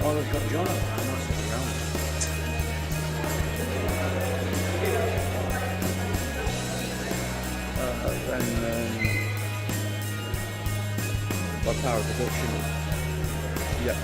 Oh, they've got John up there. Then by power of production, yeah.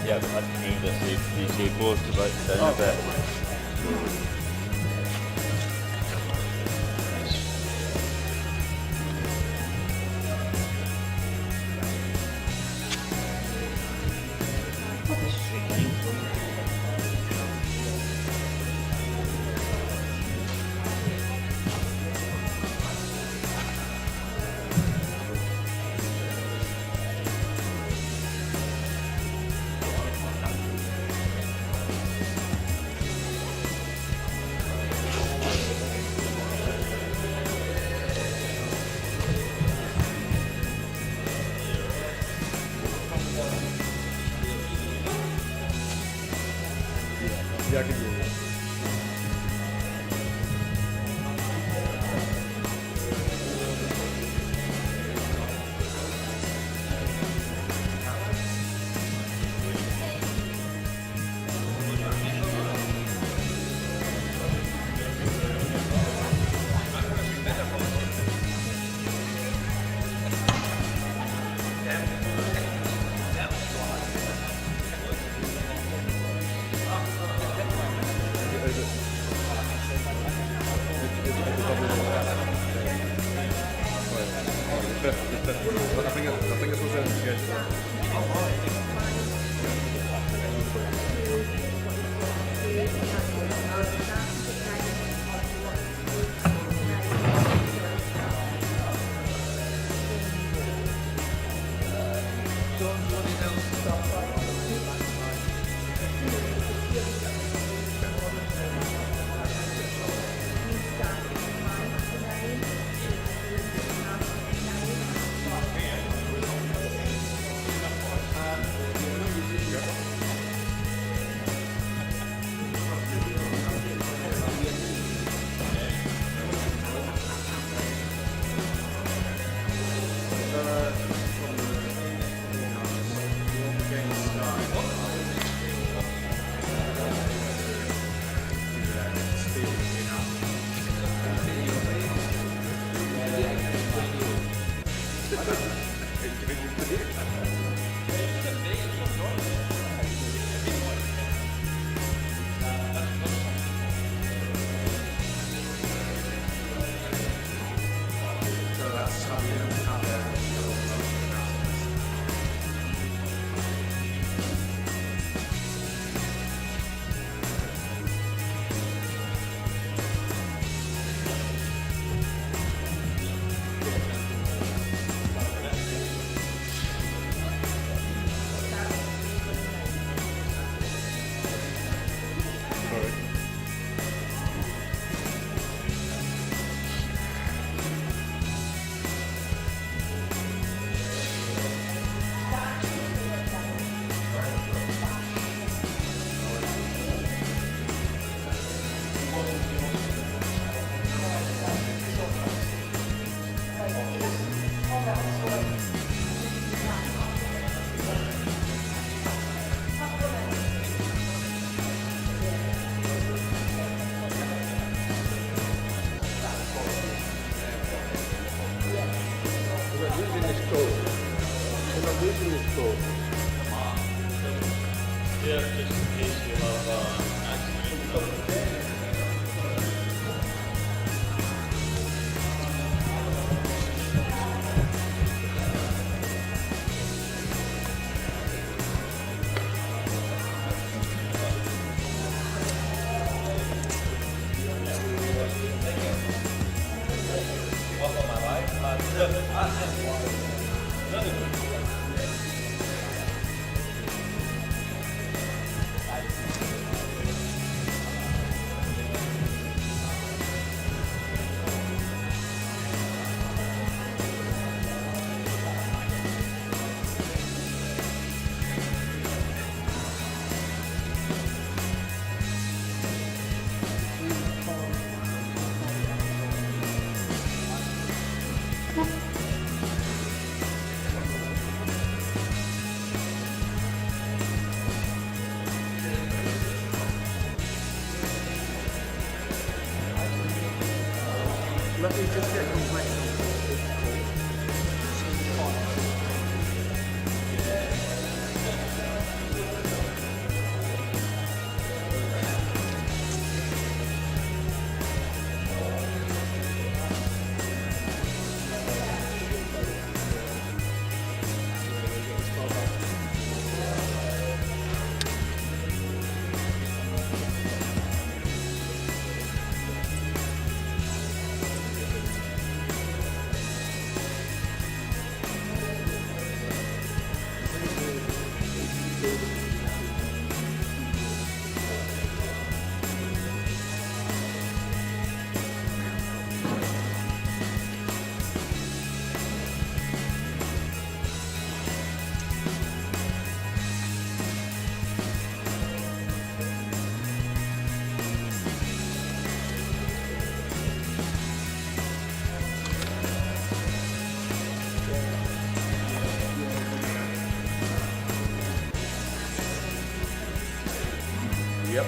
Yeah, but I think the DC board's about down a bit. Yeah, I can do it. Yeah, just in case you have accident. Let me just get complete. Yep.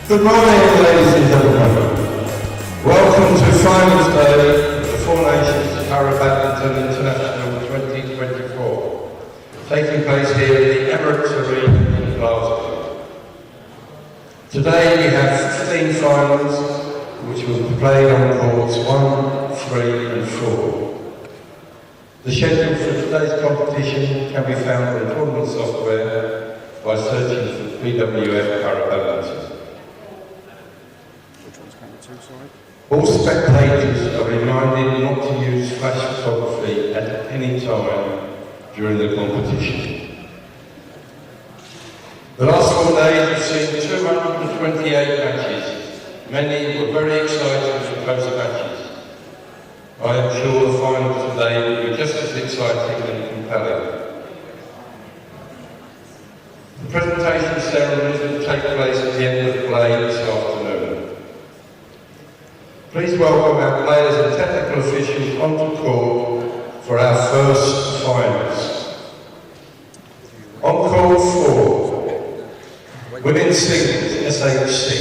Good morning, ladies and gentlemen. Welcome to Finals Day of the Four Nations Para Badminton International 2024, taking place here at the Emirates Arena in Glasgow. Today we have 15 finals, which will be played on courts 1, 3 and 4. The schedule for today's competition can be found on tournament software by searching for BWF Para Badminton. All spectators are reminded not to use flash photography at any time during the competition. The last 4 days have seen 228 matches. Many were very exciting and close matches. I am sure the final today will be just as exciting and compelling. The presentation ceremonies will take place at the end of the play this afternoon. Please welcome our players and technical officials onto court for our first finals. On court 4, women's singles, SH6.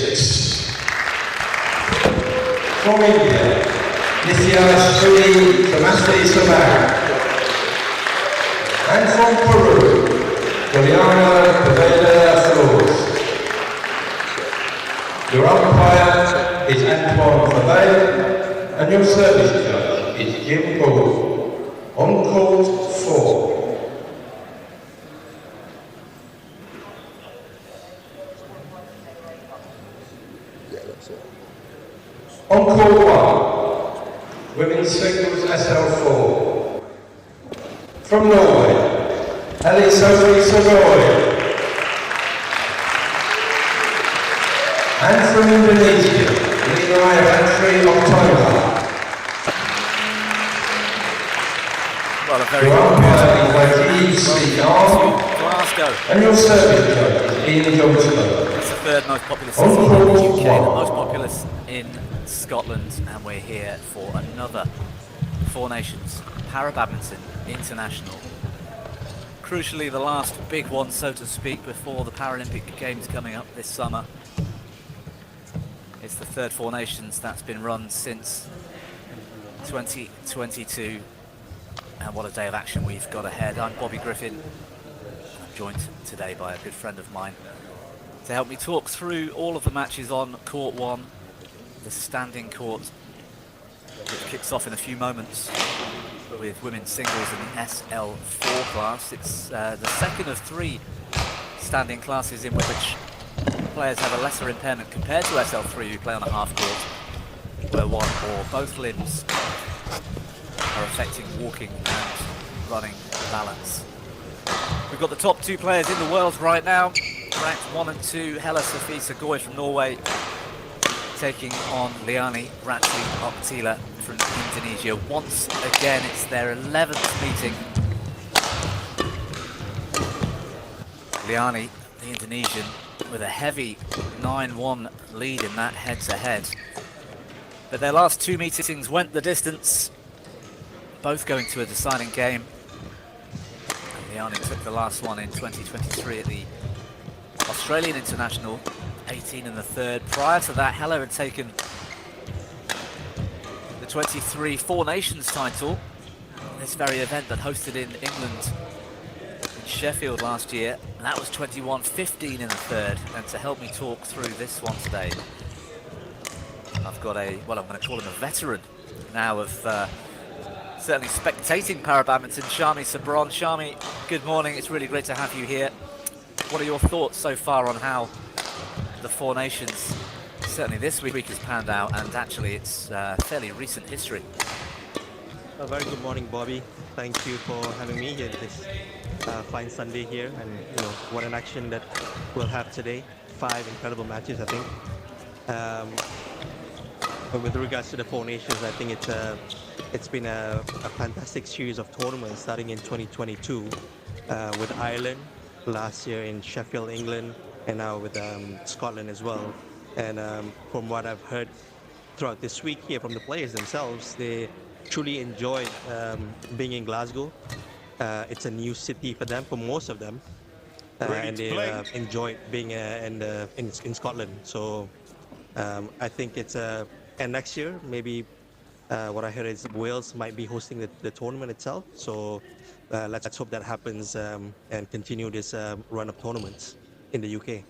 From India, Nithya Sri Samasti Sabang. And from Peru, Juliana Paveda Flores. Your umpire is Antoine Fabay, and your service judge is Jim Gould. On court 4. Yeah, that's it. On court 1, women's singles SL4. From Norway, Ellie Sophie Savoy. And from Indonesia, Linai Rantri October. Well, a very Glasgow. And your service judge is Ian Johnston. It's the third most populous city in the UK, the most populous in Scotland, and we're here for another Four Nations Para Badminton International. Crucially, the last big one, so to speak, before the Paralympic Games coming up this summer. It's the third Four Nations that's been run since 2022, and what a day of action we've got ahead. I'm Bobby Griffin. I'm joined today by a good friend of mine to help me talk through all of the matches on court 1, the standing court, which kicks off in a few moments with women's singles in the SL4 class. It's the second of 3 standing classes in which players have a lesser impairment compared to SL3, who play on a half court, where one or both limbs are affecting walking and running balance. We've got the top 2 players in the world right now, ranked 1 and 2, Helle Sophie Sagoy from Norway, taking on Liani Ratli Oktila from Indonesia. Once again, it's their 11th meeting. Liani, the Indonesian, with a heavy 9-1 lead in that head-to-head. But their last 2 meetings went the distance, both going to a deciding game. And Liani took the last one in 2023 at the Australian International, 18 in the third. Prior to that, Helle had taken the 23 Four Nations title, this very event that hosted in England, Sheffield last year, and that was 21-15 in the third. And to help me talk through this one today, I've got I'm going to call him a veteran now of certainly spectating para badminton, Shami Sabron. Shami, good morning, it's really great to have you here. What are your thoughts so far on how the Four Nations, certainly this week, has panned out, and actually it's fairly recent history? A very good morning, Bobby. Thank you for having me here this fine Sunday here, and what an action that we'll have today. 5 incredible matches, I think. But with regards to the Four Nations, I think it's been a fantastic series of tournaments starting in 2022 with Ireland, last year in Sheffield, England, and now with Scotland as well. And from what I've heard throughout this week here from the players themselves, they truly enjoyed being in Glasgow. It's a new city for them, for most of them. and they enjoyed being in Scotland. So I think it's and next year maybe what I heard is Wales might be hosting the tournament itself. So let's hope that happens and continue this run of tournaments in the UK.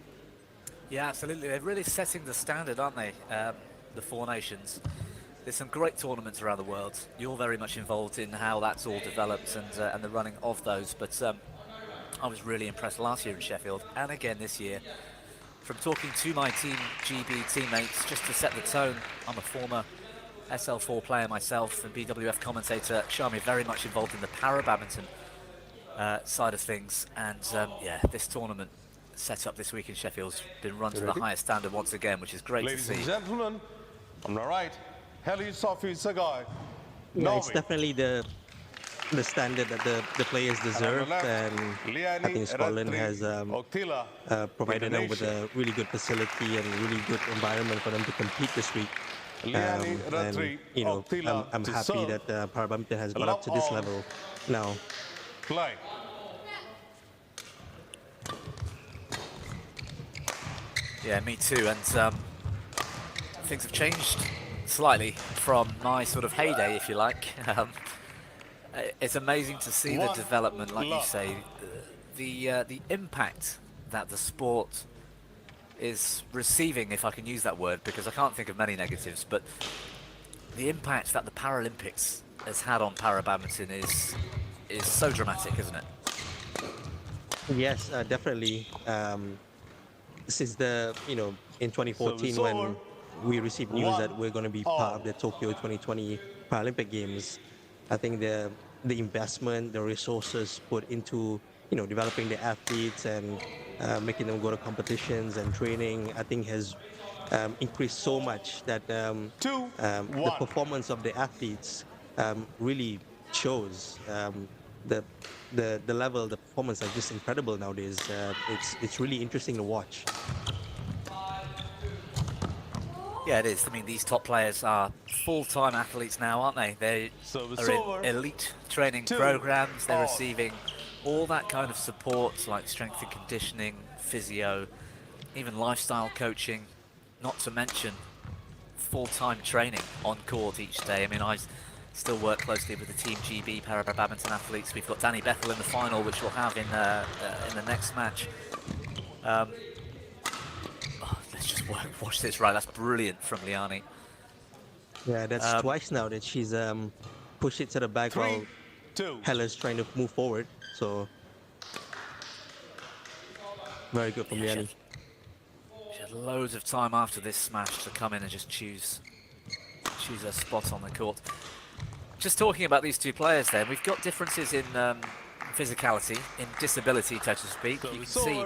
Yeah, absolutely. They're really setting the standard, aren't they? The Four Nations. There's some great tournaments around the world. You're very much involved in how that's all developed and the running of those. But I was really impressed last year in Sheffield and again this year from talking to my Team GB teammates just to set the tone. I'm a former SL4 player myself and BWF commentator. Shami very much involved in the para badminton side of things. And yeah, this tournament set up this week in Sheffield's been run to the highest standard once again, which is great to see. Ladies and gentlemen, on the right, Heli Sophie Sagai. Yeah, it's definitely the standard that the players deserve, and I think Scotland has provided them with a really good facility and really good environment for them to compete this week. And you know, I'm happy that para badminton has got up to this level now. Play. Yeah, me too. And things have changed slightly from my sort of heyday, if you like. It's amazing to see the development, like you say, the impact that the sport is receiving, if I can use that word, because I can't think of many negatives, but the impact that the Paralympics has had on para badminton is so dramatic, isn't it? Yes, definitely. Since in 2014 when we received news that we're going to be part of the Tokyo 2020 Paralympic Games, I think the investment, the resources put into developing the athletes and making them go to competitions and training, I think has increased so much that the performance of the athletes really shows. The level, the performance are just incredible nowadays. It's really interesting to watch. Yeah, it is. I mean, these top players are full-time athletes now, aren't they? They are in elite training programs. They're receiving all that kind of support, like strength and conditioning, physio, even lifestyle coaching, not to mention full-time training on court each day. I mean, I still work closely with the Team GB para badminton athletes. We've got Danny Bethel in the final, which we'll have in the next match. Let's just watch this, right? That's brilliant from Liani. Yeah, that's twice now that she's pushed it to the back while Hella's trying to move forward. So very good from Liani. She had loads of time after this smash to come in and just choose a spot on the court. Just talking about these two players then, we've got differences in physicality, in disability, so to speak. You can see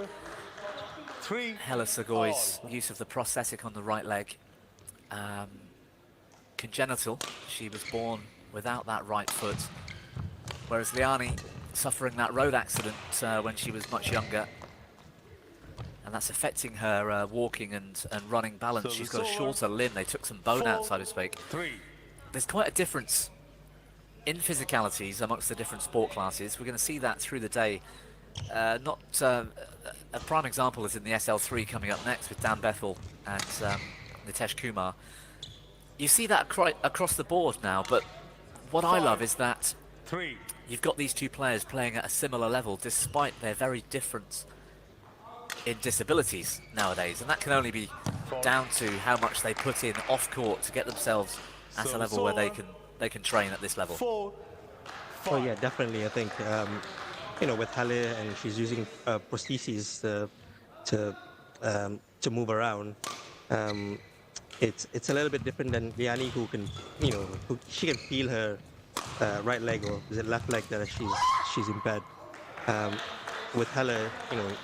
Hella Sagoy's use of the prosthetic on the right leg. Congenital, she was born without that right foot, whereas Liani suffering that road accident when she was much younger, and that's affecting her walking and running balance. She's got a shorter limb. They took some bone out, so to speak. There's quite a difference in physicalities amongst the different sport classes. We're going to see that through the day. A prime example is in the SL3 coming up next with Dan Bethel and Nitesh Kumar. You see that across the board now, but what I love is that you've got these two players playing at a similar level despite their very different in disabilities nowadays, and that can only be down to how much they put in off court to get themselves at a level where they can train at this level. Oh yeah, definitely. I think with Halle, and she's using prostheses to move around. It's a little bit different than Liani, who can she can feel her right leg, or is it left leg, that she's impaired. With Halle,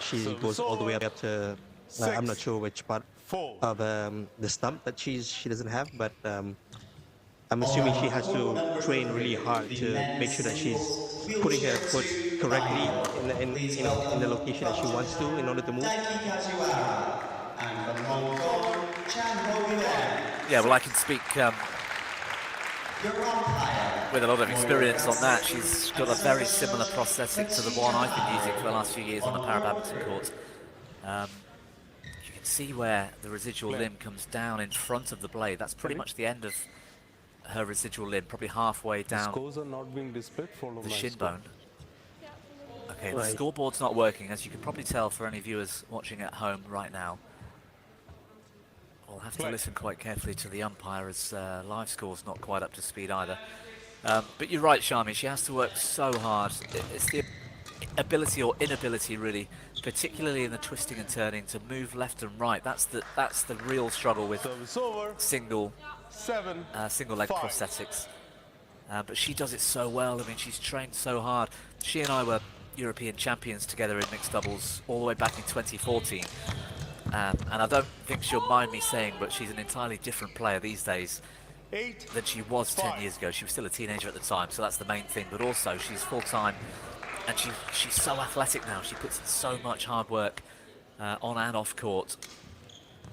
she goes all the way up to I'm not sure which part of the stump that she doesn't have, but I'm assuming she has to train really hard to make sure that she's putting her foot correctly in the location that she wants to in order to move. Yeah, well, I can speak with a lot of experience on that. She's got a very similar prosthetic to the one I've been using for the last few years on the para badminton courts. You can see where the residual limb comes down in front of the blade. That's pretty much the end of her residual limb, probably halfway down Scores are not being displayed. Follow the my shin score. bone. Okay, the scoreboard's not working, as you can probably tell for any viewers watching at home right now. We'll have to listen quite carefully to the umpire, as live score's not quite up to speed either. But you're right, Shami, she has to work so hard. It's the ability or inability, really, particularly in the twisting and turning, to move left and right. That's the real struggle with single leg prosthetics. But she does it so well. I mean, she's trained so hard. She and I were European champions together in mixed doubles all the way back in 2014. And I don't think she'll mind me saying, but she's an entirely different player these days than she was 10 years ago. She was still a teenager at the time, so that's the main thing. But also, she's full-time, and she's so athletic now. She puts in so much hard work on and off court.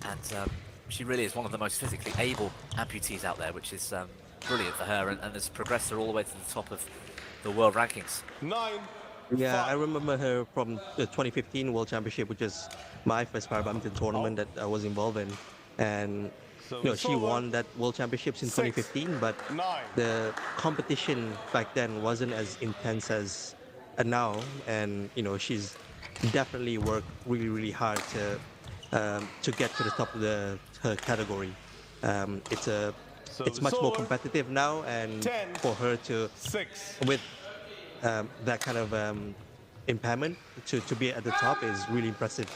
And she really is one of the most physically able amputees out there, which is brilliant for her, and has progressed her all the way to the top of the world rankings. Yeah, I remember her from the 2015 World Championship, which is my first para badminton tournament that I was involved in. And you know, she won that World Championships in 2015, but the competition back then wasn't as intense as now. And you know, she's definitely worked really, really hard to get to the top of her category. It's much more competitive now, and for her to, with that kind of impairment, to be at the top is really impressive.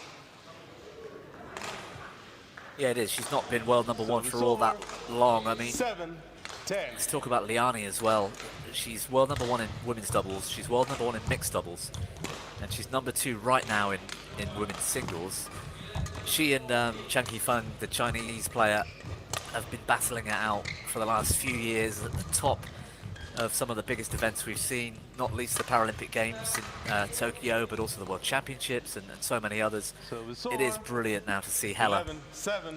Yeah, it is. She's not been world number one for all that long. I mean, let's talk about Liani as well. She's world number one in women's doubles. She's world number one in mixed doubles. And she's number two right now in women's singles. She and Chang Qifeng, the Chinese player, have been battling it out for the last few years at the top of some of the biggest events we've seen, not least the Paralympic Games in Tokyo, but also the World Championships and so many others. It is brilliant now to see Hella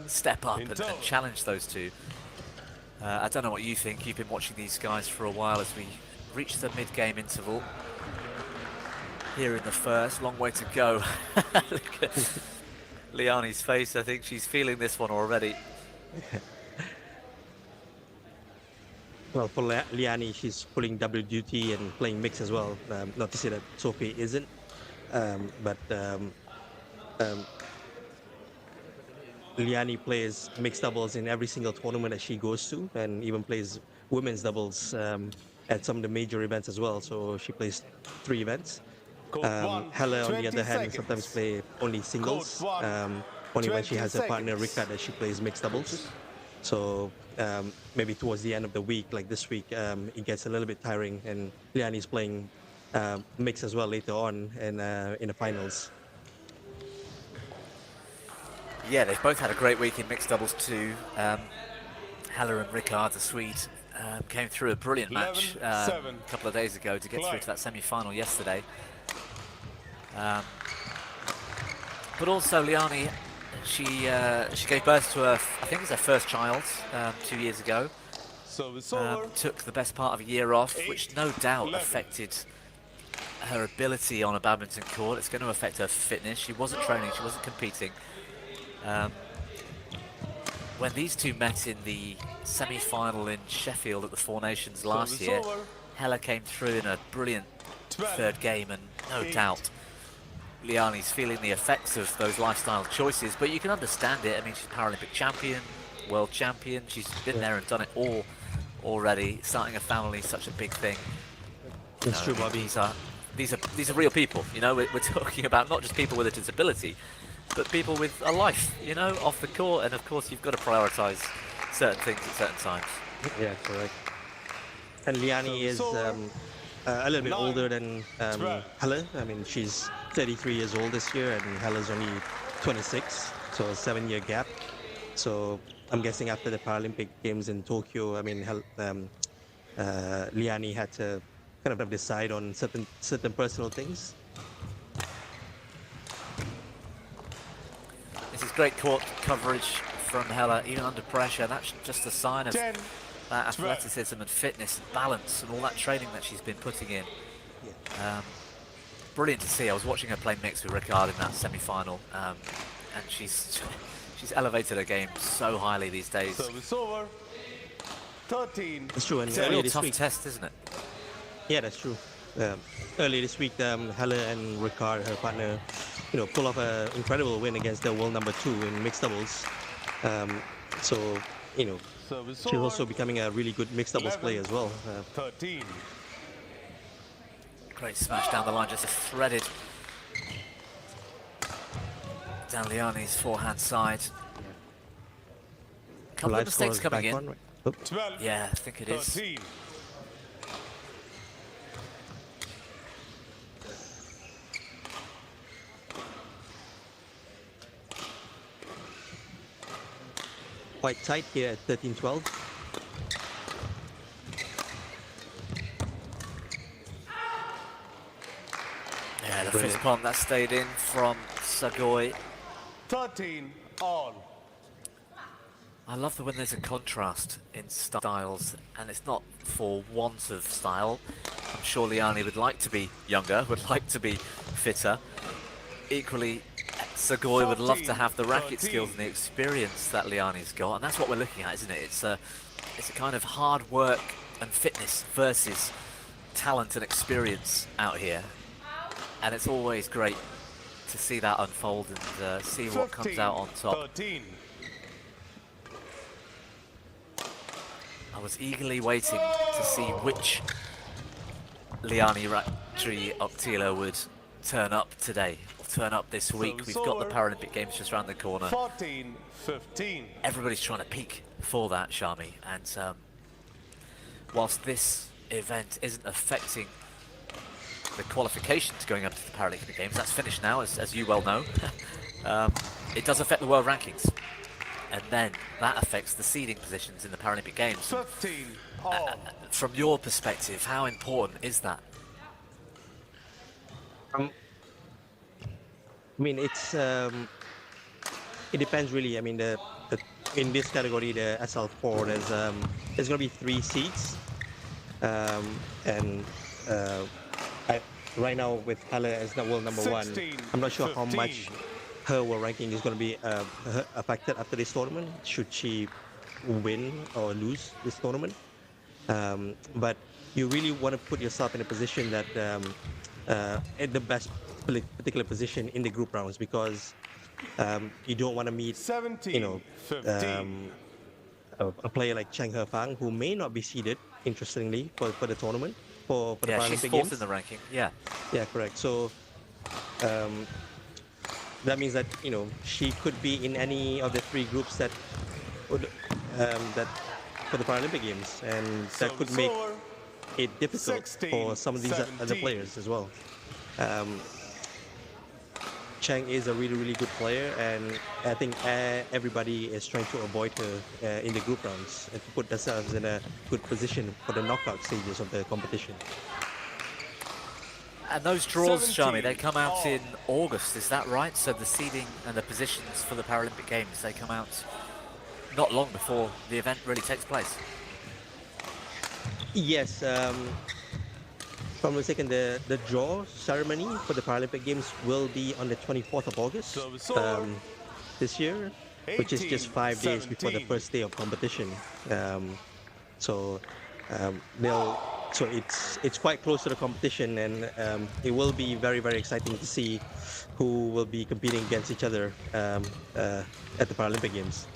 step up and challenge those two. I don't know what you think. You've been watching these guys for a while as we reach the mid-game interval. Here in the first, long way to go. Look at Liani's face. I think she's feeling this one already. Well, for Liani, she's pulling double duty and playing mix as well. Not to say that Sophie isn't, but Liani plays mixed doubles in every single tournament that she goes to, and even plays women's doubles at some of the major events as well. So she plays 3 events. Hella, on the other hand, sometimes play only singles. Only when she has a partner, Rika, that she plays mixed doubles. So maybe towards the end of the week, like this week, it gets a little bit tiring, and Liani's playing mix as well later on in the finals. Yeah, they've both had a great week in mixed doubles too. Hella and Ricard, the Swede, came through a brilliant match a couple of days ago to get through to that semi-final yesterday. But also Liani, she gave birth to her, I think it was her first child 2 years ago. Took the best part of a year off, which no doubt affected her ability on a badminton court. It's going to affect her fitness. She wasn't training, she wasn't competing. When these two met in the semi-final in Sheffield at the Four Nations last year, Hella came through in a brilliant third game, and no doubt Liani's feeling the effects of those lifestyle choices, but you can understand it. I mean, she's Paralympic champion, world champion. She's been there and done it all already. Starting a family is such a big thing. It's true, Bobby. These are real people. You know, we're talking about not just people with a disability, but people with a life. You know, off the court, and of course, you've got to prioritise certain things at certain times. Yeah, correct. And Liani is a little bit older than Hella. I mean, she's 33 years old this year, and Hella's only 26, so a 7-year gap. So I'm guessing after the Paralympic Games in Tokyo, I mean, Liani had to kind of decide on certain personal things. This is great court coverage from Hella, even under pressure. That's just a sign of that athleticism and fitness and balance and all that training that she's been putting in. Brilliant to see. I was watching her play mixed with Ricard in that semi-final, and she's elevated her game so highly these days. Service over. 13. That's true. And It's a earlier real this tough week, test, isn't it? yeah, that's true. Earlier this week, Helle and Ricard, her partner, pull off an incredible win against the world number 2 in mixed doubles. So, Service she's over. also becoming a really good mixed doubles player as well. 13. Great smash down the line, just threaded down Liani's forehand side. Couple of Live mistakes score is coming back in. on, right? 12. Yeah, I think it is. 13. Quite tight here at 13-12. Yeah, the Brilliant. fist pump that stayed in from Sagoi. 13 all. I love that when there's a contrast in styles, and it's not for want of style. I'm sure Liani would like to be younger, would like to be fitter. Equally, Sagoi would love to have the racket 13. skills and the experience that Liani's got, and that's what we're looking at, isn't it? It's a kind of hard work and fitness versus talent and experience out here, and it's always great to see that unfold and see what comes out on top. 13. I was eagerly waiting to see which Liani Ratri Oktila would turn up today, or turn up this week. We've got the Paralympic Games just around the corner. 14, 15. Everybody's trying to peak for that, Shami, and whilst this event isn't affecting the qualifications going up to the Paralympic Games, that's finished now, as you well know, it does affect the world rankings. And then that affects the seeding positions in the Paralympic Games. 15 all. From your perspective, how important is that? I mean, it depends really. I mean, in this category, the SL4, there's going to be 3 seats, and right now with Helle as the world number 1, 16, I'm not sure how 15. much her world ranking is going to be affected after this tournament, should she win or lose this tournament. But you really want to put yourself in a position that at the best particular position in the group rounds, because you don't want to meet 17, 15. a player like Cheng He-Fang, who may not be seeded, interestingly, for the tournament, for the Yeah, Paralympic she's 4th Games. in the ranking, yeah. Yeah, correct. So that means that she could be in any of the 3 groups that would that for the Paralympic Games, and that could make it difficult 16, for some of these other 17. players as well. Cheng is a really, really good player, and I think everybody is trying to avoid her in the group rounds and to put themselves in a good position for the knockout stages of the competition. And those draws, 17 Shami, they come out all. in August, is that right? So the seeding and the positions for the Paralympic Games, they come out not long before the event really takes place. Yes, from the second, the draw ceremony for the Paralympic Games will be on the 24th of August this year, which is just 5 days before the 17. first day of competition. So it's quite close to the competition, and it will be very, very exciting to see who will be competing against each other at the Paralympic Games.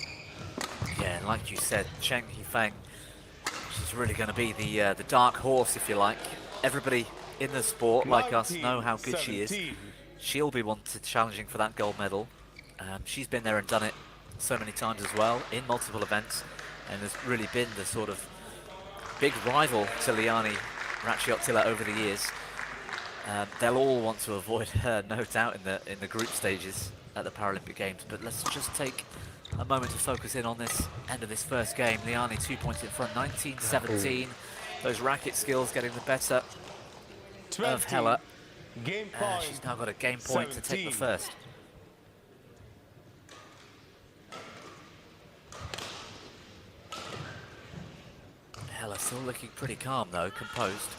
Yeah, and like you said, Cheng He-Fang, she's really going to be the dark horse, if you like. Everybody in the sport, like us, know how good she is. 17. She'll be one challenging for that gold medal. She's been there and done it so many times as well, in multiple events, and has really been the sort of big rival to Liani Ratchiottila over the years. They'll all want to avoid her, no doubt, in the group stages at the Paralympic Games. But let's just take a moment to focus in on this end of this first game. Liani 2 points in front, 19-17. Those racket skills getting the better 20. of Helle. Game point. She's now got a game point to take the 17. first. Hella still looking pretty calm though, composed.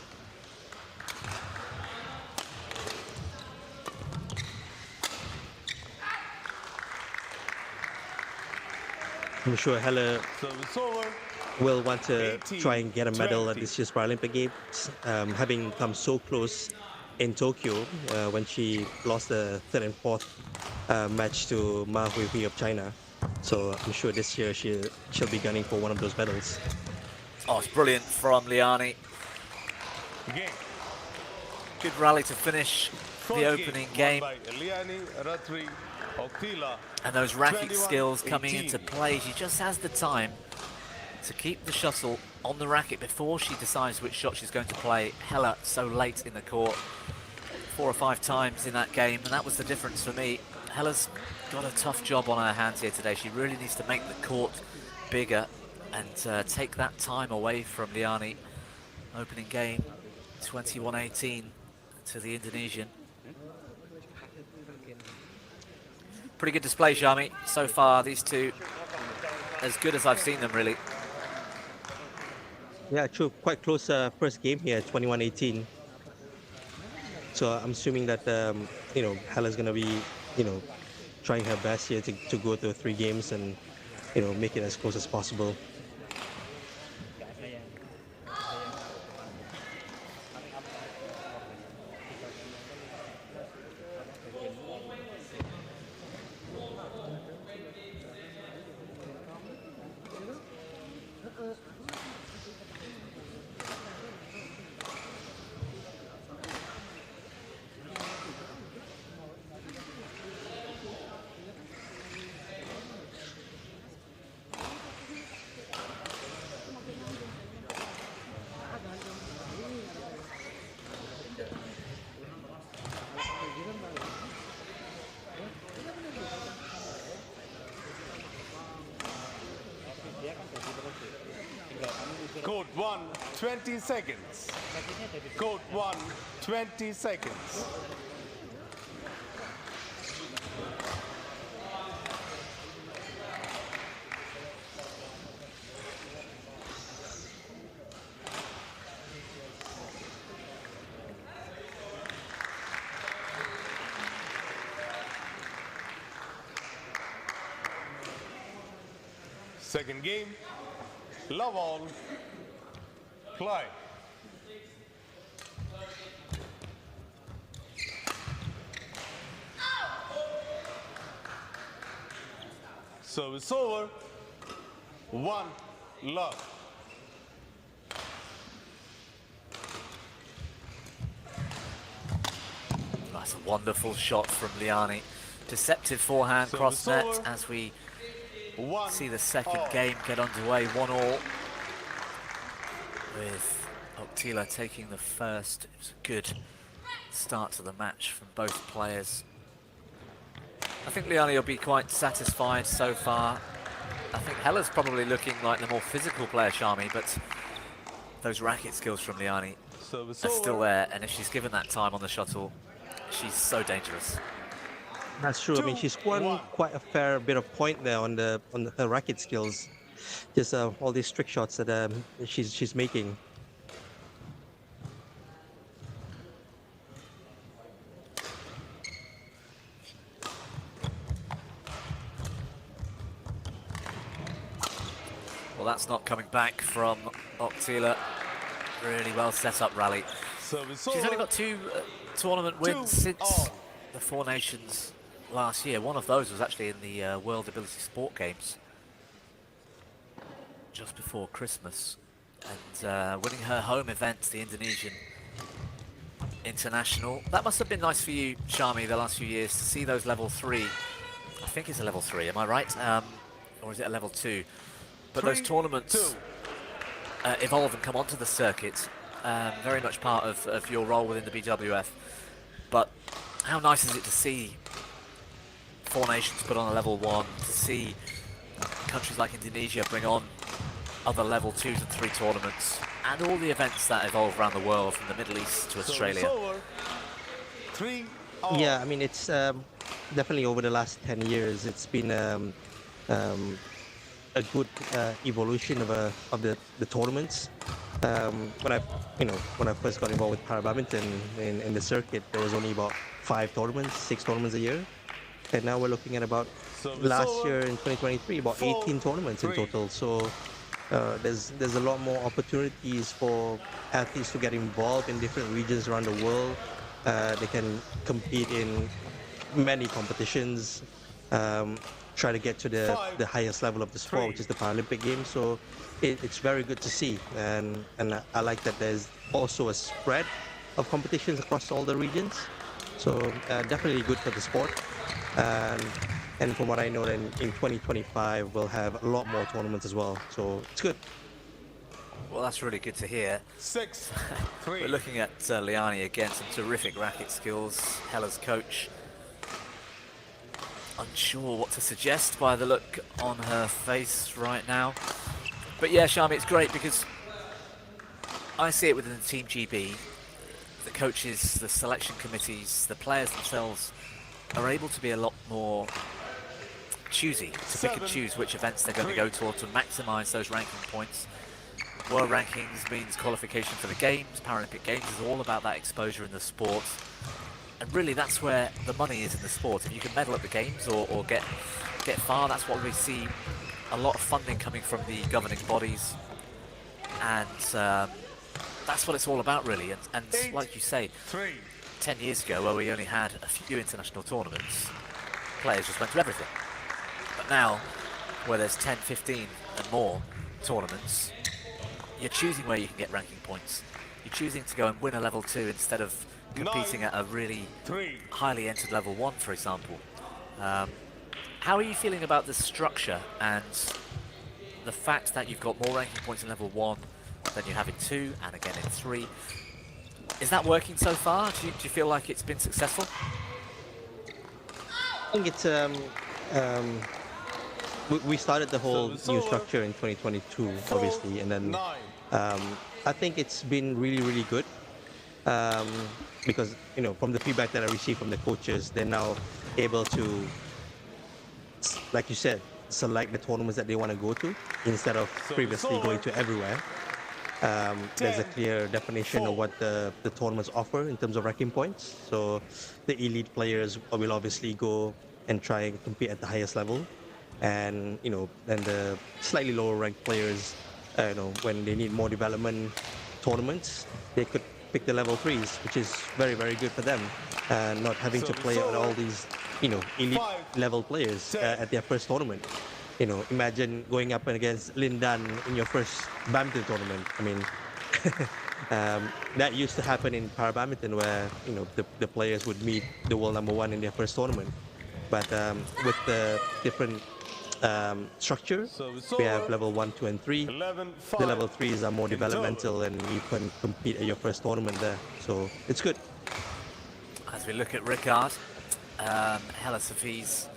I'm sure Hella Service over. will want to 18, try and get a medal at 20. this year's Paralympic Games, having come so close in Tokyo when she lost the third and fourth match to Ma Huihui of China. So I'm sure this year she'll be gunning for one of those medals. Oh, it's brilliant from Liani. Game. Good rally to finish the opening game. Won by Liani Ratri Oktila. And those racket 21, skills coming 18. into play. She just has the time to keep the shuttle on the racket before she decides which shot she's going to play. Hella so late in the court, 4 or 5 times in that game, and that was the difference for me. Hella's got a tough job on her hands here today. She really needs to make the court bigger and take that time away from Liani. Opening game, 21-18 to the Indonesian. Pretty good display, Shami. So far, these two, as good as I've seen them, really. Yeah, true. Quite close first game here, 21-18. So I'm assuming that you know, Hella's gonna be, you know, trying her best here to go to 3 games and, you know, make it as close as possible. Code 1, 20 seconds. Code 1, 20 seconds. Second game, love all, play. Service over, 1 love. That's a wonderful shot from Liani. Deceptive forehand Service cross net over. as we 1 see the second all. game get underway, 1-1, with Oktila taking the first. It was a good start to the match from both players. I think Liani will be quite satisfied so far. I think Hella's probably looking like the more physical player, Shami, but those racket skills from Liani Service are still over. there, and if she's given that time on the shuttle, she's so dangerous. That's true. I mean, she's won 2-1. quite a fair bit of point there on her racket skills. Just all these trick shots that she's making. Well, that's not coming back from Oktila. Really well set up rally. Service She's only over. got 2 tournament wins since 2-all. the 4 Nations last year. One of those was actually in the World Ability Sport Games just before Christmas, and winning her home event, the Indonesian International. That must have been nice for you, Shami, the last few years, to see those level 3. I think it's a level 3, am I right? Or is it a level 2? But those 3-2. tournaments evolve and come onto the circuit. Very much part of your role within the BWF. But how nice is it to see 4 nations put on a level 1, to see countries like Indonesia bring on other level 2s and 3 tournaments, and all the events that evolve around the world, from the Middle East to Australia. Service over. 3-all. Yeah, I mean, it's definitely over the last 10 years, it's been a good evolution of the tournaments. When I first got involved with para badminton in the circuit, there was only about 6 tournaments a year, and now we're looking at about last year in 2023 about 18 tournaments in total. So there's a lot more opportunities for athletes to get involved in different regions around the world. They can compete in many competitions, try to get to the highest level of the sport, which is the Paralympic Games. So it's very good to see, and I like that there's also a spread of competitions across all the regions. So definitely good for the sport. And from what I know, then in 2025 we'll have a lot more tournaments as well. So it's good. Well, that's really good to hear. 6-3. We're looking at Liani again, some terrific racket skills. Hella's coach unsure what to suggest by the look on her face right now. But yeah, Shami, it's great because I see it within the Team GB. The coaches, the selection committees, the players themselves are able to be a lot more choosy, to pick and choose which events they're going to go to maximise those ranking points. World rankings means qualification for the Games. Paralympic Games is all about that exposure in the sport. And really that's where the money is in the sport. If you can medal at the Games or get far, that's what we see a lot of funding coming from the governing bodies. And that's what it's all about really. And like you say, 10 years ago where we only had a few international tournaments, players just went to everything. But now, where there's 10, 15 and more tournaments, you're choosing where you can get ranking points. You're choosing to go and win a level 2 instead of competing at a really highly entered level 1, for example. How are you feeling about the structure and the fact that you've got more ranking points in level 1 than you have in 2 and again in 3? Is that working so far? Do you feel like it's been successful? I think it's we started the whole new structure in 2022, obviously, and then I think it's been really good because from the feedback that I received from the coaches, they're now able to, like you said, select the tournaments that they want to go to instead of previously going to everywhere. There's a clear definition of what the tournaments offer in terms of ranking points. So the elite players will obviously go and try and compete at the highest level, and then the slightly lower ranked players, when they need more development tournaments, they could pick the level 3s, which is very good for them, not having to play on all these elite level players at their first tournament. Imagine going up against Lin Dan in your first badminton tournament. I mean, that used to happen in para badminton, where the players would meet the world #1 in their first tournament. But with the different structure, we have level 1, 2, and 3. The level 3s are more developmental, and you can compete at your first tournament there. So it's good. As we look at Ricard, Hella Sofie's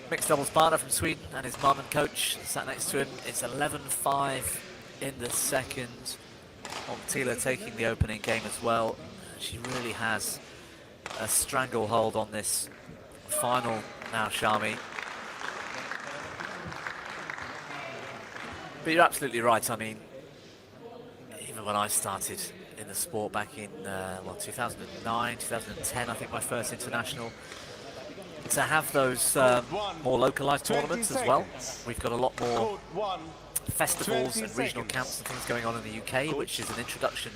mixed doubles partner from Sweden, and his mum and coach sat next to him. It's 11-5 in the second. Tila taking the opening game as well. She really has a stranglehold on this final now, Shami. But you're absolutely right. I mean, even when I started in the sport back in 2009, 2010, I think my first international, to have those more localized tournaments as well. We've got a lot more festivals and regional camps and things going on in the UK, which is an introduction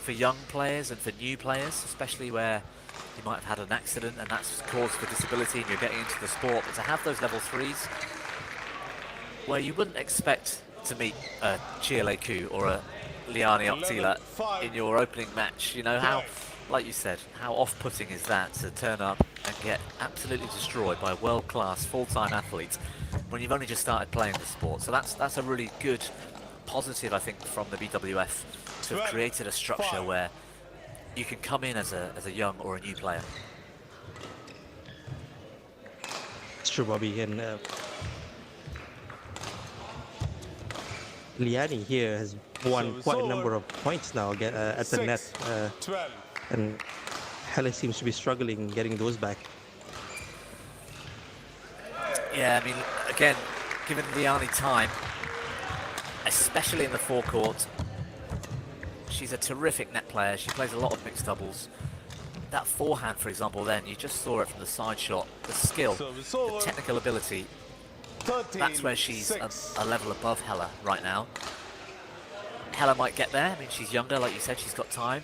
for young players and for new players, especially where you might have had an accident and that's cause for disability and you're getting into the sport. But to have those level 3s where you wouldn't expect to meet a Chialeku or a Liani Oktila in your opening match, how, like you said, how off-putting is that to turn up and get absolutely destroyed by a world-class full-time athlete when you've only just started playing the sport. So that's a really good positive, I think, from the BWF to have created a structure where you can come in as a young or a new player. It's true, Bobby, and Liani here has won quite a number of points now at the net, and Helle seems to be struggling getting those back. Yeah, I mean, again, given Liani time, especially in the forecourt, she's a terrific net player. She plays a lot of mixed doubles. That forehand, for example, then, you just saw it from the side shot. The skill, the technical ability, that's where she's a level above Helle right now. Helle might get there. I mean, she's younger, like you said, she's got time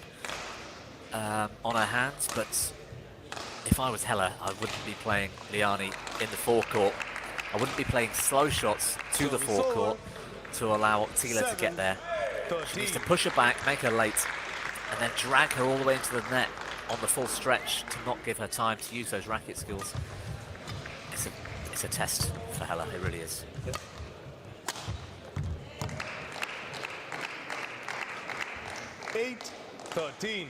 on her hands, but if I was Helle, I wouldn't be playing Liani in the forecourt. I wouldn't be playing slow shots to the forecourt to allow Oktila to get there. She needs to push her back, make her late, and then drag her all the way into the net on the full stretch to not give her time to use those racket skills. It's a test for Helle, it really is. 8-13.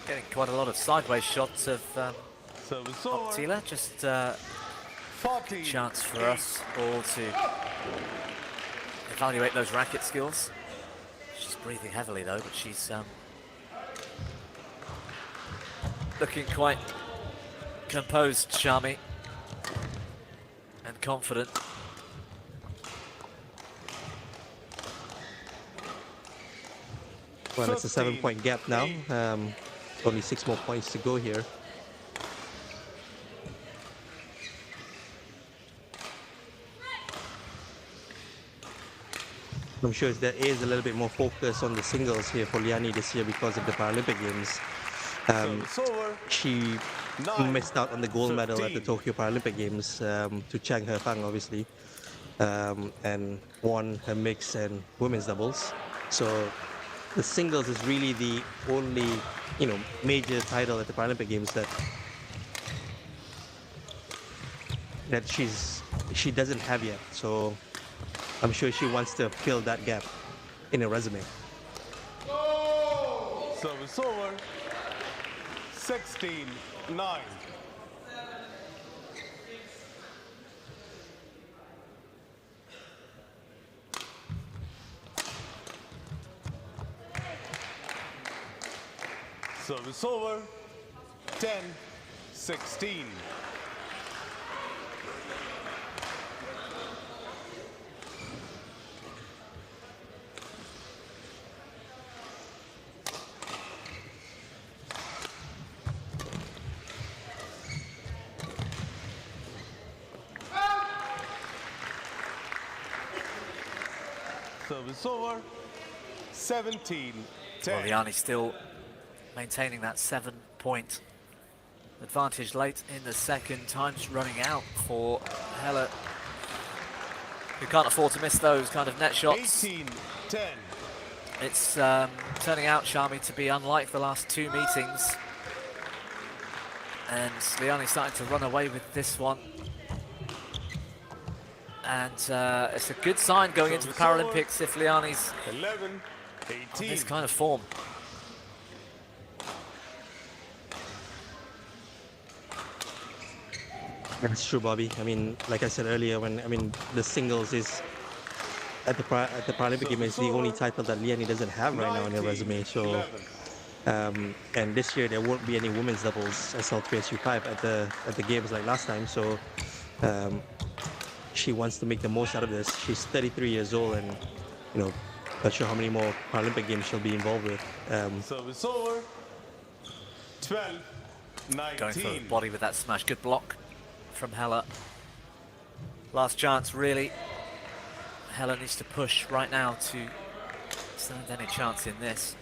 Getting quite a lot of sideways shots of Oktila, just a chance for us all to evaluate those racket skills. She's breathing heavily though, but she's looking quite composed, Shami, and confident. Well, it's a 7-point gap now. Only 6 more points to go here. I'm sure there is a little bit more focus on the singles here for Liani this year because of the Paralympic Games. She missed out on the gold medal at the Tokyo Paralympic Games to Chang He-Fang, obviously, and won her mixed and women's doubles. So the singles is really the only, major title at the Paralympic Games that she doesn't have yet. So I'm sure she wants to fill that gap in her resume. Service over. 16-9. Service over. 10-16. Service over. 17-10. Well, Liani still maintaining that 7-point advantage late in the second. Time's running out for Helle, who can't afford to miss those kind of net shots. 18-10. It's turning out, Shami, to be unlike the last two meetings. And Liani starting to run away with this one. And it's a good sign going into the Paralympics if Liani's 11-18. on this kind of form. That's true, Bobby. I mean, like I said earlier, the singles is at the Paralympic Games is the only title that Liani doesn't have right now on her resume. So, and this year there won't be any women's doubles SL3 SU5 at the games like last time. So, she wants to make the most out of this. She's 33 years old, and not sure how many more Paralympic Games she'll be involved with. Service over. 12-19. Going for the body with that smash. Good block from Helle. Last chance, really. Helle needs to push right now to stand any chance in this.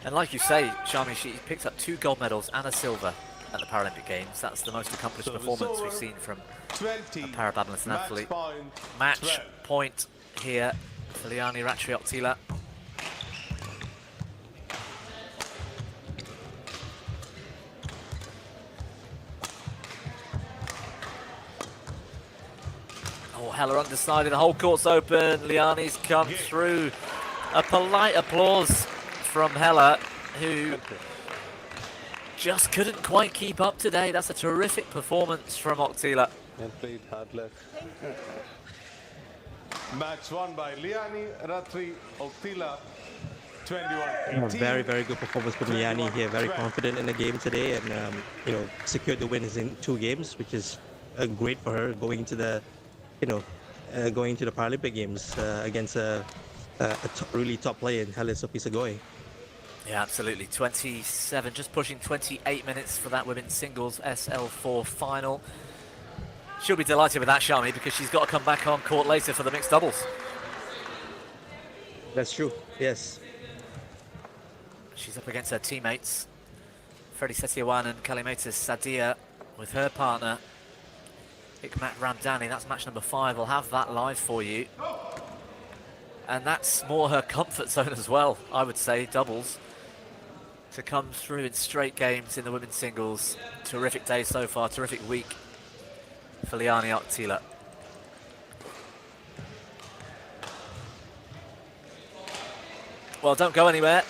And like you say, Shami, she picked up 2 gold medals and a silver at the Paralympic Games. That's the most accomplished performance we've seen from a para badminton athlete. Match point here for Liani Ratrioktila. Oh, Helle undecided, the whole court's open. Liani's come through. A polite applause from Helle, who just couldn't quite keep up today. That's a terrific performance from Oktila. And played hard left. Match won by Liani Ratri Oktila. 21-18. Very, very good performance from Liani here. Very confident in the game today, and you know, secured the wins in 2 games, which is great for her going to the, going to the Paralympic Games against a really top player in Helen Sophie Sagoy. Yeah, absolutely. 27, just pushing 28 minutes for that women's singles SL4 final. She'll be delighted with that, Shami, because she's got to come back on court later for the mixed doubles. That's true. Yes. She's up against her teammates, Freddie Setiawan and Kalimetis Sadia, with her partner, Hikmat Ramdani. That's match number 5. We'll have that live for you. And that's more her comfort zone as well, I would say, doubles. To come through in straight games in the women's singles. Terrific day so far, terrific week for Liani Oktila. Well, don't go anywhere.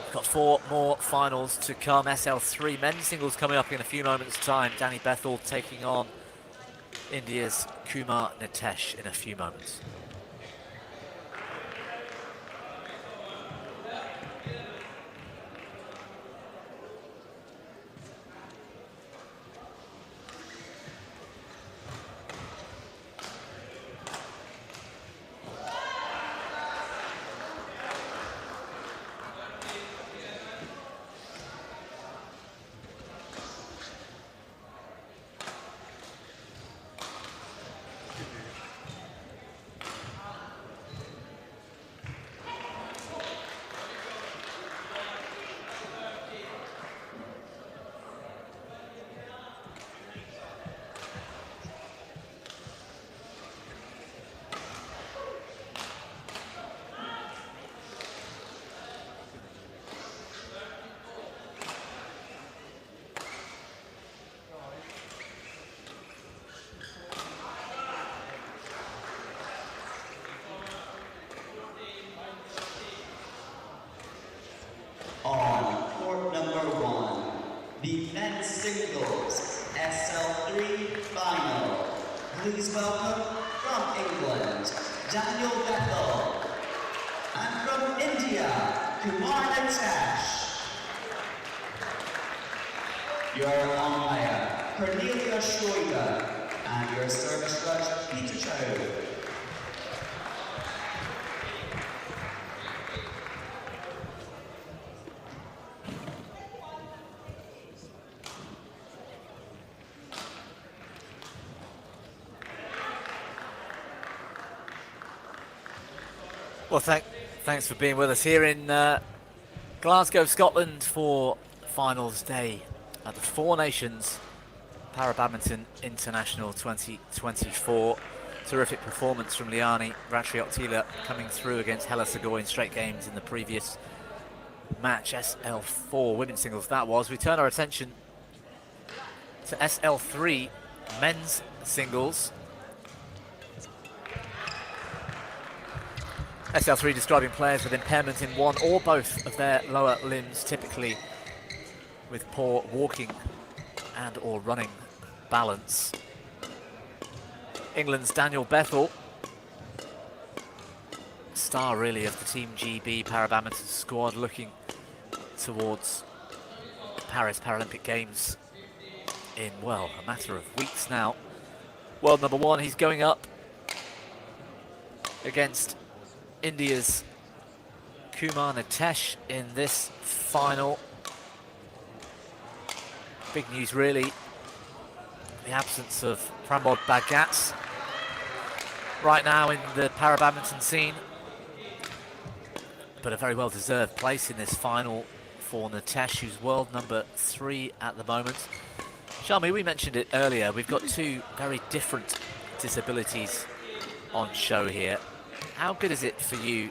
We've got 4 more finals to come. SL3 men's singles coming up in a few moments' time. Danny Bethel taking on India's Kumar Nitesh in a few moments. On court number 1, the men's singles SL3 final. Please welcome from England, Daniel Bethel, and from India, Kumar Nitesh. Your umpire, Cornelia Schroeder, and your service judge, Peter Chow. Well, thanks for being with us here in Glasgow, Scotland for finals day at the 4 Nations Para Badminton International 2024. Terrific performance from Liani Ratri Oktila coming through against Hela Sagoy in straight games in the previous match, SL4 women's singles that was. We turn our attention to SL3 men's singles. SL3 describing players with impairment in one or both of their lower limbs, typically with poor walking and or running balance. England's Daniel Bethel, star really of the Team GB Para Badminton squad, looking towards Paris Paralympic Games in, well, a matter of weeks now. World number 1, he's going up against India's Kumar Nitesh in this final. Big news really, the absence of Pramod Bhagat right now in the para badminton scene, but a very well deserved place in this final for Nitesh, who's world number 3 at the moment. Shami, we mentioned it earlier, we've got 2 very different disabilities on show here. How good is it for you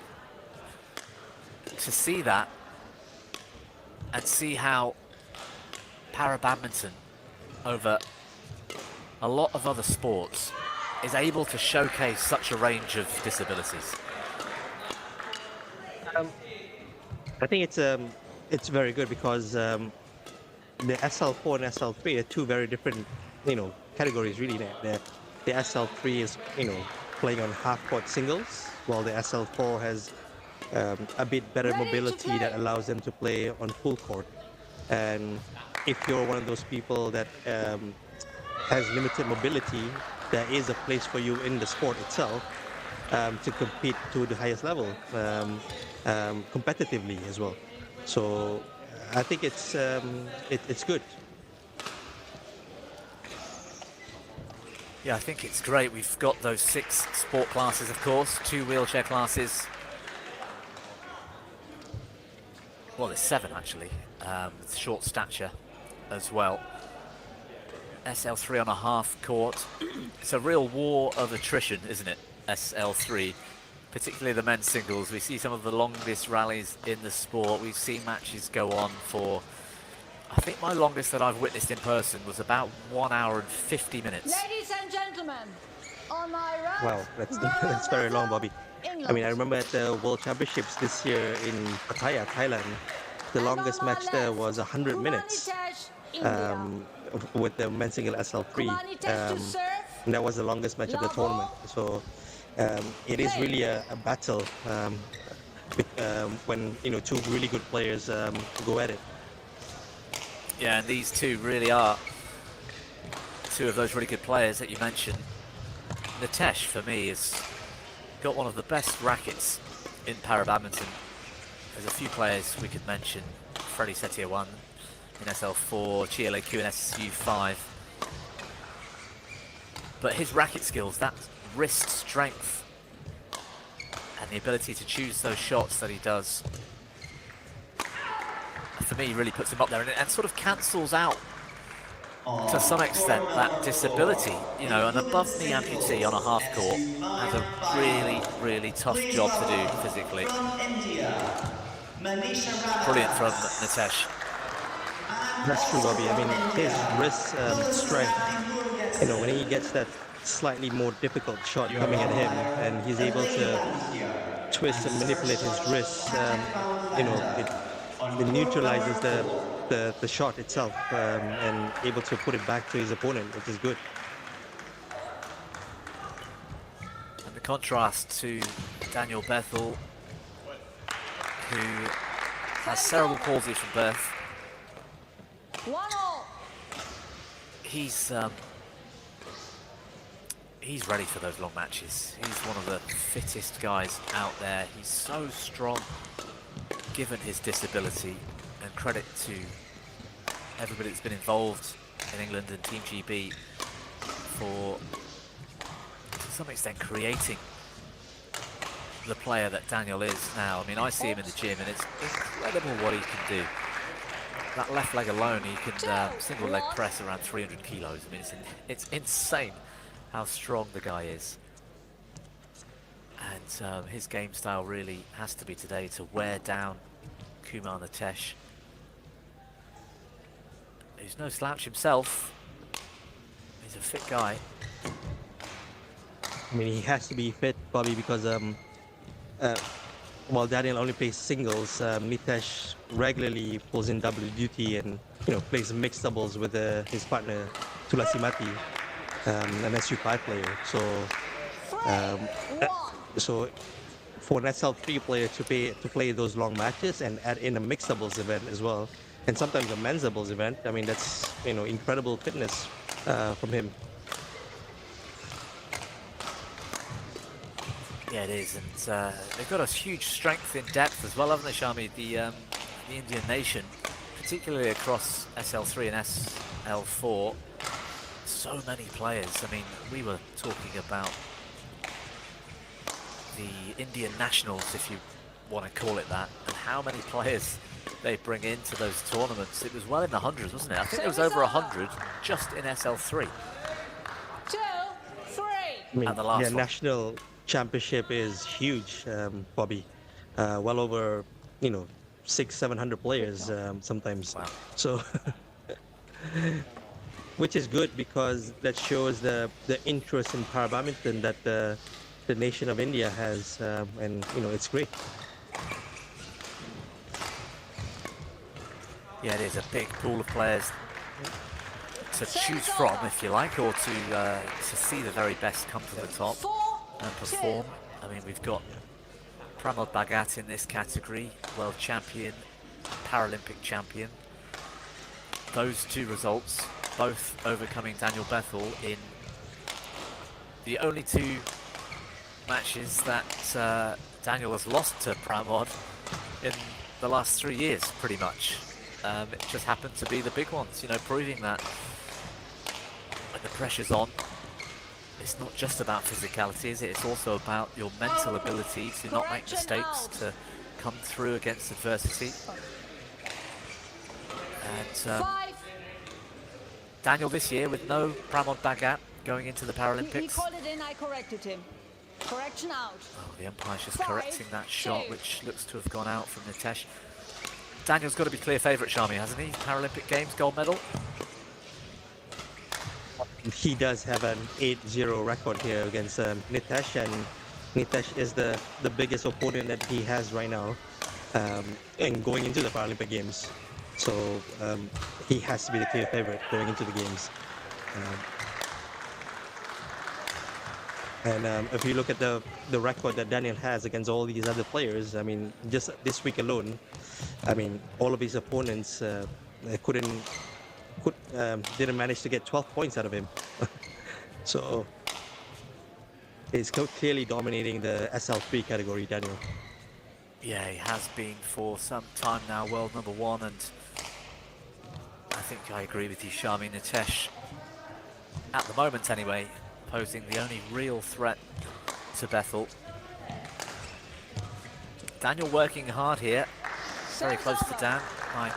to see that and see how para badminton, over a lot of other sports, is able to showcase such a range of disabilities? I think it's very good because the SL4 and SL3 are two very different, categories really. The SL3 is, playing on half-court singles, while the SL4 has a bit better mobility that allows them to play on full court. And if you're one of those people that has limited mobility, there is a place for you in the sport itself to compete to the highest level competitively as well. So I think it's good. Yeah, I think it's great. We've got those 6 sport classes, of course, 2 wheelchair classes. Well, there's 7 actually. Short stature as well. SL3 on a half court. It's a real war of attrition, isn't it? SL3, particularly the men's singles. We see some of the longest rallies in the sport. We've seen matches go on for, I think my longest that I've witnessed in person was about 1 hour and 50 minutes. Ladies and gentlemen, on my right. Wow, that's very long, Bobby. I mean, I remember at the World Championships this year in Pattaya, Thailand, the longest match there was 100 minutes with the men's single SL3. And that was the longest match of the tournament. So it is really a battle when two really good players go at it. Yeah, and these two really are 2 of those really good players that you mentioned. Nitesh, for me, has got one of the best rackets in para badminton. There's a few players we could mention. Freddie Setiawan in SL4, Chiele Q in SU5. But his racket skills, that wrist strength, and the ability to choose those shots that he does, for me, really puts him up there and sort of cancels out, to some extent, that disability. An above-knee amputee on a half-court has a really, really tough job to do physically. Brilliant from Nitesh. That's true, Bobby. I mean, his wrist strength, when he gets that slightly more difficult shot coming at him and he's able to twist and manipulate his wrist, it neutralizes the shot itself and able to put it back to his opponent, which is good. And the contrast to Daniel Bethel, who has cerebral palsy from birth. 1-all. He's ready for those long matches. He's one of the fittest guys out there. He's so strong, given his disability, and credit to everybody that's been involved in England and Team GB for, to some extent, creating the player that Daniel is now. I mean, I see him in the gym and it's incredible what he can do. That left leg alone, he can single leg press around 300 kilos. I mean, it's insane how strong the guy is. And his game style really has to be today to wear down Kumar Nitesh, who's no slouch himself. He's a fit guy. I mean, he has to be fit, Bobby, because while Daniel only plays singles, Nitesh regularly pulls in double duty and plays mixed doubles with his partner Tulasimati, an SU5 player. So for an SL3 player to play those long matches and add in a mixed doubles event as well, and sometimes a men's doubles event, I mean, that's incredible fitness from him. Yeah, it is, and they've got a huge strength in depth as well, haven't they, Shami? The Indian nation, particularly across SL3 and SL4, so many players. I mean, we were talking about the Indian nationals, if you want to call it that, and how many players they bring into those tournaments. It was well in the hundreds, wasn't it? I think there was over 100 just in SL3. 2, 3. I mean, And the last one. National championship is huge, Bobby. Well over 600-700 players sometimes. Wow. So which is good, because that shows the interest in para badminton that the nation of India has, and it's great. Yeah, it is a big pool of players to choose from, if you like, or to see the very best come to the top and perform. I mean, we've got Pramod Bhagat in this category, world champion, Paralympic champion. Those two results, both overcoming Daniel Bethel in the only two matches that Daniel has lost to Pramod in the last 3 years, pretty much. It just happened to be the big ones, you know, proving that when the pressure's on, it's not just about physicality, is it? It's also about your mental ability to not make mistakes, to come through against adversity. And Daniel this year with no Pramod Bhagat going into the Paralympics. He called it in, I corrected him. Correction out. Oh, the umpire's just correcting that shot, which looks to have gone out from Nitesh. Daniel's got to be clear favourite, Shami, hasn't he? Paralympic Games gold medal. He does have an 8-0 record here against Nitesh, and Nitesh is the biggest opponent that he has right now, and going into the Paralympic Games. So he has to be the clear favourite going into the games. And if you look at the record that Daniel has against all these other players, I mean, just this week alone, I mean, all of his opponents didn't manage to get 12 points out of him. So he's clearly dominating the SL3 category, Daniel. Yeah, he has been for some time now, world number one, and I think I agree with you, Shami. Nitesh, at the moment anyway, posing the only real threat to Bethel. Daniel working hard here, very close to Dan, my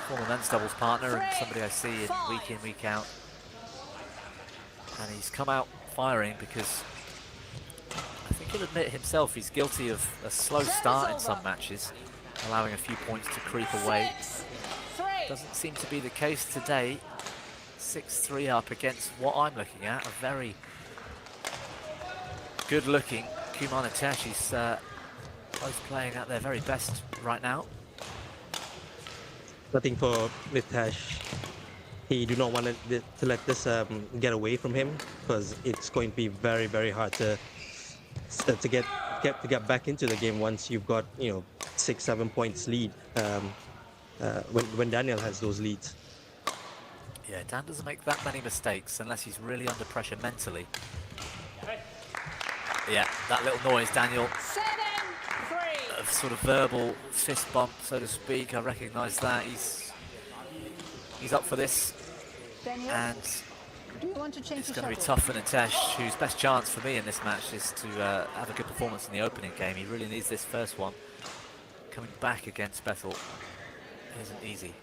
former men's doubles partner and somebody I see in, week out. And he's come out firing because I think he'll admit himself he's guilty of a slow start in some matches, allowing a few points to creep away. Doesn't seem to be the case today. 6-3 up against what I'm looking at, a very good looking Kumar Nitesh. He's both playing at their very best right now. I think for Nitesh, he do not want to let this get away from him, because it's going to be very, very hard to get back into the game once you've got, you know, 6-7 points lead, when Daniel has those leads. Yeah, Dan doesn't make that many mistakes unless he's really under pressure mentally. Yeah, that little noise, Daniel. 7-3. Of sort of verbal fist bump, so to speak. I recognise that. He's up for this. Daniel, And do you want to change it's the going to be shuttle? tough for Nitesh, whose best chance for me in this match is to have a good performance in the opening game. He really needs this first one. Coming back against Bethel isn't easy.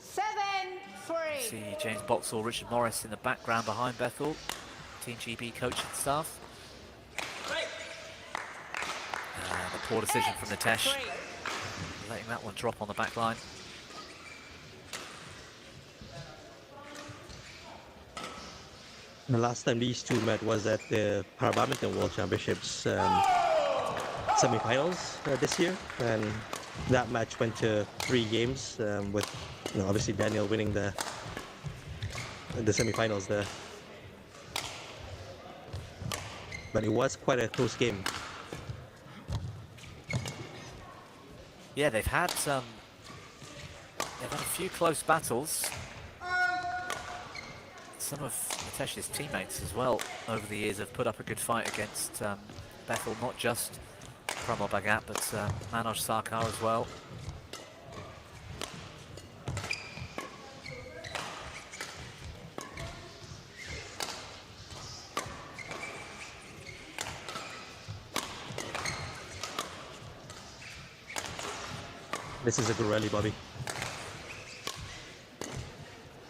7-3. See James Boxall, Richard Morris in the background behind Bethel. Team GB coaching staff. And a poor decision from Nitesh, 8-3. letting that one drop on the back line. The last time these two met was at the Para Badminton World Championships semi-finals this year, and that match went to 3 games, with, you know, obviously Daniel winning the semi-finals there. But it was quite a close game. Yeah, they've had a few close battles. Some of Nitesh's teammates as well over the years have put up a good fight against Bethel, not just Pramod Bhagat, but Manoj Sarkar as well. This is a good rally, Bobby.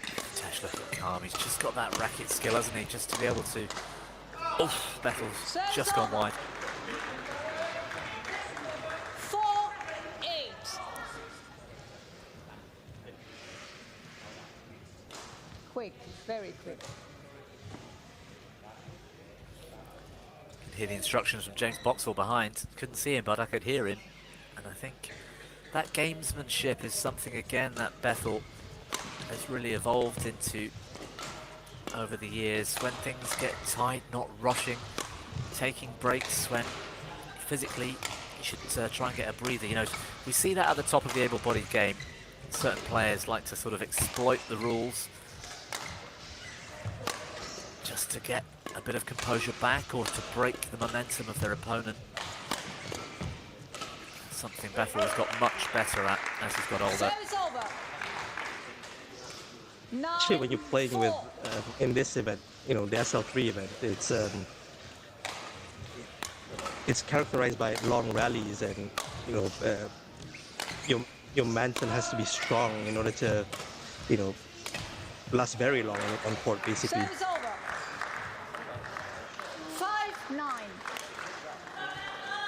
Nitesh looking calm. He's just got that racket skill, hasn't he? Just to be able to... Oof, Bethel's just gone wide. 4-8. Quick, very quick. Could hear the instructions from James Boxall behind. Couldn't see him, but I could hear him. And I think that gamesmanship is something, again, that Bethel has really evolved into over the years. When things get tight, not rushing, taking breaks when physically you should try and get a breather. You know, we see that at the top of the able-bodied game. Certain players like to sort of exploit the rules just to get a bit of composure back or to break the momentum of their opponent. Something Bethel has got much better at as he's got older. Service over. Actually, when you're playing with in this event, you know, the SL3 event, it's characterized by long rallies, and you know, your mantle has to be strong in order to, you know, last very long on court, basically. Service over. 5-9.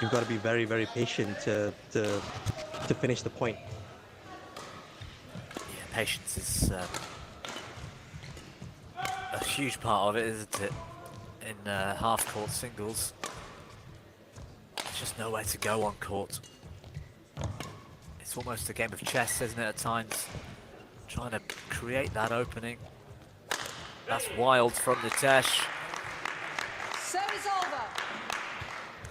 You've got to be very, very patient to finish the point. Yeah, patience is a huge part of it, isn't it? In half-court singles, there's just nowhere to go on court. It's almost a game of chess, isn't it, at times? Trying to create that opening. That's wild from Nitesh. Service over.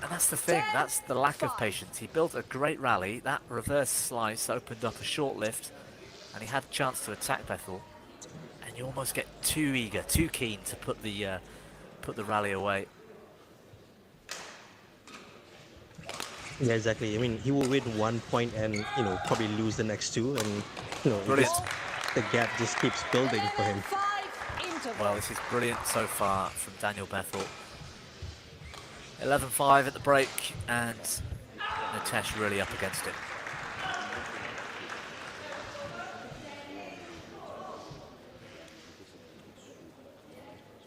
And that's the thing, that's the lack of patience. He built a great rally. That reverse slice opened up a short lift, and he had a chance to attack Bethel. And you almost get too eager, too keen to put the rally away. Yeah, exactly. I mean, he will win 1 point and, you know, probably lose the next two, and you know, Brilliant. the gap just keeps building for him. 11-5 interval. Well, this is brilliant so far from Daniel Bethel. 11-5 at the break, and Nitesh really up against it.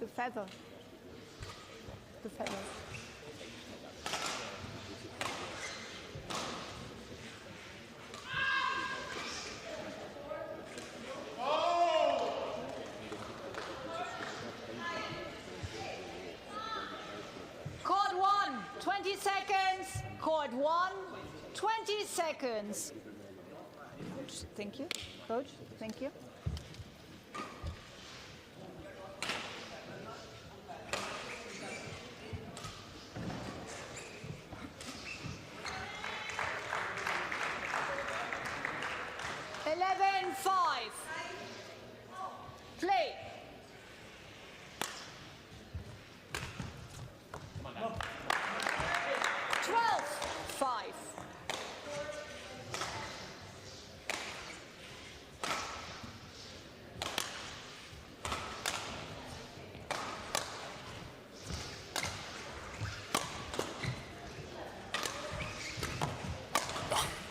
The feather. The feather. Court 1, 20 seconds. Court 1, 20 seconds. Thank you, coach. Thank you. Play.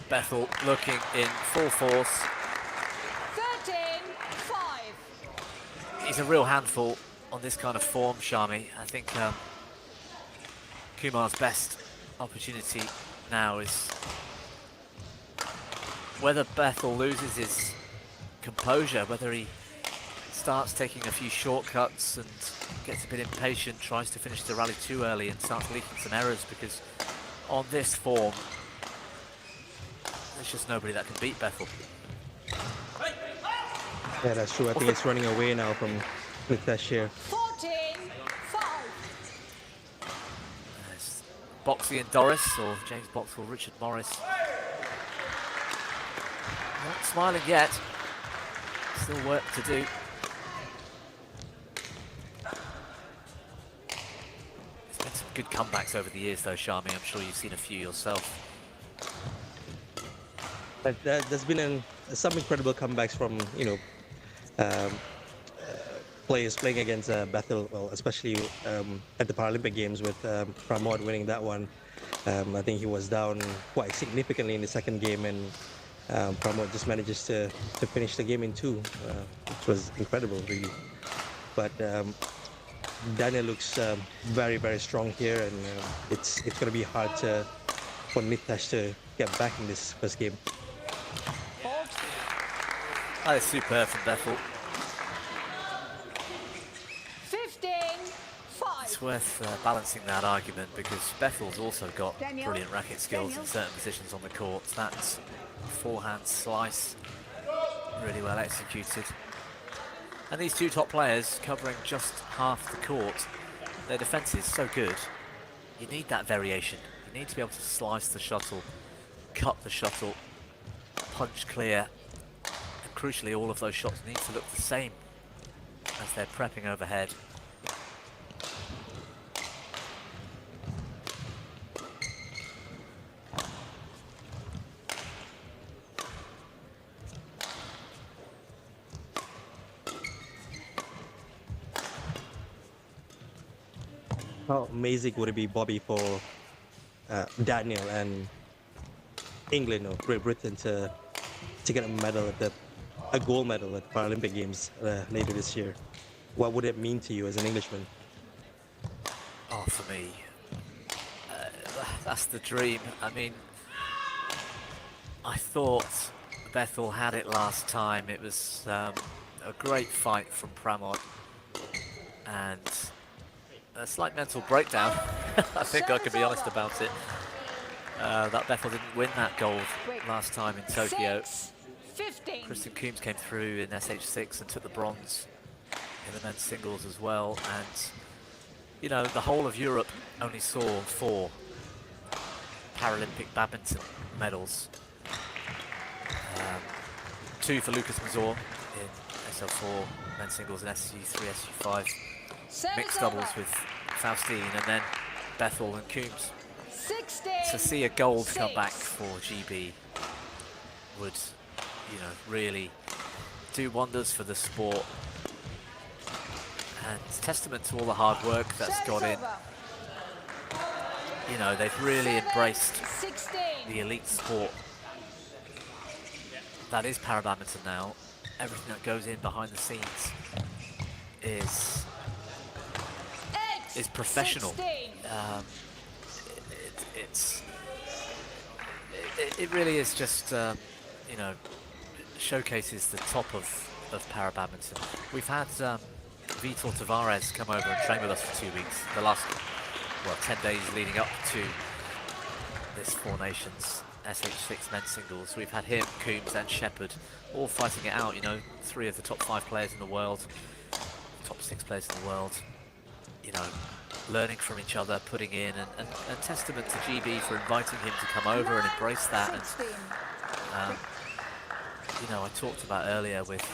Bethel looking in full force. 13-5. He's a real handful on this kind of form, Shami. I think Kumar's best opportunity now is whether Bethel loses his composure, whether he starts taking a few shortcuts and gets a bit impatient, tries to finish the rally too early and starts leaking some errors, because on this form, there's just nobody that can beat Bethel. Yeah, that's true. I think it's running away now from Nitesh here. 14-5. There's Boxley and Doris, or James Boxall, Richard Morris. Not smiling yet. Still work to do. There's been some good comebacks over the years though, Shami. I'm sure you've seen a few yourself. But there's been some incredible comebacks from, you know, players playing against Bethel, well, especially at the Paralympic Games with Pramod winning that one. I think he was down quite significantly in the second game, and Pramod just manages to finish the game in 2, which was incredible, really. But Daniel looks very, very strong here, and it's going to be hard for Nitesh to get back in this first game. That is superb from Bethel. 15-5. it's worth balancing that argument because Bethel's also got Daniel. brilliant racket skills in certain positions on the court. That's forehand slice, really well executed. And these two top players covering just half the court, their defence is so good. You need that variation. You need to be able to slice the shuttle, cut the shuttle, punch clear, and crucially all of those shots need to look the same as they're prepping overhead. How amazing would it be, Bobby, for Daniel and England or Great Britain to get a medal at a gold medal at the Paralympic Games later this year? What would it mean to you as an Englishman? Oh, for me, that's the dream. I mean, I thought Bethel had it last time. It was a great fight from Pramod, and a slight mental breakdown. I think I can be honest about it. That Bethel didn't win that gold last time in Tokyo. 15. Kristen Coombs came through in SH6 and took the bronze in the men's singles as well. And, you know, the whole of Europe only saw 4 Paralympic badminton medals. 2 for Lucas Mazur in SL4 men's singles and SU3, SU5. Mixed doubles with Faustine, and then Bethel and Coombs. 16. To see a gold come back for GB would, you know, really do wonders for the sport. And it's testament to all the hard work that's gone in. You know, they've really embraced 16. the elite sport that is para badminton now. Everything that goes in behind the scenes is professional. It really is just you know, showcases the top of para badminton. We've had Vitor Tavares come over and train with us for 2 weeks. The last 10 days leading up to this Four Nations SH6 men's singles. We've had him, Coombs and Shepherd all fighting it out. You know, 3 of the top 5 players in the world, top 6 players in the world. You know, learning from each other, putting in, and testament to GB for inviting him to come over and embrace that. And you know, I talked about earlier with,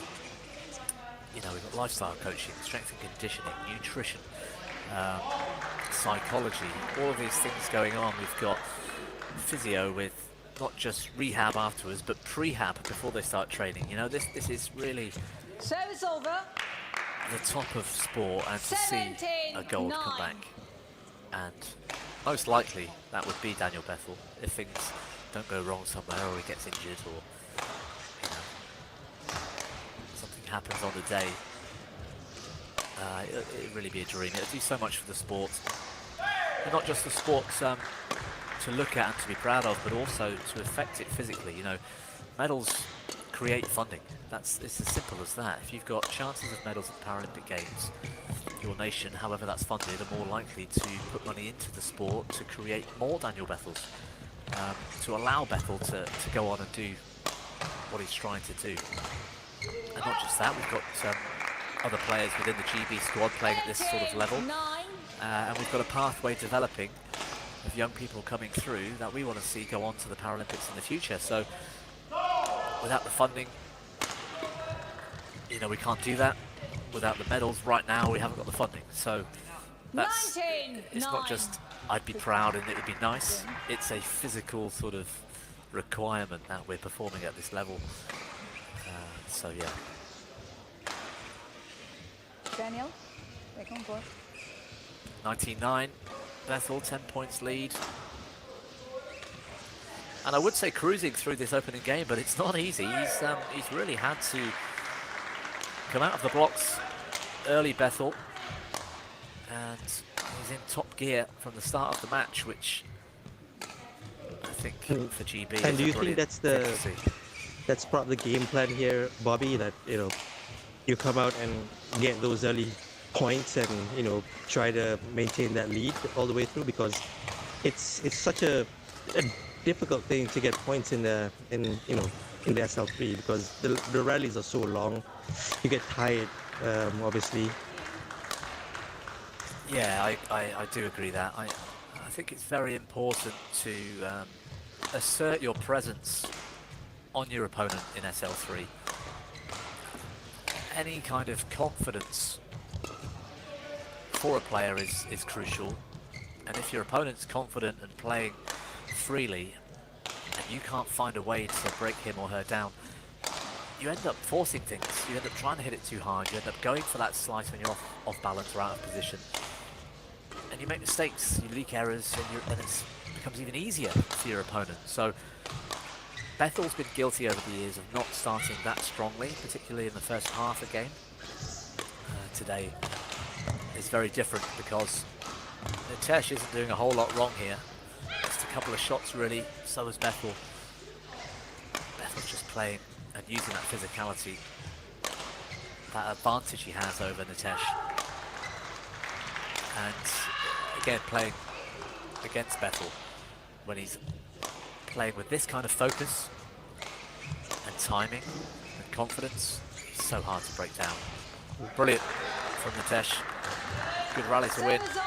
you know, we've got lifestyle coaching, strength and conditioning, nutrition, psychology, all of these things going on. We've got physio with not just rehab afterwards, but prehab before they start training. You know, this is really Service over. the top of sport, and to see a gold come back, and most likely that would be Daniel Bethel if things don't go wrong somewhere, or he gets injured, or you know, something happens on the day. It'd really be a dream. It'd do so much for the sport, and not just the sport to look at and to be proud of, but also to affect it physically. You know, medals create funding. It's as simple as that. If you've got chances of medals at the Paralympic Games, your nation, however that's funded, are more likely to put money into the sport to create more Daniel Bethels, to allow Bethel to go on and do what he's trying to do. And not just that, we've got other players within the GB squad playing at this sort of level, and we've got a pathway developing of young people coming through that we want to see go on to the Paralympics in the future. So without the funding, you know, we can't do that. Without the medals right now, we haven't got the funding. So that's, it's not just I'd be proud and it would be nice. It's a physical sort of requirement that we're performing at this level. So yeah. Daniel, back on court. 19-9, Bethel 10 points lead. And I would say cruising through this opening game, but it's not easy. He's really had to come out of the blocks early, Bethel, and he's in top gear from the start of the match, which I think for GB. And do you think that's part of the game plan here, Bobby? That, you know, you come out and get those early points and try to maintain that lead all the way through, because it's such a difficult thing to get points in the SL3, because the rallies are so long. You get tired, obviously. Yeah, I do agree that. I think it's very important to assert your presence on your opponent in SL3. Any kind of confidence for a player is crucial, and if your opponent's confident and playing freely and you can't find a way to break him or her down, you end up forcing things. You end up trying to hit it too hard, you end up going for that slice when you're off balance or out of position, and you make mistakes, you leak errors, and it becomes even easier for your opponent. So Bethel's been guilty over the years of not starting that strongly, particularly in the first half of the game. Today is very different because Nitesh isn't doing a whole lot wrong here. Just a couple of shots really, so is Bethel. Bethel's just playing and using that physicality, that advantage he has over Nitesh. And again, playing against Bethel when he's playing with this kind of focus and timing and confidence, it's so hard to break down. Brilliant from Nitesh. Good rally to win. Service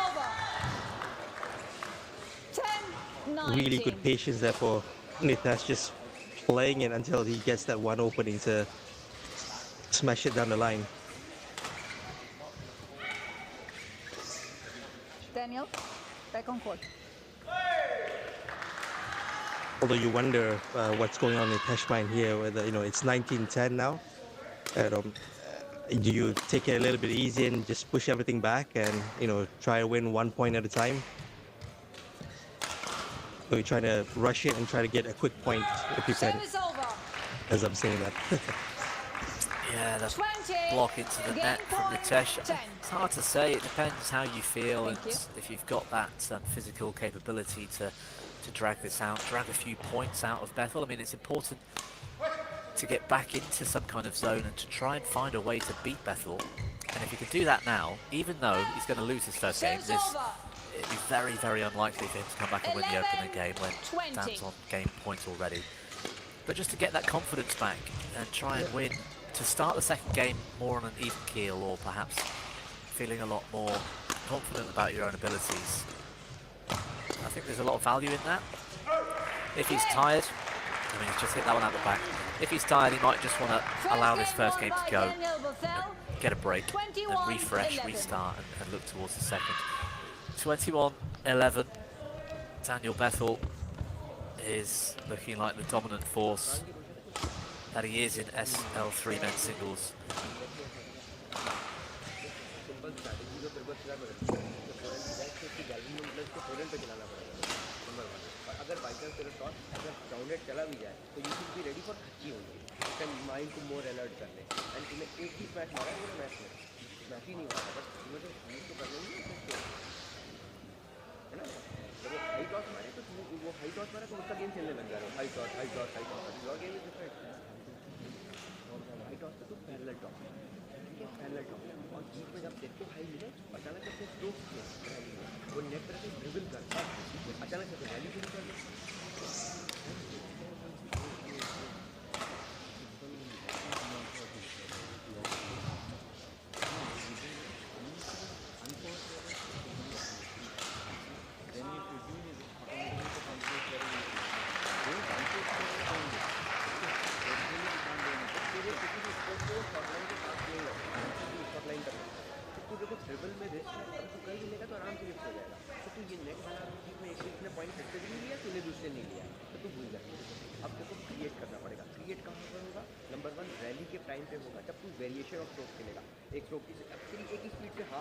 over. 10-19. Really good patience there for Nitesh, just playing it until he gets that one opening to smash it down the line. Daniel, back on court. Although you wonder what's going on in Nitesh's mind here, whether it's 19-10 now. Do you take it a little bit easy and just push everything back and try to win 1 point at a time? Or you try to rush it and try to get a quick point if you can, Service over. as I'm saying that. Yeah, that's 20. block into the Game net from point, Nitesh. 10. It's hard to say, it depends how you feel Thank and you. if you've got that physical capability to drag this out, drag a few points out of Bethel. I mean, it's important to get back into some kind of zone and to try and find a way to beat Bethel. And if you can do that now, even though he's going to lose his first game, Service over. it'd be very, very unlikely for him to come back and win the opening game when 11-20. Dan's on game points already. But just to get that confidence back and try and win, to start the second game more on an even keel, or perhaps feeling a lot more confident about your own abilities. I think there's a lot of value in that. If he's tired, I mean, he's just hit that one out the back. If he's tired, he might just want to allow this first game to go, get a break, and refresh, restart, and look towards the second. 21-11. Daniel Bethel is looking like the dominant force that he is in SL3 men's singles.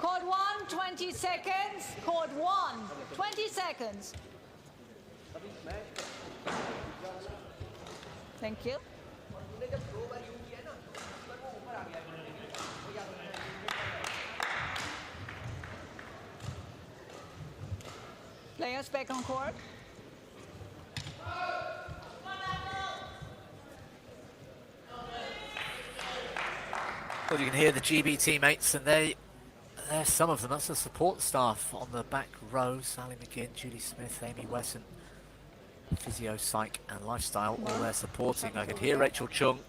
Chord 1, 20 seconds. Chord 1, 20 seconds. Thank you. Players back on court. Well, you can hear the GB teammates, and they There's some of them. That's the support staff on the back row. Sally McGinn, Julie Smith, Amy Wesson, physio, psych and lifestyle, all there supporting. I could hear Rachel Chung.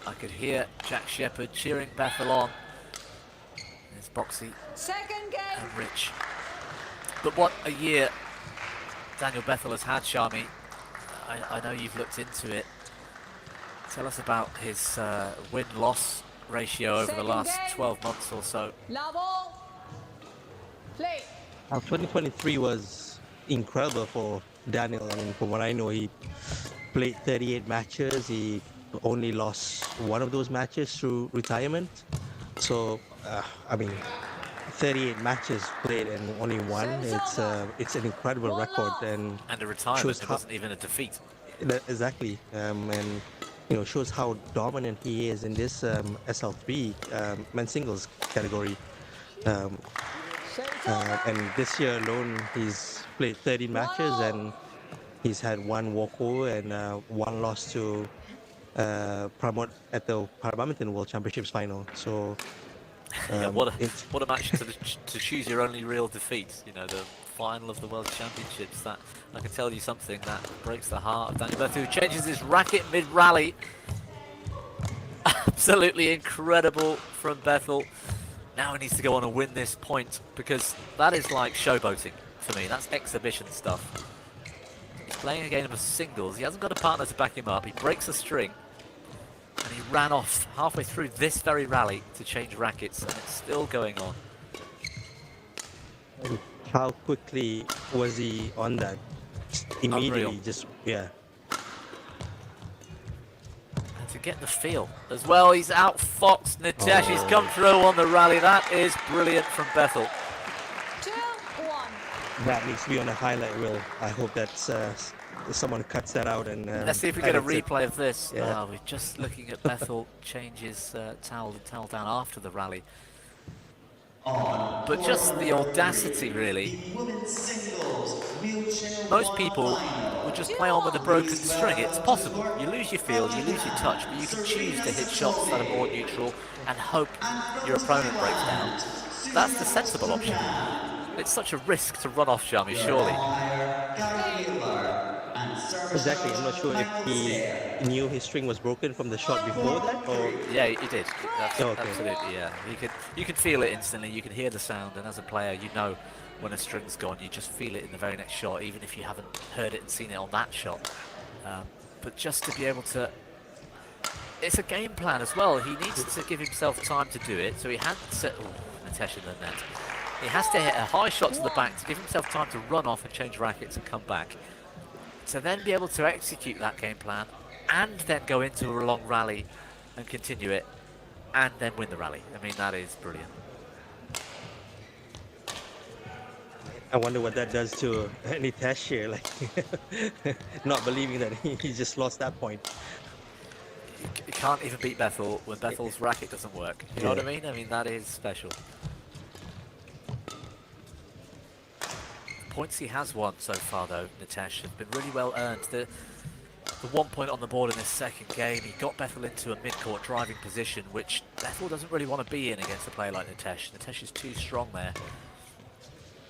I could hear Jack Shepherd cheering Bethel on. There's Boxy Second game. and Rich. But what a year Daniel Bethel has had, Shami. I know you've looked into it. Tell us about his win-loss ratio over the last 12 months or so. Level. Play. 2023 was incredible for Daniel. I mean, from what I know, he played 38 matches. He only lost one of those matches through retirement. So, I mean, 38 matches played and only one. It's an incredible record, and a retirement. It wasn't even a defeat. Exactly, and you know, shows how dominant he is in this SL3 men's singles category. And this year alone, he's played 30 matches and he's had one walkover and one loss to promote at the Para Badminton World Championships final. So yeah, what a match to choose your only real defeat. You know, the final of the World Championships. That I can tell you something that breaks the heart of Daniel Bethel, who changes his racket mid-rally. Absolutely incredible from Bethel. Now he needs to go on and win this point, because that is like showboating for me. That's exhibition stuff. He's playing a game of singles. He hasn't got a partner to back him up. He breaks a string. And he ran off halfway through this very rally to change rackets, and it's still going on. How quickly was he on that? Immediately, Unreal. just, yeah. And to get the feel as well, he's outfoxed Nitesh. He's come through on the rally. That is brilliant from Bethel. 2-1. That needs to be on a highlight reel. I hope that someone cuts that out and Let's see if we get a edits it. replay of this. Yeah. We're just looking at Bethel change his towel down after the rally. But just the audacity, really. Most people would just play on with a broken string. It's possible. You lose your feel, you lose your touch, but you can choose to hit shots that are more neutral and hope your opponent breaks down. That's the sensible option. It's such a risk to run off Shami, surely. Exactly. I'm not sure if he knew his string was broken from the shot before that, or Yeah, he did. Okay. Absolutely, yeah. You could feel it instantly. You can hear the sound, and as a player, you know when a string's gone. You just feel it in the very next shot, even if you haven't heard it and seen it on that shot. But just to be able to, it's a game plan as well. He needs to give himself time to do it. So he had to set Nitesh in the net. He has to hit a high shot to the back to give himself time to run off and change rackets and come back. To then be able to execute that game plan and then go into a long rally and continue it and then win the rally. I mean, that is brilliant. I wonder what that does to Nitesh here, like not believing that he just lost that point. You can't even beat Bethel when Bethel's racket doesn't work. You know what I mean? I mean, that is special. The points he has won so far, though, Nitesh, have been really well earned. The 1 point on the board in his second game, he got Bethel into a mid-court driving position, which Bethel doesn't really want to be in against a player like Nitesh. Nitesh is too strong there,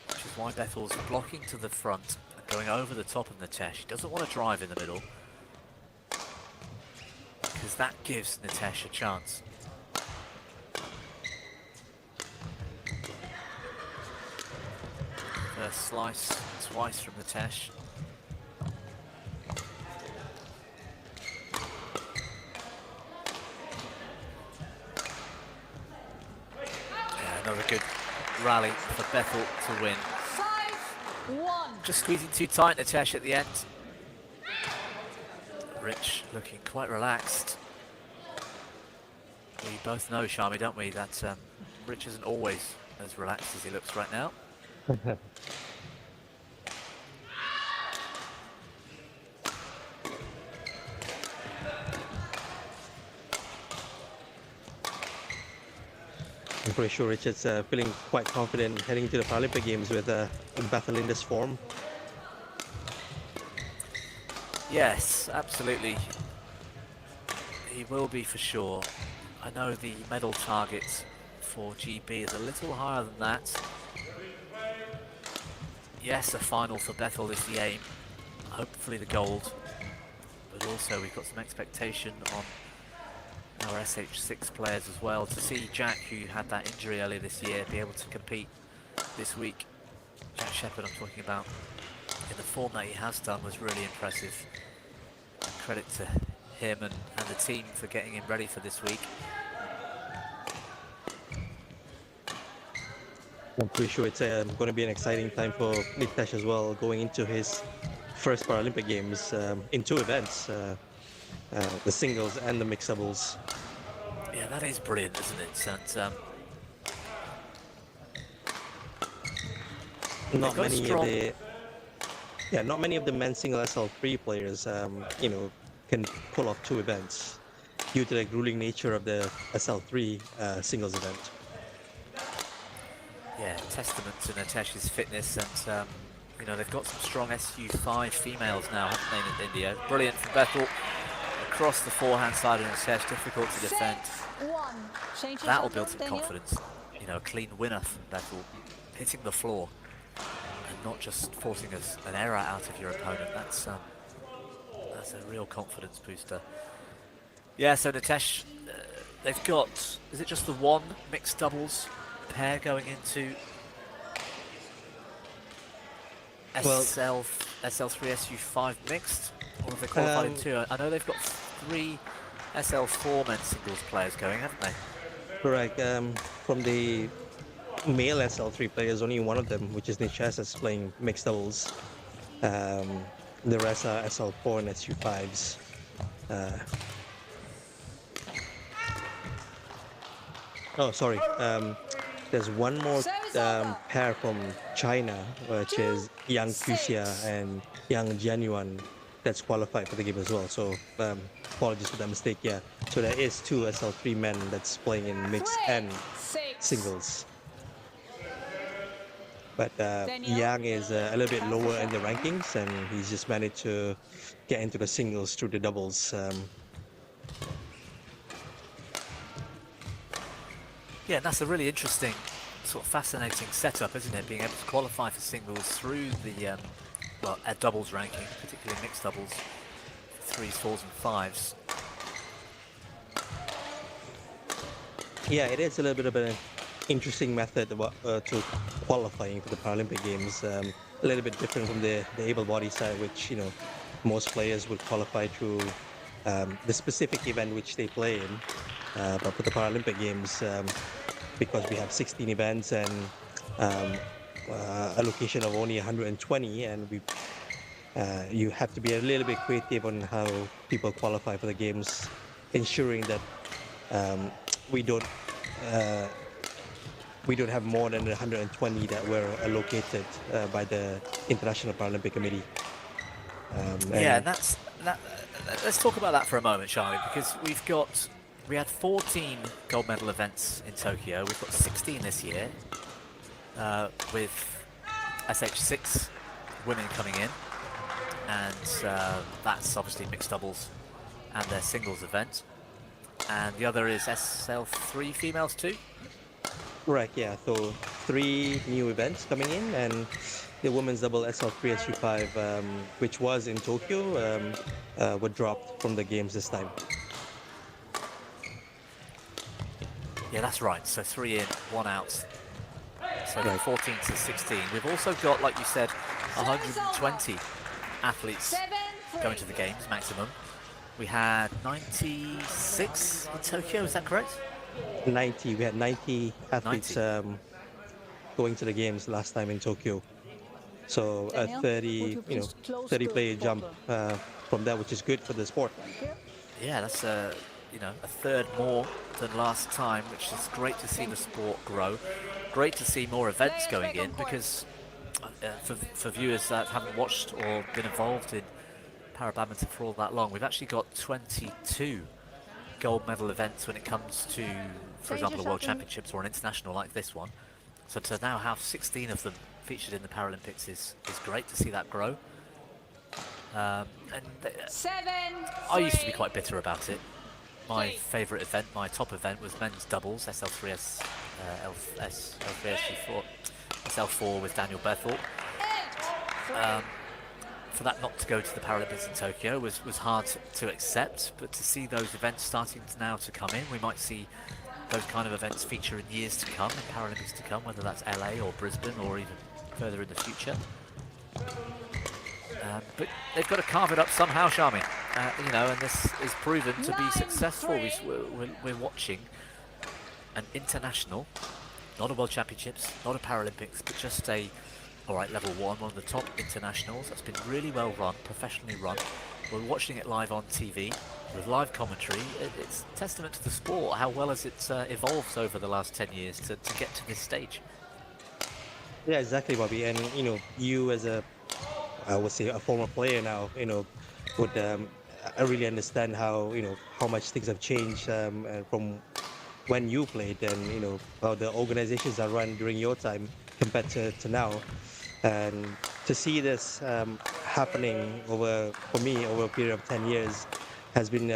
which is why Bethel's blocking to the front and going over the top of Nitesh. He doesn't want to drive in the middle, because that gives Nitesh a chance. First slice twice from Nitesh. Yeah, another good rally for Bethel to win. 5-1. Just squeezing too tight, Nitesh, at the end. Rich looking quite relaxed. We both know, Shami, don't we, that Rich isn't always as relaxed as he looks right now. I'm pretty sure Richard's feeling quite confident heading to the Paralympic Games with Bethel in this form. Yes, absolutely. He will be for sure. I know the medal target for GB is a little higher than that. Yes, a final for Bethel is the aim. Hopefully the gold. But also we've got some expectation on our SH6 players as well. To see Jack, who had that injury earlier this year, be able to compete this week. Jack Shepherd I'm talking about, in the form that he has done, was really impressive. And credit to him and the team for getting him ready for this week. I'm pretty sure it's going to be an exciting time for Nitesh as well, going into his first Paralympic Games in 2 events, the singles and the mixed doubles. Yeah, that is brilliant, isn't it? And not many of the men's single SL3 players, you know, can pull off 2 events due to the grueling nature of the SL3 singles event. Yeah, testament to Nitesh's fitness, and you know, they've got some strong SU5 females now, haven't they, in India? Brilliant from Bethel across the forehand side of Nitesh, difficult to defend. That'll build some confidence. You know, a clean winner from Bethel, hitting the floor and not just forcing an error out of your opponent. That's a real confidence booster. Yeah, so Nitesh, they've got, is it just the one mixed doubles pair going into SL3 SU5 mixed, or have they qualified in 2? I know they've got 3 SL4 men's singles players going, haven't they? Correct. From the male SL3 players, only one of them, which is Nitesh, is playing mixed doubles. The rest are SL4 and SU5s. Oh, sorry. There's one more pair from China, which is Yang Fuxia and Yang Jianyuan, that's qualified for the game as well. So apologies for that mistake. Yeah. So there is 2 SL3 men that's playing in mixed and singles. But Yang is a little bit lower in the rankings, and he's just managed to get into the singles through the doubles. Yeah, that's a really interesting, sort of fascinating setup, isn't it? Being able to qualify for singles through the doubles ranking, particularly mixed doubles, 3s, 4s, and 5s. Yeah, it is a little bit of an interesting method to qualifying for the Paralympic Games. A little bit different from the able-bodied side, which, you know, most players would qualify through the specific event which they play in. But for the Paralympic Games, because we have 16 events and allocation of only 120, and you have to be a little bit creative on how people qualify for the games, ensuring that we don't have more than 120 that were allocated by the International Paralympic Committee. Yeah, let's talk about that for a moment, shall we? Because we had 14 gold medal events in Tokyo. We've got 16 this year, with SH6 women coming in, and that's obviously mixed doubles and their singles event. And the other is SL3 females too? Correct, yeah. So 3 new events coming in, and the women's double SL3 SU5, which was in Tokyo, were dropped from the games this time. Yeah, that's right. So 3 in, 1 out. So right. 14 to 16. We've also got, like you said, 120 athletes going to the games maximum. We had 96 in Tokyo, is that correct? 90. We had 90 athletes 90. Going to the games last time in Tokyo. So a 30 player jump from that, which is good for the sport. Yeah, that's a third more than last time, which is great to see the sport grow. Great to see more events going in, because for viewers that haven't watched or been involved in para badminton for all that long, we've actually got 22 gold medal events when it comes to, for example, a World Championships or an international like this one. So to now have 16 of them featured in the Paralympics is great to see that grow. I used to be quite bitter about it. My favourite event, my top event, was men's doubles, SL3 SL4 with Daniel Bethel. For that not to go to the Paralympics in Tokyo was hard to accept, but to see those events starting now to come in, we might see those kind of events feature in years to come, in Paralympics to come, whether that's LA or Brisbane or even further in the future. But they've got to carve it up somehow, Shami. You know, and this is proven to be successful. We're watching an international, not a World Championships, not a Paralympics, but just a, all right, level one of the top internationals. That's been really well run, professionally run. We're watching it live on TV with live commentary. It's testament to the sport, how well has it evolved over the last 10 years to get to this stage. Yeah, exactly, Bobby. And, you know, you as I would say a former player now, you know, would I really understand how, you know, how much things have changed from when you played, and, you know, how the organizations are run during your time compared to now. And to see this happening for me over a period of 10 years has been,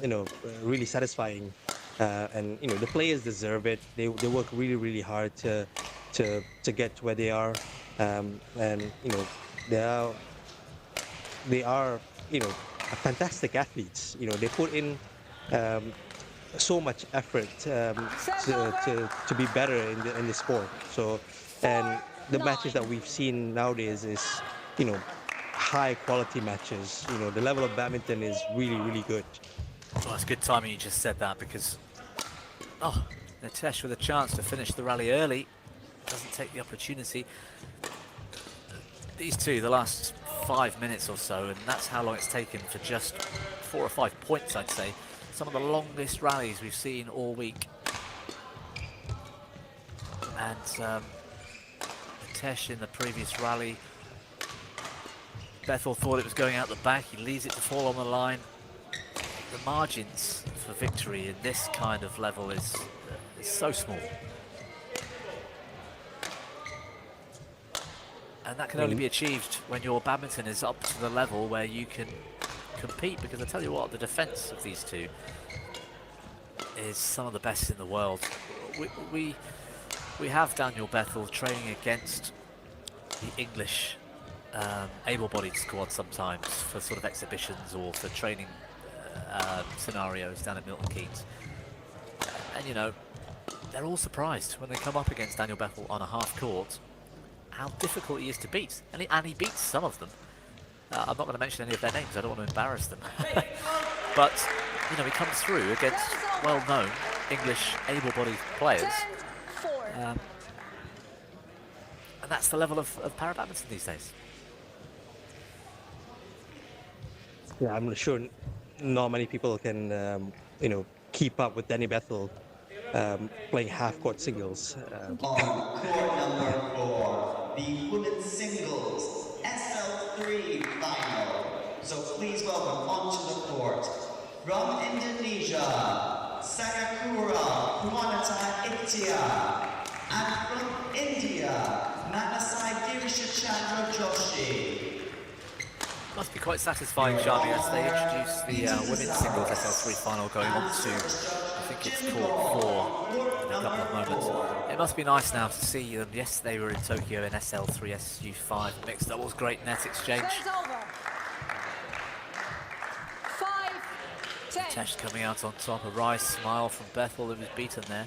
you know, really satisfying. And, you know, the players deserve it. They work really, really hard to get to where they are. And, you know, they are, you know, fantastic athletes. You know, they put in so much effort to be better in the sport. So, and the matches that we've seen nowadays is, you know, high quality matches. You know, the level of badminton is really, really good. Well, it's good timing you just said that, because Nitesh with a chance to finish the rally early doesn't take the opportunity. These two, the last 5 minutes or so, and that's how long it's taken for just 4 or 5 points, I'd say. Some of the longest rallies we've seen all week. And Nitesh in the previous rally, Bethel thought it was going out the back. He leaves it to fall on the line. The margins for victory in this kind of level is so small. And that can only be achieved when your badminton is up to the level where you can compete, because I tell you what, the defense of these two is some of the best in the world. We have Daniel Bethel training against the English able-bodied squad sometimes for sort of exhibitions or for training scenarios down at Milton Keynes. And you know, they're all surprised when they come up against Daniel Bethel on a half court how difficult he is to beat, and he beats some of them. I'm not going to mention any of their names, I don't want to embarrass them. But, you know, he comes through against well-known English able-bodied players. And that's the level of para badminton these days. Yeah, I'm sure not many people can, you know, keep up with Danny Bethel playing half-court singles. On court number 4, the women's singles SL3 final. So please welcome onto the court from Indonesia, Sagakura Purwanata Iktia, and from India, Manasai Girisha Chandra Joshi. Must be quite satisfying, Shami, as they introduce the women's singles SL3 final going on to, I think it's court 4 in a couple of moments. It must be nice now to see them. Yes, they were in Tokyo in SL3, SU5 mixed doubles, great net exchange. Tesh coming out on top, a wry smile from Bethel, who was beaten there.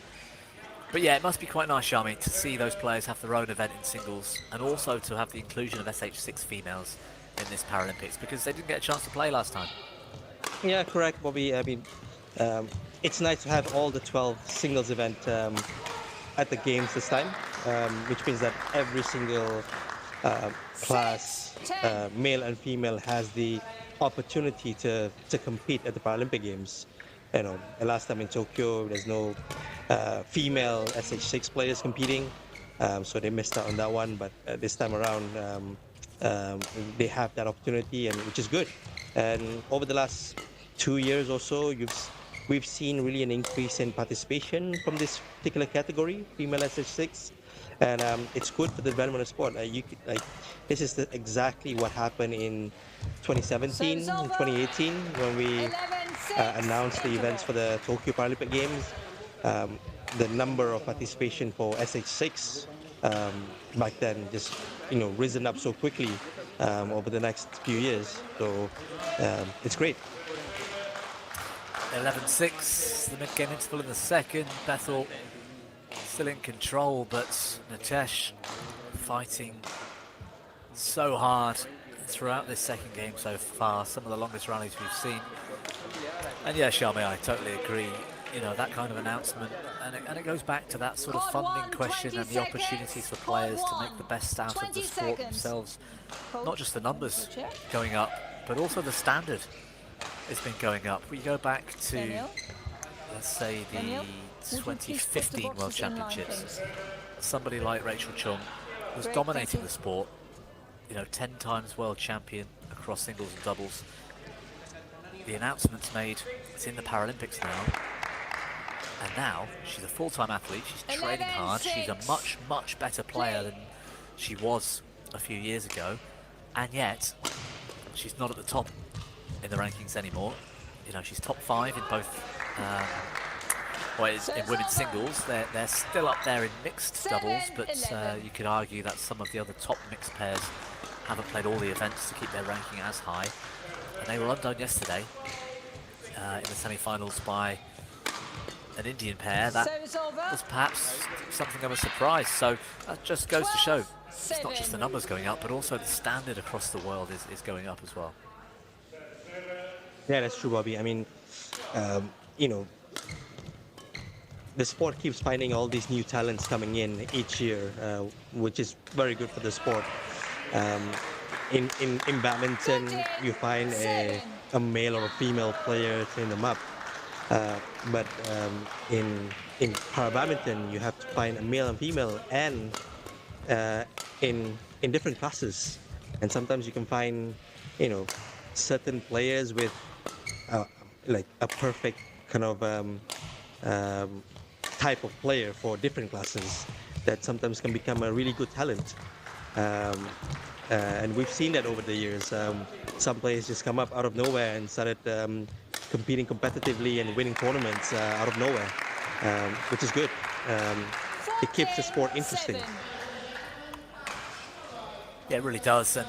But yeah, it must be quite nice, Shami, to see those players have their own event in singles, and also to have the inclusion of SH6 females in this Paralympics, because they didn't get a chance to play last time. Yeah, correct, Bobby. I mean, it's nice to have all the 12 singles event at the games this time, which means that every single class, male and female, has the opportunity to compete at the Paralympic Games. You know, last time in Tokyo, there's no female SH6 players competing, so they missed out on that one. But this time around, they have that opportunity, and which is good. And over the last 2 years or so, we've seen really an increase in participation from this particular category, female SH6, and it's good for the development of sport. This is exactly what happened in 2017 and 2018 when we announced the events for the Tokyo Paralympic Games. the number of participation for SH6 back then just risen up so quickly over the next few years. So it's great. 11-6, the mid-game interval in the second. Bethel still in control, but Nitesh fighting so hard throughout this second game so far. Some of the longest rallies we've seen. And yeah, Sharmi, I totally agree. That kind of announcement, and it goes back to that sort of funding question and the opportunities for players to make the best out of the sport themselves. Not just the numbers going up, but also the standard has been going up. We go back to, let's say, the 2015 World Championships. Somebody like Rachel Chung was dominating the sport, 10 times world champion across singles and doubles. The announcement's made, it's in the Paralympics now. And now she's a full-time athlete, she's training hard, she's a much, much better player than she was a few years ago. And yet, she's not at the top in the rankings anymore. She's top 5 in both, in women's singles. They're still up there in mixed doubles, but you could argue that some of the other top mixed pairs haven't played all the events to keep their ranking as high. And they were undone yesterday in the semi-finals by an Indian pair. That was perhaps something of a surprise. So that just goes to show it's not just the numbers going up, but also the standard across the world is going up as well. Yeah, that's true, Bobby. I mean, the sport keeps finding all these new talents coming in each year, which is very good for the sport. In badminton, you find a male or a female player train them up. But in para badminton, you have to find a male and female, and in different classes. And sometimes you can find, certain players with like a perfect kind of type of player for different classes that sometimes can become a really good talent. And we've seen that over the years. Some players just come up out of nowhere and started competing competitively and winning tournaments out of nowhere, which is good. It keeps the sport interesting. Yeah, it really does, and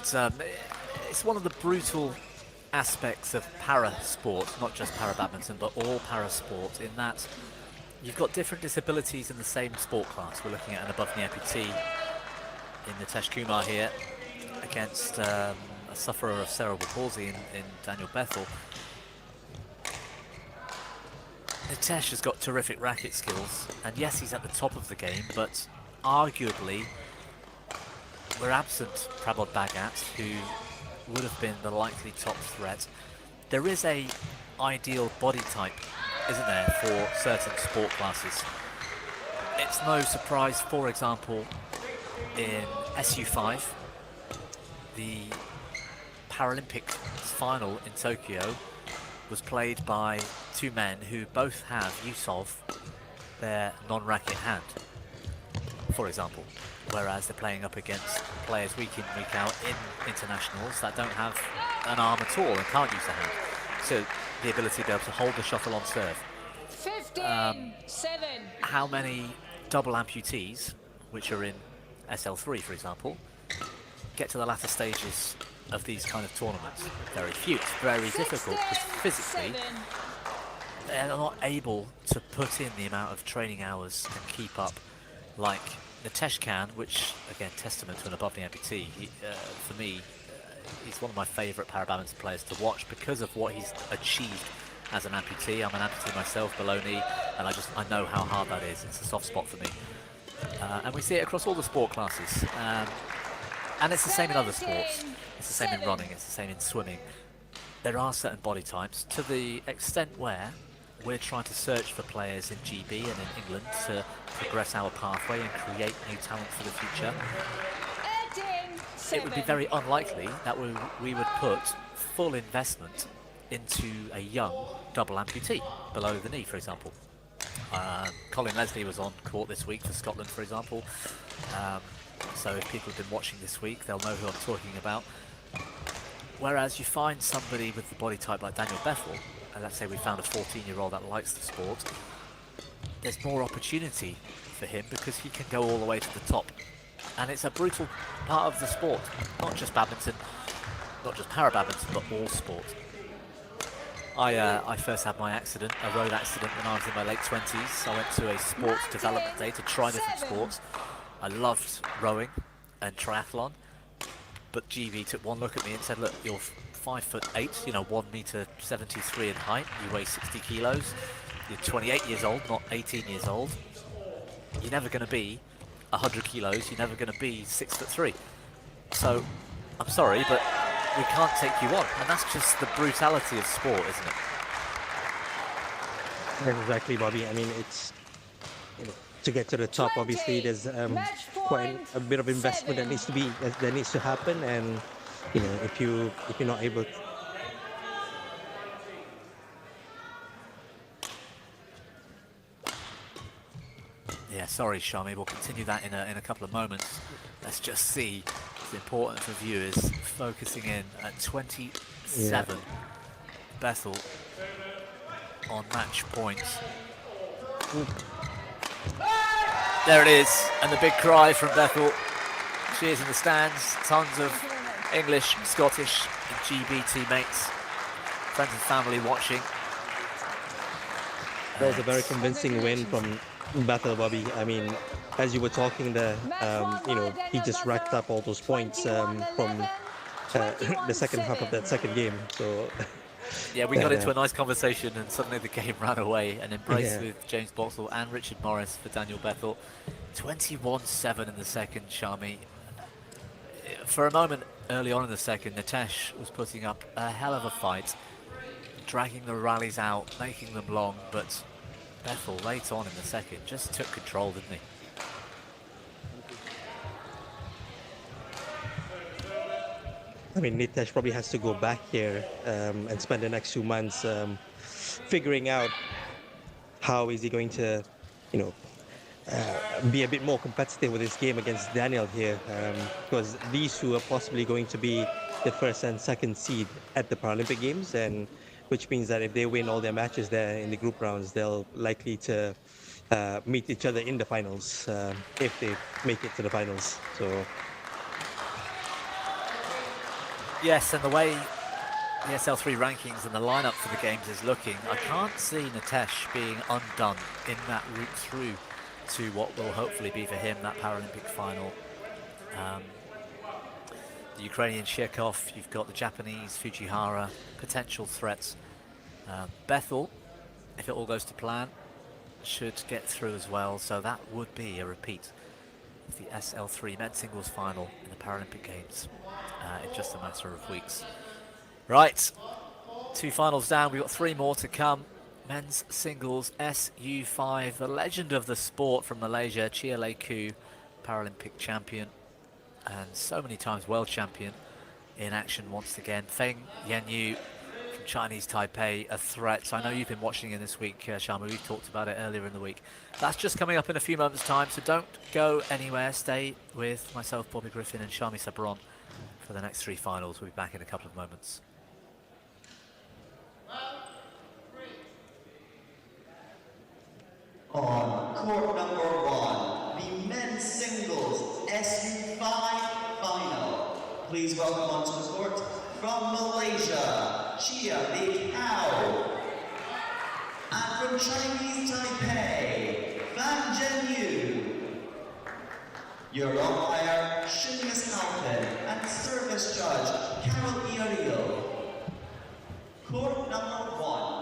it's one of the brutal aspects of para sport, not just para badminton, but all para sport, in that you've got different disabilities in the same sport class. We're looking at an above-knee amputee in Nitesh Kumar here against a sufferer of cerebral palsy in Daniel Bethel. Nitesh has got terrific racket skills, and yes, he's at the top of the game, but arguably we're absent Prabodh Bhagat, who would have been the likely top threat. There is a ideal body type, isn't there, for certain sport classes. It's no surprise, for example, in SU5, the Paralympic final in Tokyo was played by two men who both have use of their non-racket hand, for example, whereas they're playing up against players week in, week out in internationals that don't have an arm at all and can't use the hand. So the ability to be able to hold the shuttle on serve. 15-7. How many double amputees, which are in SL3 for example, get to the latter stages of these kind of tournaments? Very few. It's very difficult because physically they're not able to put in the amount of training hours and keep up like Nitesh can, which again, testament to an above-knee amputee. For me, he's one of my favourite para badminton players to watch because of what he's achieved as an amputee. I'm an amputee myself, below knee, and I know how hard that is. It's a soft spot for me. And we see it across all the sport classes. And it's the same in other sports. It's the same in running, it's the same in swimming. There are certain body types, to the extent where we're trying to search for players in GB and in England to progress our pathway and create new talent for the future. It would be very unlikely that we would put full investment into a young double amputee below the knee, for example. Colin Leslie was on court this week for Scotland, for example. So if people have been watching this week, they'll know who I'm talking about. Whereas you find somebody with the body type like Daniel Bethel, and let's say we found a 14-year-old that likes the sport, there's more opportunity for him because he can go all the way to the top. And it's a brutal part of the sport, not just badminton, not just para badminton, but all sport. I first had my accident, a road accident, when I was in my late 20s. I went to a sports development day to try different sports. I loved rowing and triathlon, but GB took one look at me and said, look, you're 5'8", you know, 1m73 in height, you weigh 60 kilos, you're 28 years old, not 18 years old. You're never going to be 100 kilos, you're never going to be 6'3". So, I'm sorry, but we can't take you on, and that's just the brutality of sport, isn't it? Exactly, Bobby. I mean, it's, you know, to get to the top, obviously, there's quite a bit of investment that needs to happen, and you know, if you're not able to. Yeah, sorry, Shami. We'll continue that in a couple of moments. Let's just see. It's important for viewers focusing in at 27. Bethel on match point. There it is, and the big cry from Bethel. She is in the stands. Tons of English, Scottish, and GB teammates, friends and family watching. That was a very convincing win from Bethel, Bobby. I mean, as you were talking there, you know, he just racked up all those points from the second half of that second game. So yeah, we got into a nice conversation, and suddenly the game ran away. An embrace with James Boxall and Richard Morris for Daniel Bethel. 21-7 in the second, Shami. For a moment early on in the second, Nitesh was putting up a hell of a fight, dragging the rallies out, making them long, but Bethel late on in the second just took control, didn't he? I mean, Nitesh probably has to go back here and spend the next 2 months figuring out how is he going to, you know, be a bit more competitive with his game against Daniel here, because these two are possibly going to be the first and second seed at the Paralympic Games, and which means that if they win all their matches there in the group rounds, they'll likely to meet each other in the finals if they make it to the finals. So. Yes, and the way the SL3 rankings and the lineup for the games is looking, I can't see Nitesh being undone in that route through to what will hopefully be for him that Paralympic final. The Ukrainian Shirkov, you've got the Japanese Fujihara, potential threats. Bethel, if it all goes to plan, should get through as well, so that would be a repeat of the SL3 men's singles final in the Paralympic Games in just a matter of weeks. Right, 2 finals down, we've got 3 more to come. Men's singles SU5, the legend of the sport from Malaysia, Chia Lei Koo, Paralympic champion, and so many times world champion in action once again. Feng Yanyu from Chinese Taipei, a threat. I know you've been watching in this week, Sharma. We've talked about it earlier in the week. That's just coming up in a few moments' time, so don't go anywhere. Stay with myself, Bobby Griffin, and Shami Sabron for the next 3 finals. We'll be back in a couple of moments. On court number 1, the men's singles SU5 final. Please welcome onto the court from Malaysia, Chia Lei Koo. And from Chinese Taipei, Fan Zhenyu. Your umpire, Shinius Alpin, and service judge, Carol Iriel. Court number 1.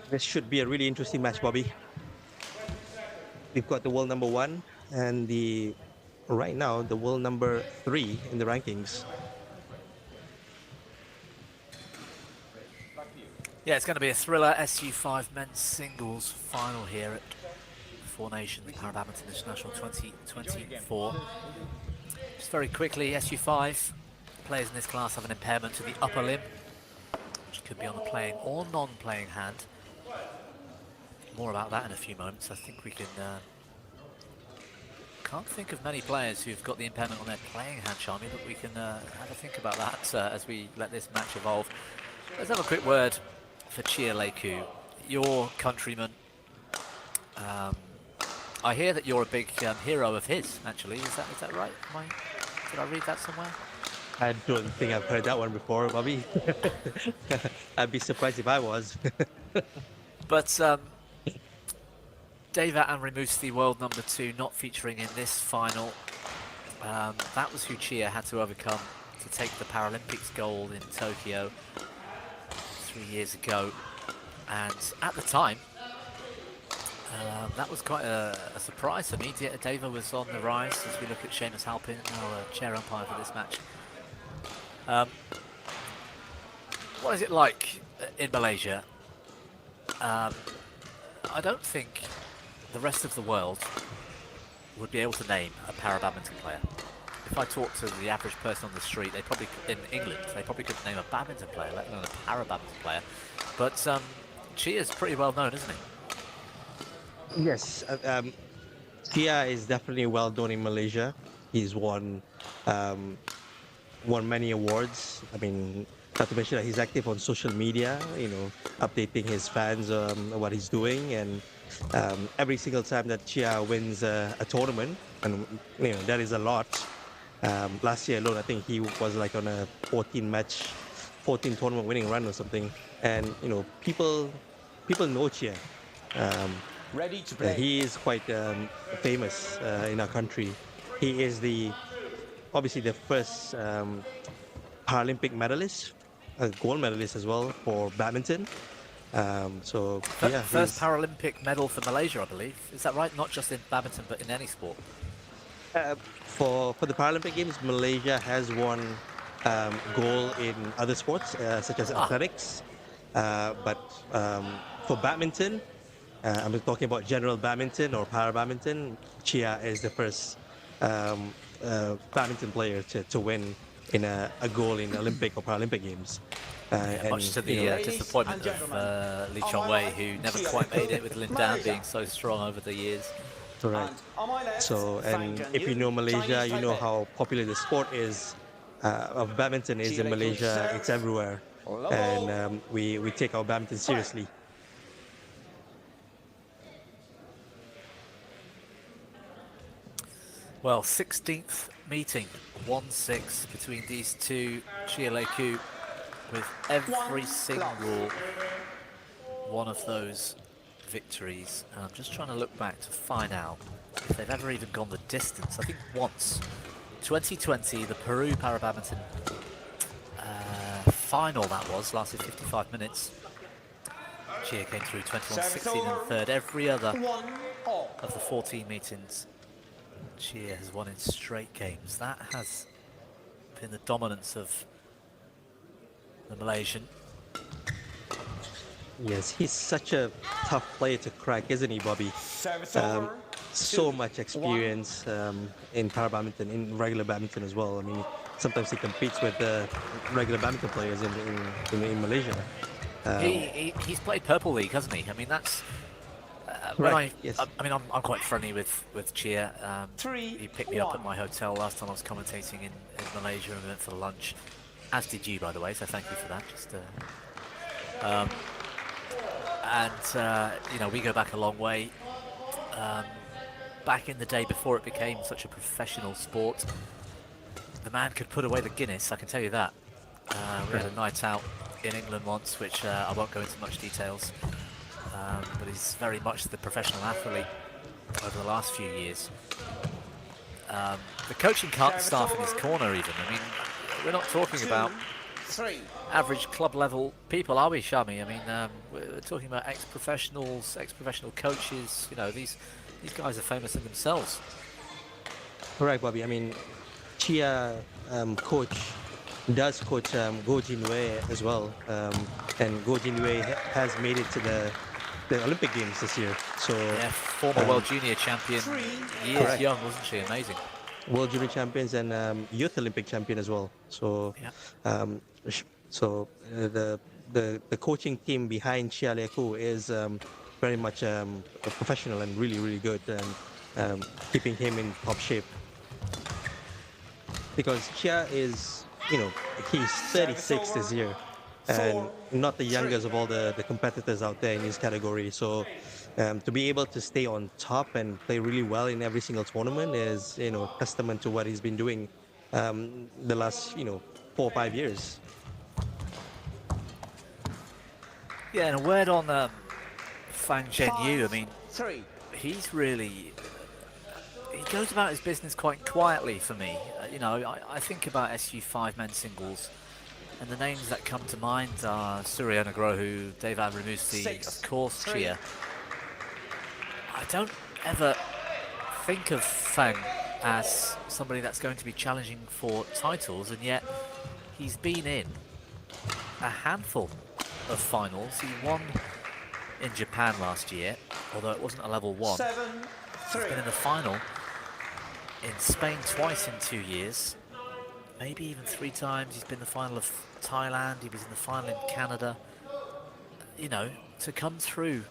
This should be a really interesting match, Bobby. We've got the world number 1 and right now the world number 3 in the rankings. Yeah, it's going to be a thriller SU5 men's singles final here at 4 Nations Para Badminton International 2024. Just very quickly, SU5 players in this class have an impairment to the upper limb, which could be on the playing or non-playing hand. more about that in a few moments. I think we can... Can't think of many players who've got the impairment on their playing hand, Charmy, but we can have a think about that as we let this match evolve. Let's have a quick word for Chia Leiku, your countryman. I hear that you're a big hero of his, actually. Is that right? Did I read that somewhere? I don't think I've heard that one before, Bobby. I'd be surprised if I was. But Deva Amrimusti, world number 2, not featuring in this final. That was who Chia had to overcome to take the Paralympics gold in Tokyo 3 years ago. And at the time, that was quite a surprise for me. Deva was on the rise as we look at Seamus Halpin, our chair umpire for this match. What is it like in Malaysia? I don't think the rest of the world would be able to name a para-badminton player. If I talk to the average person on the street, in England, they probably couldn't name a badminton player, let alone a para-badminton player. But Chia's pretty well known, isn't he? Yes, Chia is definitely well known in Malaysia. He's won many awards. I mean, not to mention that he's active on social media, updating his fans on what he's doing. And every single time that Chia wins a tournament, and that is a lot. Last year alone, I think he was like on a 14 tournament winning run or something. And people know Chia. Ready to play. He is quite famous in our country. He is obviously the first Paralympic medalist, a gold medalist as well for badminton. First Paralympic medal for Malaysia, I believe. Is that right? Not just in badminton, but in any sport. For the Paralympic Games, Malaysia has won gold in other sports such as athletics. But for badminton, I'm talking about general badminton or para-badminton, Chia is the first badminton player to win in a goal in Olympic or Paralympic Games. Much to the disappointment of Lee Chong-wei, who never quite made it with Lin Dan being so strong over the years. Correct. So, and if you know Malaysia, you know how popular the sport is of badminton is in Malaysia. It's everywhere, and we take our badminton seriously. Well, 16th meeting, 1-6 between these two, Chia Leiku, with every single one of those victories. And I'm just trying to look back to find out if they've ever even gone the distance. I think once. 2020, the Peru Para-Badminton final that lasted 55 minutes. Chia came through 21-16 and third. Every other of the 14 meetings, Chia has won in straight games. That has been the dominance of the Malaysian. Yes, he's such a tough player to crack, isn't he, Bobby? So much experience in para-badminton, in regular badminton as well. I mean, sometimes he competes with regular badminton players in Malaysia. He's played Purple League, hasn't he? I mean, that's... yes. I'm quite friendly with Chia. He picked me up at my hotel last time I was commentating in Malaysia, and we went for lunch. As did you, by the way, so thank you for that. We go back a long way. Back in the day before it became such a professional sport, the man could put away the Guinness, I can tell you that. We had a night out in England once, which I won't go into much details. But he's very much the professional athlete over the last few years. The coaching staff in his corner even, I mean, we're not talking about average club level people, are we, Shami? I mean, we're talking about ex-professionals, ex-professional coaches, these guys are famous in themselves. Correct, Bobby. I mean, Chia does coach Goh Jin-wei as well. And Goh Jin-wei has made it to the Olympic Games this year. So yeah, former World Junior champion, years young, wasn't she? Amazing. World Junior champions and Youth Olympic champion as well. So, the coaching team behind Chia Leiku is very much a professional and really, really good, and keeping him in top shape. Because Chia is, he's 36 this year, and not the youngest of all the competitors out there in his category. So to be able to stay on top and play really well in every single tournament is, testament to what he's been doing the last, 4 or 5 years. Yeah, and a word on Fang Zhenyu. I mean, he's really... He goes about his business quite quietly for me. I think about SU5 men's singles, and the names that come to mind are Sudirman, Devan Ramusi, of course, Chia. I don't ever think of Fang as somebody that's going to be challenging for titles, and yet he's been in a handful of finals. He won in Japan last year, although it wasn't a level 1. He's been in the final in Spain twice in 2 years, maybe even 3 times. He's been in the final of Thailand, he was in the final in Canada. To come through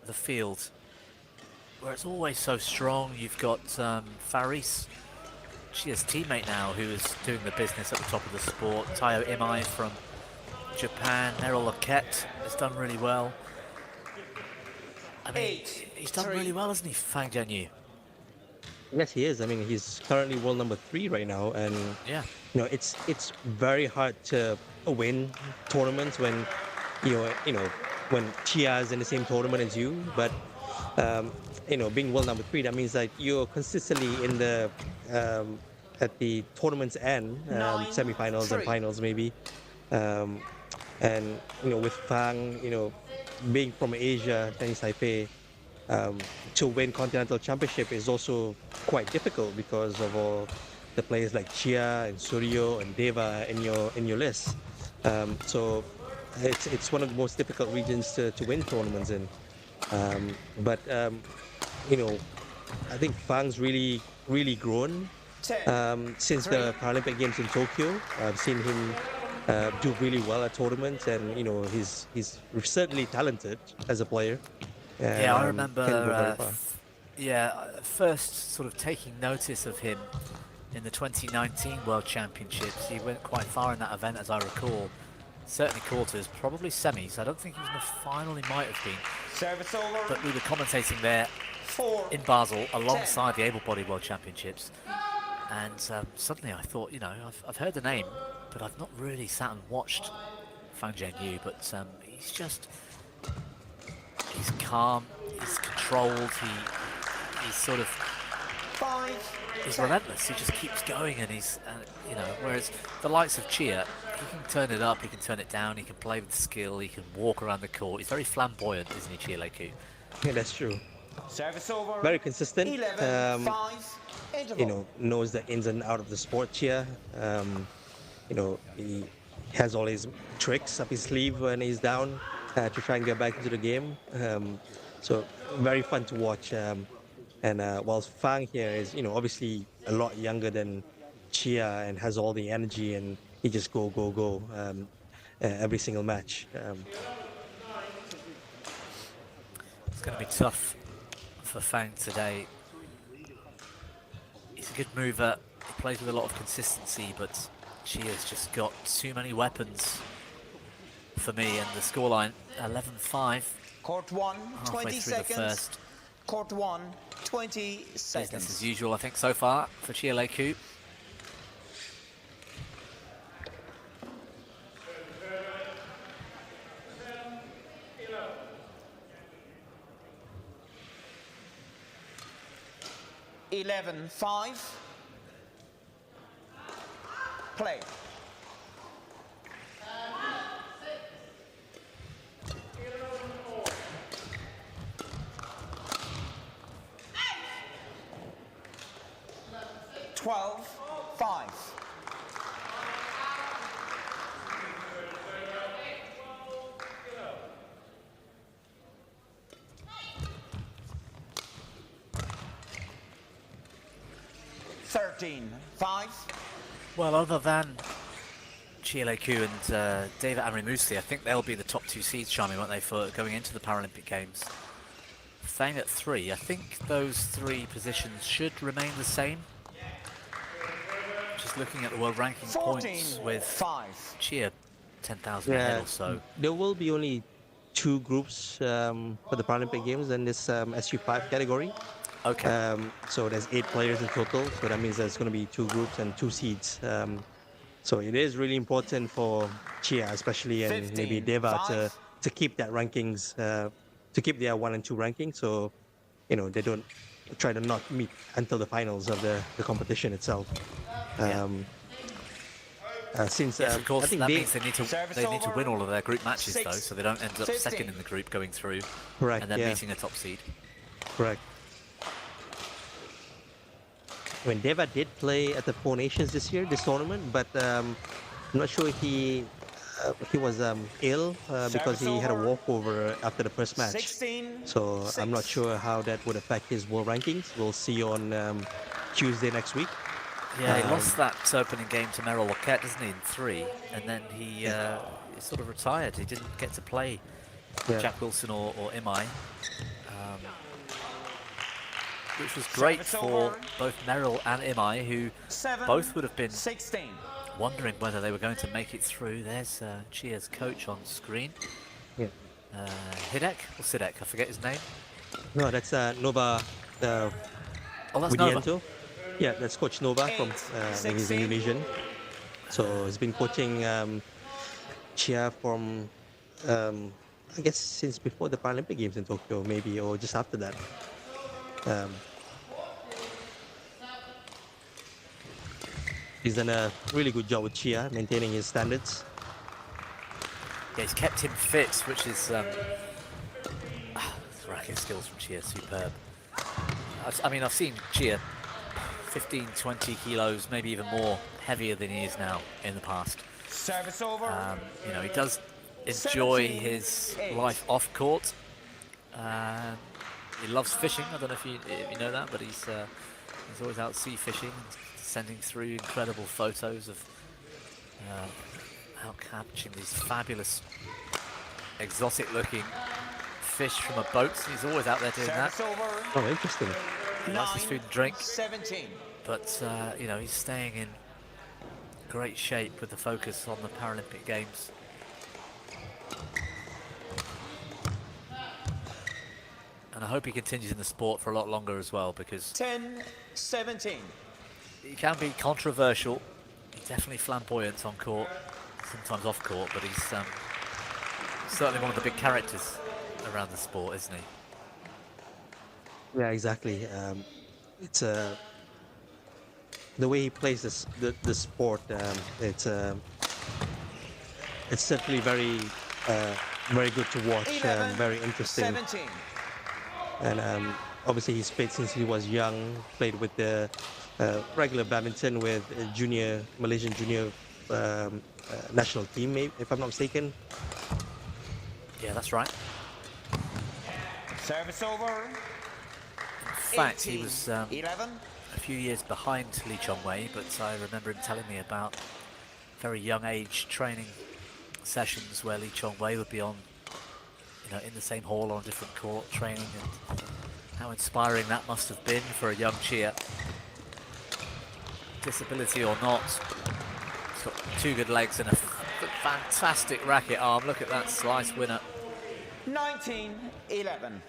the field where it's always so strong. You've got Faris, Chia's teammate now, who is doing the business at the top of the sport. Taiyo Imai from Japan, Nerol Laquette has done really well. I mean, he's done really well, hasn't he, Fang Zhenyu? Yes, he is. I mean, he's currently world number 3 right now, and yeah, it's very hard to win tournaments when when Chia is in the same tournament as you. But being world number 3, that means that you're consistently in the at the tournament's end, semifinals and finals maybe, and with Fang, being from Asia, Chinese Taipei, to win Continental Championship is also quite difficult because of all the players like Chia and Suryo and Deva in your list. So it's one of the most difficult regions to win tournaments in. But I think Fang's really grown since the Paralympic Games in Tokyo. I've seen him do really well at tournaments, and he's certainly talented as a player. Yeah, I remember first sort of taking notice of him in the 2019 World Championships. He went quite far in that event, as I recall. Certainly quarters, probably semis. I don't think he was in the final, he might have been. Service over. But we were commentating there in Basel alongside the able-bodied World Championships. And suddenly I thought, I've heard the name, but I've not really sat and watched Fang Zhenyu. But he's calm, he's controlled, he's sort of... He's relentless, he just keeps going, and he's, whereas the likes of Chia, he can turn it up, he can turn it down, he can play with skill, he can walk around the court. He's very flamboyant, isn't he, Chia Leiku? Yeah, that's true. Service over. Very consistent. 11-5. Knows the ins and out of the sport, Chia. He has all his tricks up his sleeve when he's down to try and get back into the game. So very fun to watch. And whilst Fang here is, obviously a lot younger than Chia and has all the energy, and he just go every single match. It's going to be tough for Fang today. He's a good mover, he plays with a lot of consistency, but Chia's just got too many weapons for me, and the scoreline 11-5. Court 1, 20 seconds. First. Court 1, 20 seconds. Business as usual, I think, so far for Chia Leiku. Eleven, 5. Play. Twelve, 5. Thirteen, 5. Well, other than Chia Ku and David Amrimusi, I think they'll be the top 2 seeds, Shami, won't they, for going into the Paralympic Games. Fang at 3. I think those 3 positions should remain the same. Just looking at the world ranking points with Chia 10,000 ahead or so. There will be only 2 groups for the Paralympic Games in this SU5 category. Okay. So there's 8 players in total, so that means there's going to be 2 groups and 2 seeds. So it is really important for Chia, especially, and maybe Deva to keep that rankings, to keep their 1 and 2 rankings, so you know they don't try to not meet until the finals of the competition itself. Since yes, of course, I think that means they need to win all of their group matches though, so they don't end up second in the group going through, correct, and then meeting a top seed. Correct. When Deva did play at the 4 Nations this tournament, but I'm not sure if he was ill because he had a walkover after the first match. So I'm not sure how that would affect his world rankings. We'll see on Tuesday next week. Yeah, he lost that opening game to Merrill Lockett, doesn't he, in 3, and then he sort of retired. He didn't get to play Jack Wilson or Imai. Which was great for both Merrill and Imai, who both would have been wondering whether they were going to make it through. There's Chia's coach on screen. Yeah. Hidek or Sidek, I forget his name. No, that's Nova Oh, that's Widianto. Nova. Yeah, that's Coach Nova from he's Indonesian. So he's been coaching Chia from I guess since before the Paralympic Games in Tokyo, maybe, or just after that. He's done a really good job with Chia, maintaining his standards. Yeah, he's kept him fit, which is racket skills from Chia, superb. I mean, I've seen Chia 15, 20 kilos, maybe even more heavier than he is now in the past. Service over. You know, he does enjoy his life off court. He loves fishing. I don't know if you know that, but he's always out sea fishing, sending through incredible photos of out catching these fabulous, exotic-looking fish from a boat. He's always out there doing that. Oh, interesting. He likes his food and drink, 17. but you know, he's staying in great shape with the focus on the Paralympic Games. And I hope he continues in the sport for a lot longer as well, because 10-17. he can be controversial. He's definitely flamboyant on court, sometimes off court, but he's certainly one of the big characters around the sport, isn't he? Yeah, exactly. It's the way he plays the sport. It's certainly very good to watch. Very interesting. 17. And obviously he's played since he was young. Played with the regular badminton with Malaysian junior national team, if I'm not mistaken. Yeah, that's right. Service over. In fact, he was 11. a few years behind Lee Chong-wei, but I remember him telling me about very young age training sessions where Lee Chong-wei would be on, you know, in the same hall on a different court training, and how inspiring that must have been for a young Chia. Disability or not, he's got 2 good legs and a fantastic racket arm. Look at that slice winner. 19-11.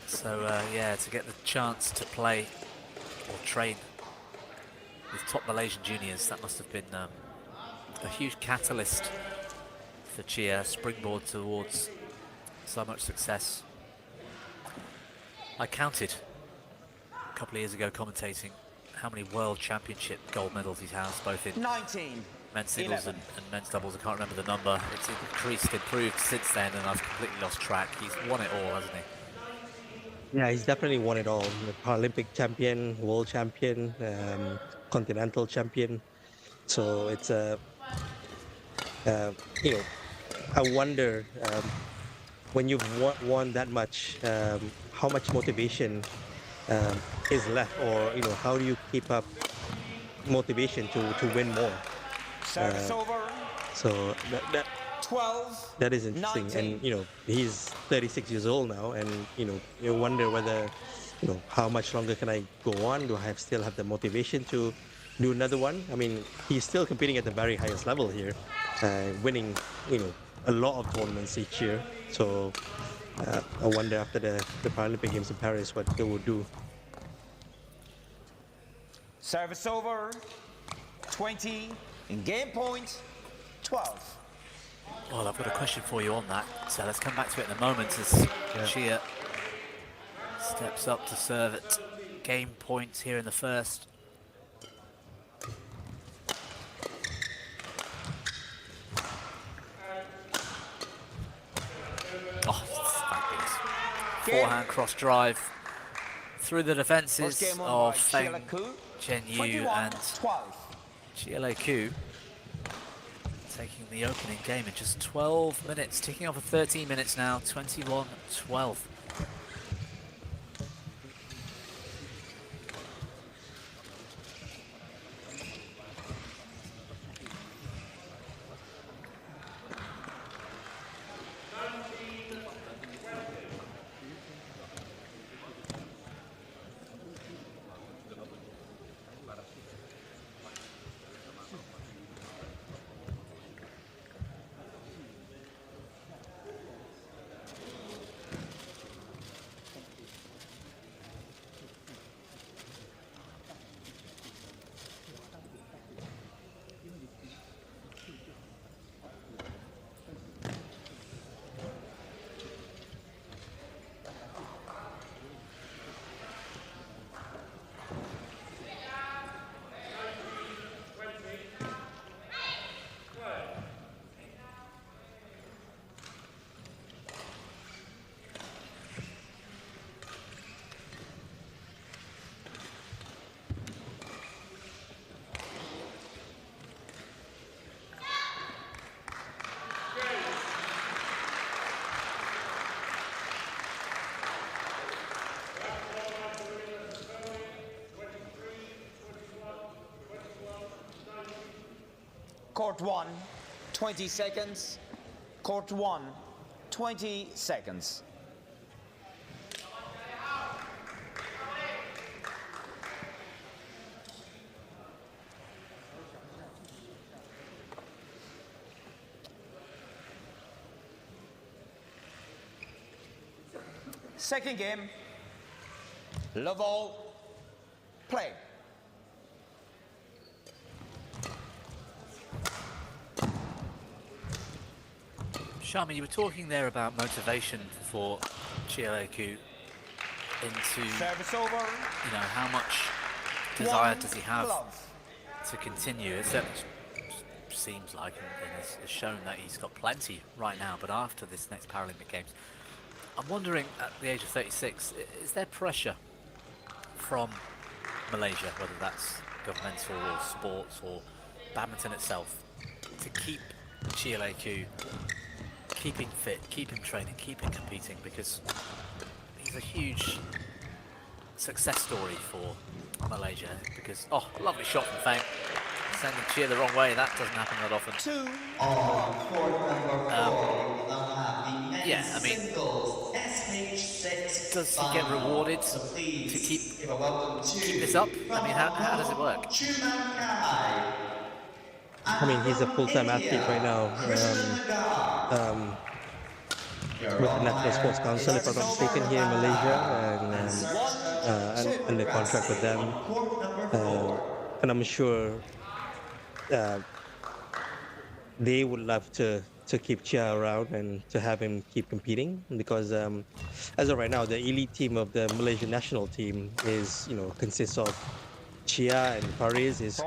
So yeah, to get the chance to play or train with top Malaysian juniors, that must have been a huge catalyst for Chia, springboard towards so much success. I counted a couple of years ago commentating how many World Championship gold medals he has, both in 19. men's singles and men's doubles. I can't remember the number. It's increased, improved since then, and I've completely lost track. He's won it all, hasn't he? Yeah, he's definitely won it all. The Paralympic champion, world champion, continental champion. So it's you know, I wonder when you've won that much, how much motivation is left, or how do you keep up motivation to win more? Service over. So 12. that is interesting, 19. and he's 36 years old now, and you wonder whether how much longer can I go on? Do I still have the motivation to do another one? I mean, he's still competing at the very highest level here, winning a lot of tournaments each year. So I wonder after the Paralympic Games in Paris what they will do. Service over. 20. In game point. 12. Well, I've got a question for you on that, so let's come back to it in a moment as Chia steps up to serve at game point here in the first. Oh, fabulous. Forehand cross drive through the defences of Feng Zhenyu and Chia Ku, taking the opening game in just 12 minutes, ticking off at 13 minutes now, 21-12. Court 1, 20 seconds. Court 1, 20 seconds. Second game. Love all. Play. Sharma, you were talking there about motivation for Chia Ku into, Service over. How much desire does he have to continue? It certainly seems like, and has shown that he's got plenty right now, but after this next Paralympic Games, I'm wondering, at the age of 36, is there pressure from Malaysia, whether that's governmental or sports or badminton itself, to keep Chia Ku keeping fit, keeping training, keeping competing, because he's a huge success story for Malaysia? Because, lovely shot from Feng, sending Chia the wrong way. That doesn't happen that often. Yeah, I mean, does he get rewarded to keep this up? I mean, how does it work? I mean, he's a full-time athlete right now with the National Sports Council, if I'm not mistaken, here in Malaysia, and under contract with them. And I'm sure they would love to keep Chia around and to have him keep competing, because as of right now, the elite team of the Malaysian national team is, consists of Chia and Faris, his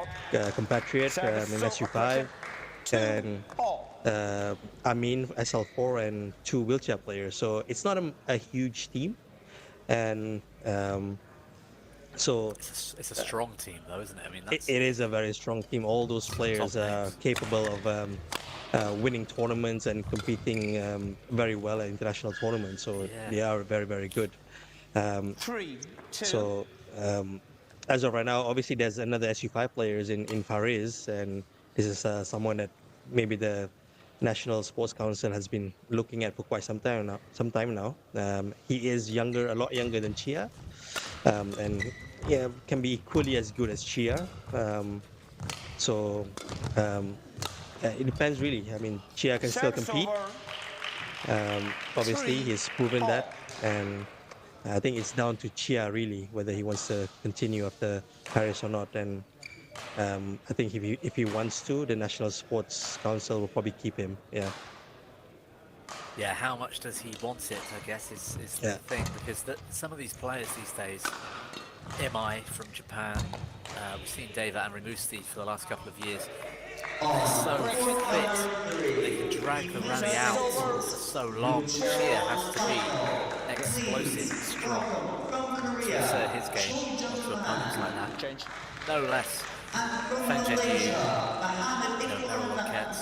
compatriot in SU5, and Amin, SL4, and 2 wheelchair players. So it's not a huge team, and so it's a strong team, though, isn't it? I mean, it is a very strong team. All those players are capable of winning tournaments and competing very well at international tournaments. So they are very, very good. 3, 2. So as of right now, obviously there's another SU5 players in Paris, and this is someone that maybe the National Sports Council has been looking at for quite some time now. He is younger, a lot younger than Chia, and yeah, can be equally as good as Chia. So it depends really. I mean, Chia can still compete. Obviously, he's proven that, and I think it's down to Chia really whether he wants to continue after Paris or not. And I think if he wants to, the National Sports Council will probably keep him. Yeah. Yeah, how much does he want it, I guess, is the thing, because some of these players these days, Imai from Japan, we've seen Deva and Rimusti for the last couple of years, they're so fit, they can drag the rally out for so long. Chia has to be explosive and strong to assert his game onto opponents like that. Change. No less. Feng Zhenyu, Errol Lockett,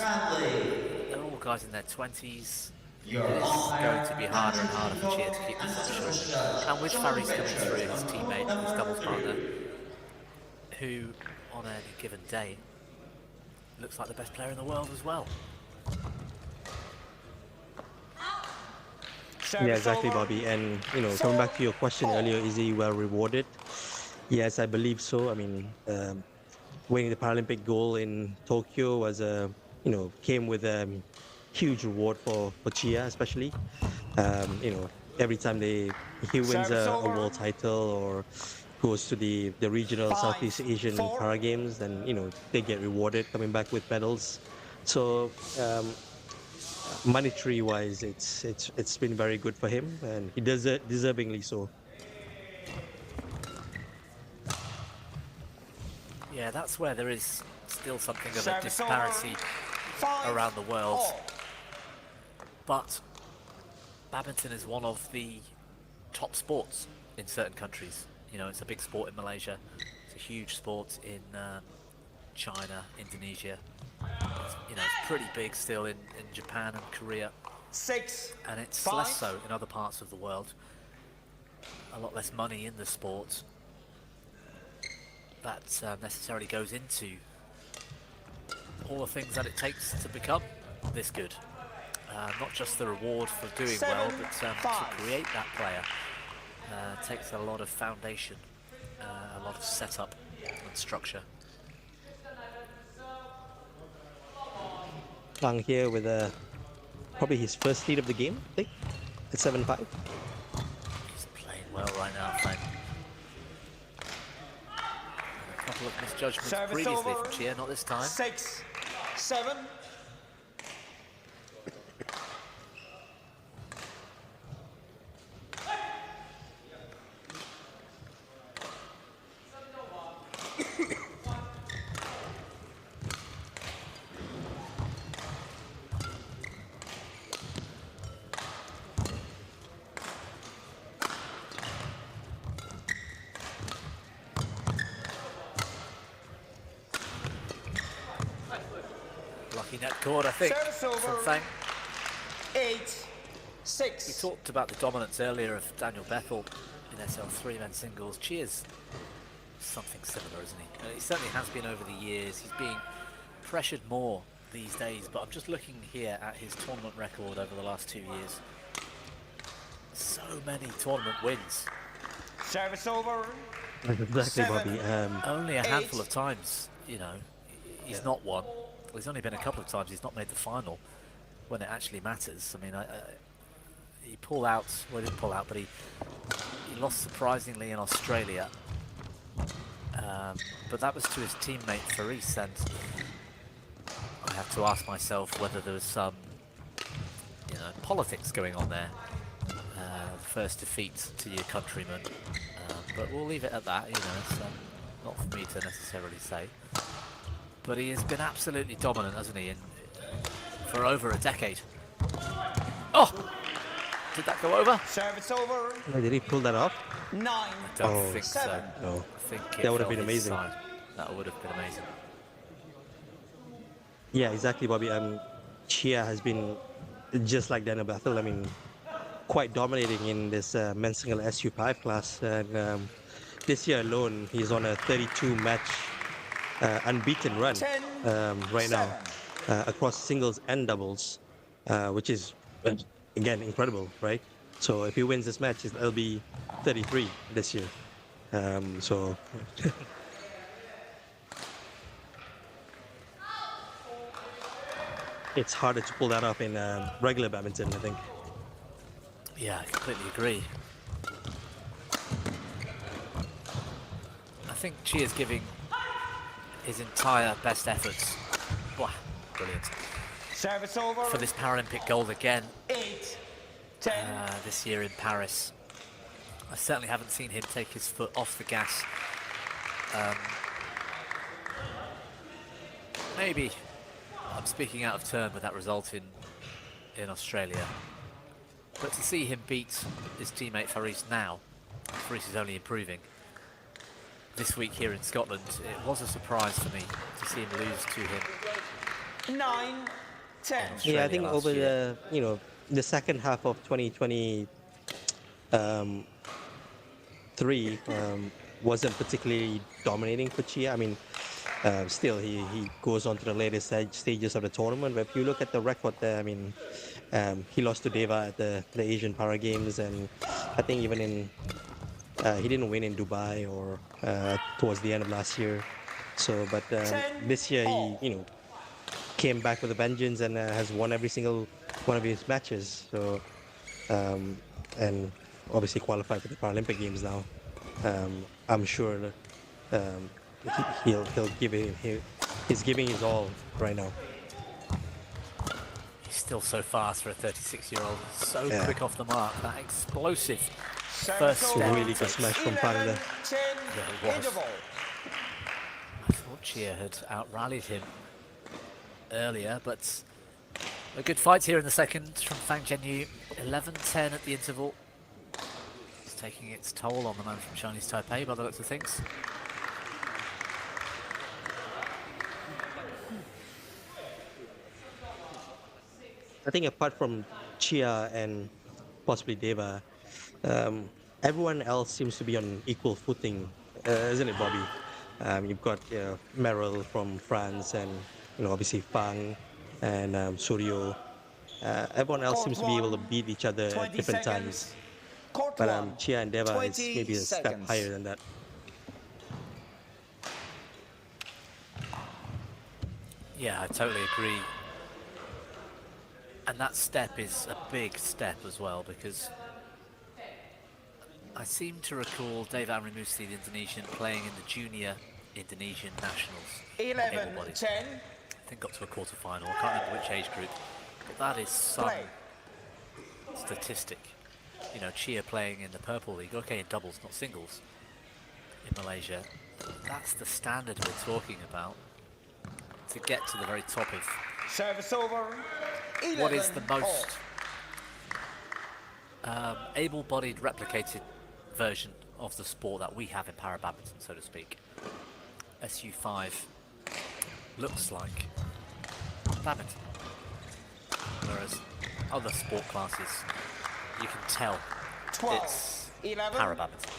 they're all guys in their 20s. It is going to be harder and harder for Chia to keep this up short. And with Faris coming through, his teammate, his doubles partner, who on any given day looks like the best player in the world as well. Yeah, exactly, Bobby. And coming back to your question earlier, is he well rewarded? Yes, I believe so. I mean, winning the Paralympic gold in Tokyo was came with a huge reward for Chia, especially. Every time he wins a world title or goes to the regional Southeast Asian Para Games, then they get rewarded coming back with medals. So monetary wise, it's been very good for him, and he does it deservingly so. Yeah, that's where there is still something of a disparity around the world. But badminton is one of the top sports in certain countries. It's a big sport in Malaysia. It's a huge sport in China, Indonesia. It's pretty big still in Japan and Korea. 6. And it's less so in other parts of the world. A lot less money in the sport. That necessarily goes into all the things that it takes to become this good. Not just the reward for doing well, but to create that player takes a lot of foundation, a lot of setup and structure. Kang here with probably his first lead of the game, I think, at 7-5. He's playing well right now, Frank. A couple of misjudgments previously from Chia, not this time. 6, 7. Lucky net cord, I think, from Fang. 8, 6. We talked about the dominance earlier of Daniel Bethel in SL3 men's singles. Chia's something similar, isn't he? He certainly has been over the years. He's being pressured more these days, but I'm just looking here at his tournament record over the last 2 years. So many tournament wins. Service over. Exactly, Bobby. Only a handful of times, he's not won. Well, there's only been a couple of times he's not made the final when it actually matters. I mean, he pulled out, well, he didn't pull out, but he lost surprisingly in Australia. But that was to his teammate Faris, and I have to ask myself whether there was some, politics going on there. First defeat to your countrymen, but we'll leave it at that. It's not for me to necessarily say. But he has been absolutely dominant, hasn't he? For over a decade. Oh! Did that go over? Service over. Did he pull that off? 9. I don't think so. No. I think That would have been fell his amazing. side. That would have been amazing. Yeah, exactly, Bobby. Chia has been just like Daniel Bethel. I mean, quite dominating in this men's single SU5 class. And this year alone, he's on a 32-match unbeaten run right now across singles and doubles, which is, again, incredible, right? So if he wins this match, it'll be 33 this year. So it's harder to pull that off in regular badminton, I think. Yeah, I completely agree. I think Chia's giving his entire best efforts. Wow, brilliant. Service over. For this Paralympic gold again 8, 10. this year in Paris. I certainly haven't seen him take his foot off the gas. Maybe I'm speaking out of turn with that result in Australia. But to see him beat his teammate Faris now, Faris is only improving. This week here in Scotland, it was a surprise for me to see him lose to him. 9, 10. Yeah, I think over the second half of 2023 wasn't particularly dominating for Chia. I mean, still he goes on to the later stages of the tournament. But if you look at the record there, I mean, he lost to Deva at the Asian Para Games, and I think even in he didn't win in Dubai or towards the end of last year. So, but this year he came back with a vengeance and has won every single one of his matches. So, and obviously qualified for the Paralympic Games now. I'm sure he'll give it. He's giving his all right now. He's still so fast for a 36-year-old. So quick off the mark. That explosive first step. Really good smash from Pang there. 10. Yeah, it was. I thought Chia had out-rallied him earlier, but a good fight here in the second from Fang Zhenyu. 11-10 at the interval. It's taking its toll on the man from Chinese Taipei by the looks of things. I think apart from Chia and possibly Deva, everyone else seems to be on equal footing, isn't it, Bobby? You've got Merrill from France, and obviously Fang and Suryo. Everyone else seems to be able to beat each other at different times. But Chia and Deva is maybe a step higher than that. Yeah, I totally agree. And that step is a big step as well, because I seem to recall Dave Amrimusi, the Indonesian, playing in the junior Indonesian nationals. 11, 10. I think got to a quarter-final. I can't remember which age group. But that is some statistic. Chia playing in the Purple League, okay, in doubles, not singles, in Malaysia. That's the standard we're talking about to get to the very top of Service over. 11, what is the most able-bodied replicated version of the sport that we have in para badminton, so to speak. SU5 looks like badminton, whereas other sport classes, you can tell 12, it's 11. para badminton.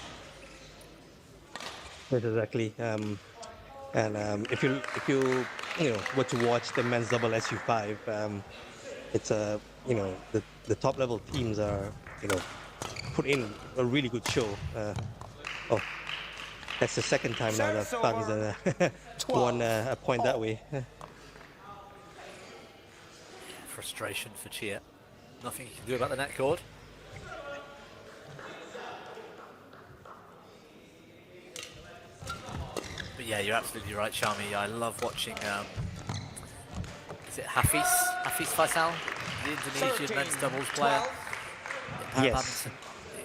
Yes, exactly. And if you were to watch the men's double SU5, it's the top level teams are put in a really good show. That's the second time now that Fang's won a point that way. Frustration for Chia. Nothing you can do about the net cord. But yeah, you're absolutely right, Shami. I love watching, is it Hafiz Faisal, the Indonesian 13, men's doubles player? 12. Yes.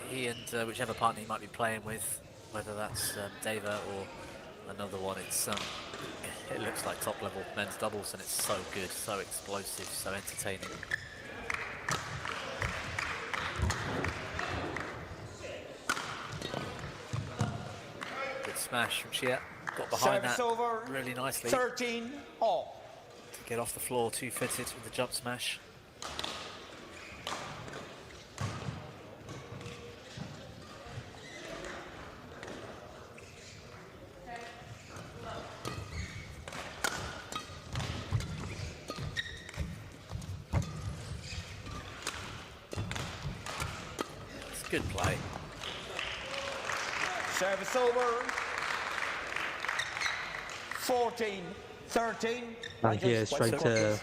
He and whichever partner he might be playing with, whether that's Deva or another one, it looks like top level men's doubles, and it's so good, so explosive, so entertaining. Good smash from Chia. Got behind Service that over. really nicely. 13, all. To get off the floor, two-footed with the jump smash. Good play. Service over. 14, 13. And he is trying to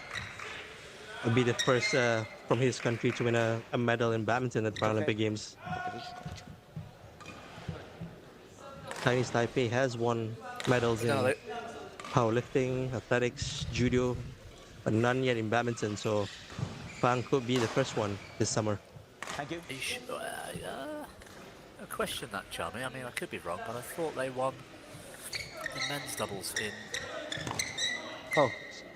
be the first from his country to win a medal in badminton at the Paralympic Games. Chinese Taipei has won medals in powerlifting, athletics, judo, but none yet in badminton. So Fang could be the first one this summer. Thank you. I question that, Charmy. I mean, I could be wrong, but I thought they won the men's doubles in... Oh,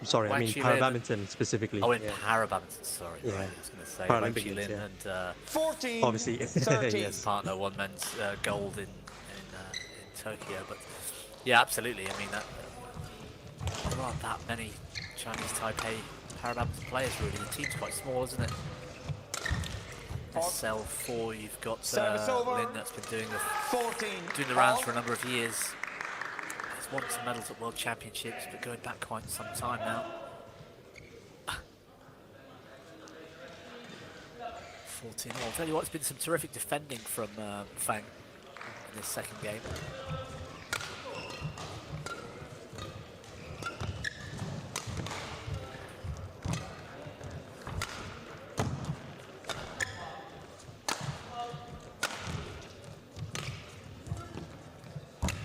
sorry, I mean Wang Qilin para-badminton specifically. Oh, in yeah. para-badminton, sorry. Yeah. Right, I was going to say Paralympic Wang Qilin Games, yeah. and 14, Obviously, 13. yes. partner won men's gold in Tokyo. But yeah, absolutely. I mean, there aren't that many Chinese Taipei para-badminton players really. The team's quite small, isn't it? SL4, you've got Lin that's been doing the rounds for a number of years. He's won some medals at World Championships, but going back quite some time now. 14. Well, I'll tell you what, it's been some terrific defending from Fang in this second game.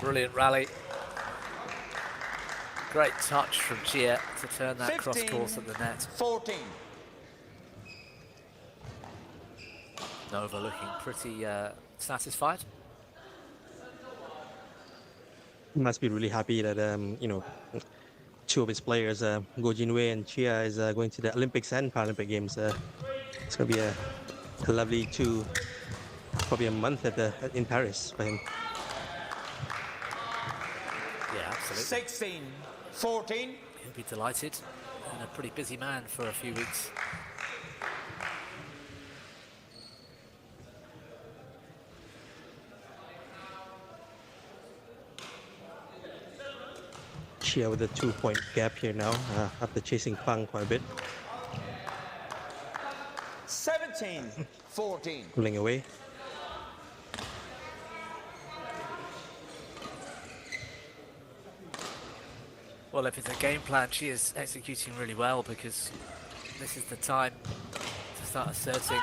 Brilliant rally. Great touch from Chia to turn that 15, cross course at the net. 14. Nova looking pretty satisfied. He must be really happy that you know, two of his players, Go Jinwei and Chia, is going to the Olympics and Paralympic Games. It's going to be a lovely probably a month in Paris for him. Yeah, absolutely. 16, 14. He'll be delighted, and a pretty busy man for a few weeks. Chia with a 2-point gap here now, after chasing Fang quite a bit. 17, 14. Pulling away. Well, if it's a game plan, she is executing really well, because this is the time to start asserting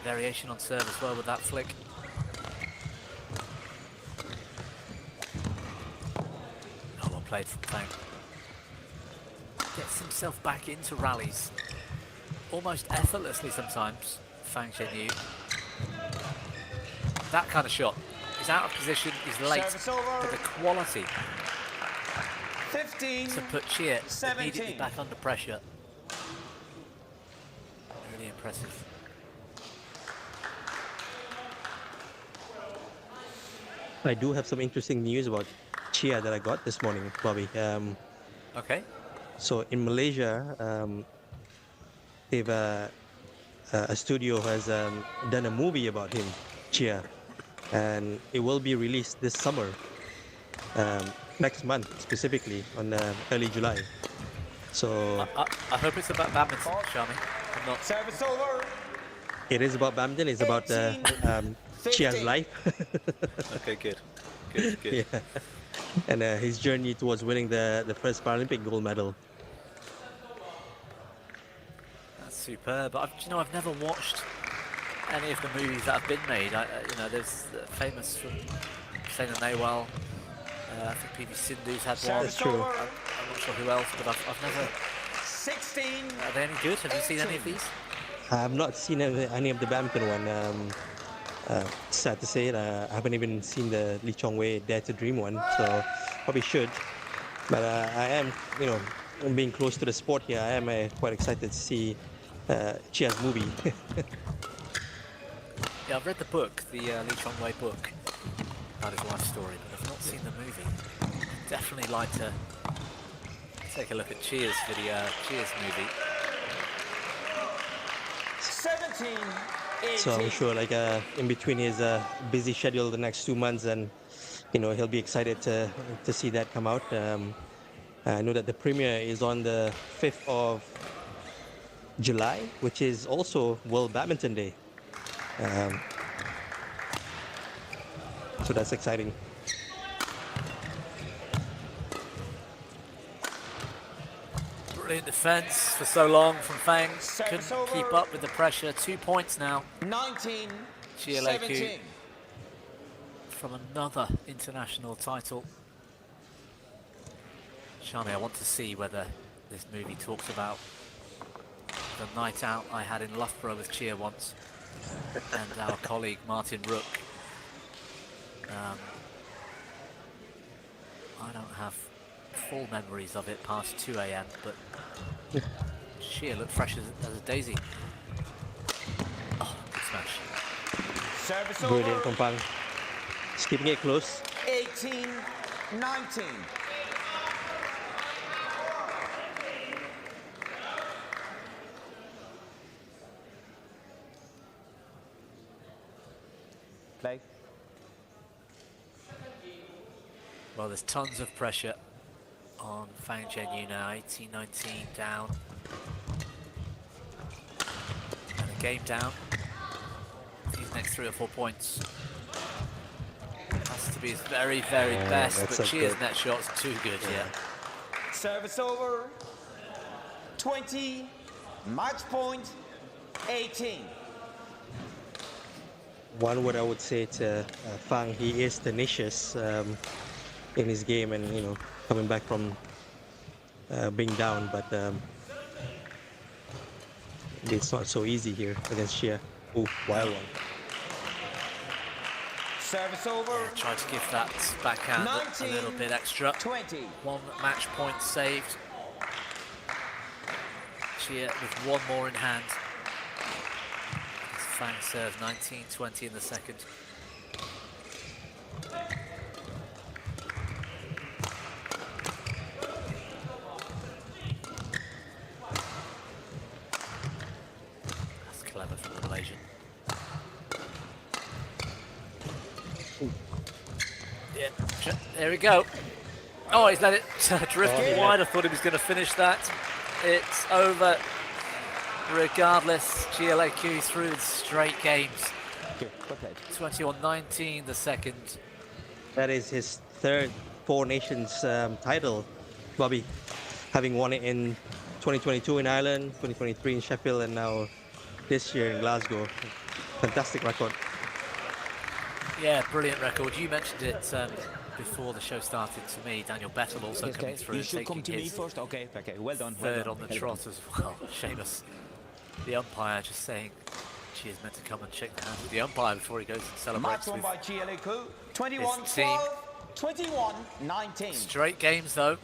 variation on serve as well with that flick. Oh, well played from Fang. Gets himself back into rallies almost effortlessly sometimes, Fang Zhenyu. That kind of shot. He's out of position, he's late, but the quality 15, to put Chia 17. immediately back under pressure. Really impressive. I do have some interesting news about Chia that I got this morning, Bobby. Okay. So in Malaysia, they've a studio has done a movie about him, Chia, and it will be released this summer. Next month, specifically on early July. So I hope it's about badminton, Shami. I'm not. Service over. it is about badminton. It's about Chia's life. Okay, good. Good, good. Yeah, and his journey towards winning the first Paralympic gold medal. That's superb. I've never watched any of the movies that have been made. There's famous from Saina Nehwal. I think PV Sindhu's had one. That's true. I'm not sure who else, but I've never... 16. Are they any good? Have you seen any of these? I have not seen any of the badminton one. Sad to say it, I haven't even seen the Lee Chong Wei Dare to Dream one, so probably should. But I am, being close to the sport here, I am quite excited to see Chia's movie. Yeah, I've read the book, the Lee Chong Wei book about his life story, but I've not seen the movie. I'd definitely like to take a look at Chia's movie. 17, 18. So I'm sure, in between his busy schedule the next 2 months, and he'll be excited to see that come out. I know that the premiere is on the 5th of July, which is also World Badminton Day. So that's exciting. Brilliant defence for so long from Fang. Service Couldn't keep over. up with the pressure. 2 points now. 19, GLAQ 17. from another international title. Shami, I want to see whether this movie talks about the night out I had in Loughborough with Chia once and our colleague Martin Rook. I don't have full memories of it past 2 AM, but Chia looked fresh as a daisy. Oh, good smash. Service Brilliant over. from Pang. Just keeping it close. 18, 19. Play. Well, there's tons of pressure on Fang Zhenyu now, 18-19 down. And a game down. These next 3 or 4 points has to be his very, very best, that's but so Chia's good. net shot's too good, yeah. Service over. 20, match point, 18. One word I would say to Fang, he is tenacious in his game, and you know, coming back from being down, but it's not so easy here against Chia. Ooh, wild one. Service over. Try to give that backhand a little bit extra. 20. 1 match point saved. Chia with 1 more in hand. Fang serve 19-20 in the second. That's clever from the Malaysian. Yeah, there we go. Oh, he's let it drift wide. I thought he was going to finish that. It's over. Regardless, GLAQ through in straight games. 21-19 the second. That is his third Four Nations title, Bobby, having won it in 2022 in Ireland, 2023 in Sheffield, and now this year in Glasgow. Fantastic record. Yeah, brilliant record. You mentioned it before the show started to me. Daniel Bettel also coming through. You should come to me his first. Okay, well done. third on the trot as well. Seamus, the umpire, just saying she is meant to come and shake the hands with the umpire before he goes and celebrates Match won with by GLAQ. his team. 21-12, 21-19. Straight games though.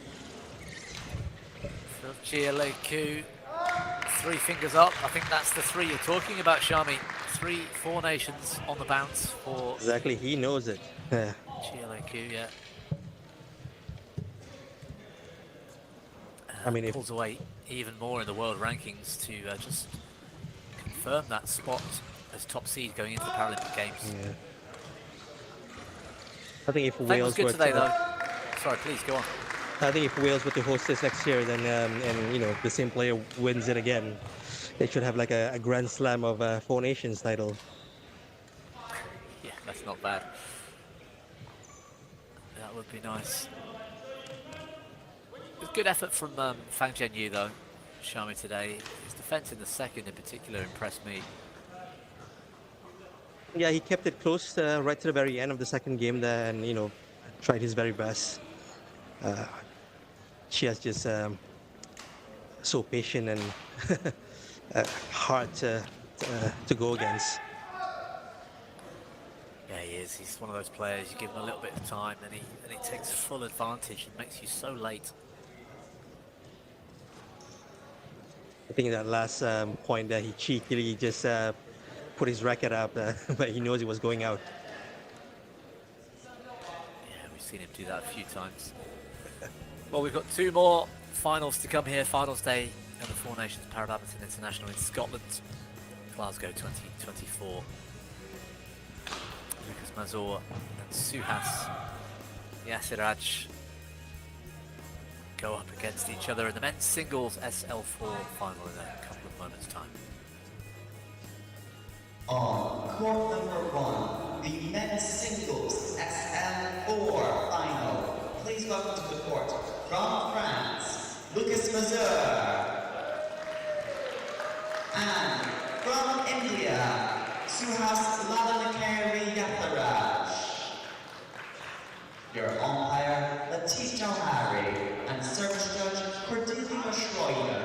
For GLAQ, 3 fingers up. I think that's the 3 you're talking about, Shami. 3 Four Nations on the bounce for Exactly, he knows it. Yeah. GLAQ, yeah. I mean, if pulls away even more in the world rankings to just confirm that spot as top seed going into the Paralympic Games. yeah. I think if Fang was Wales good were today, to, though. Sorry, please go on. I think if Wales were to host this next year, then and you know the same player wins it again, they should have like a Grand Slam of Four Nations title. Yeah, that's not bad. That would be nice. It was good effort from Fang Zhenyu, though, Shami today. His defence in the second in particular impressed me. Yeah, he kept it close right to the very end of the second game there, and you know, tried his very best. Chia's just so patient and hard to go against. Yeah, he is. He's one of those players, you give him a little bit of time and he takes full advantage and makes you so late. I think that last point there, he cheekily just put his racket up, but he knows it was going out. Yeah, we've seen him do that a few times. Well, we've got 2 more finals to come here. Finals day of the Four Nations Para Badminton International in Scotland, Glasgow 2024. Lucas Mazur and Suhas Yasiraj go up against each other in the men's singles SL4 final in a couple of moments' time. On court number 1, the men's singles from France, Lucas Mazur. And from India, Suhas Lalanakari Yatharaj. Your umpire, Latif Jauhari, and service judge, Cordelia Schroeder.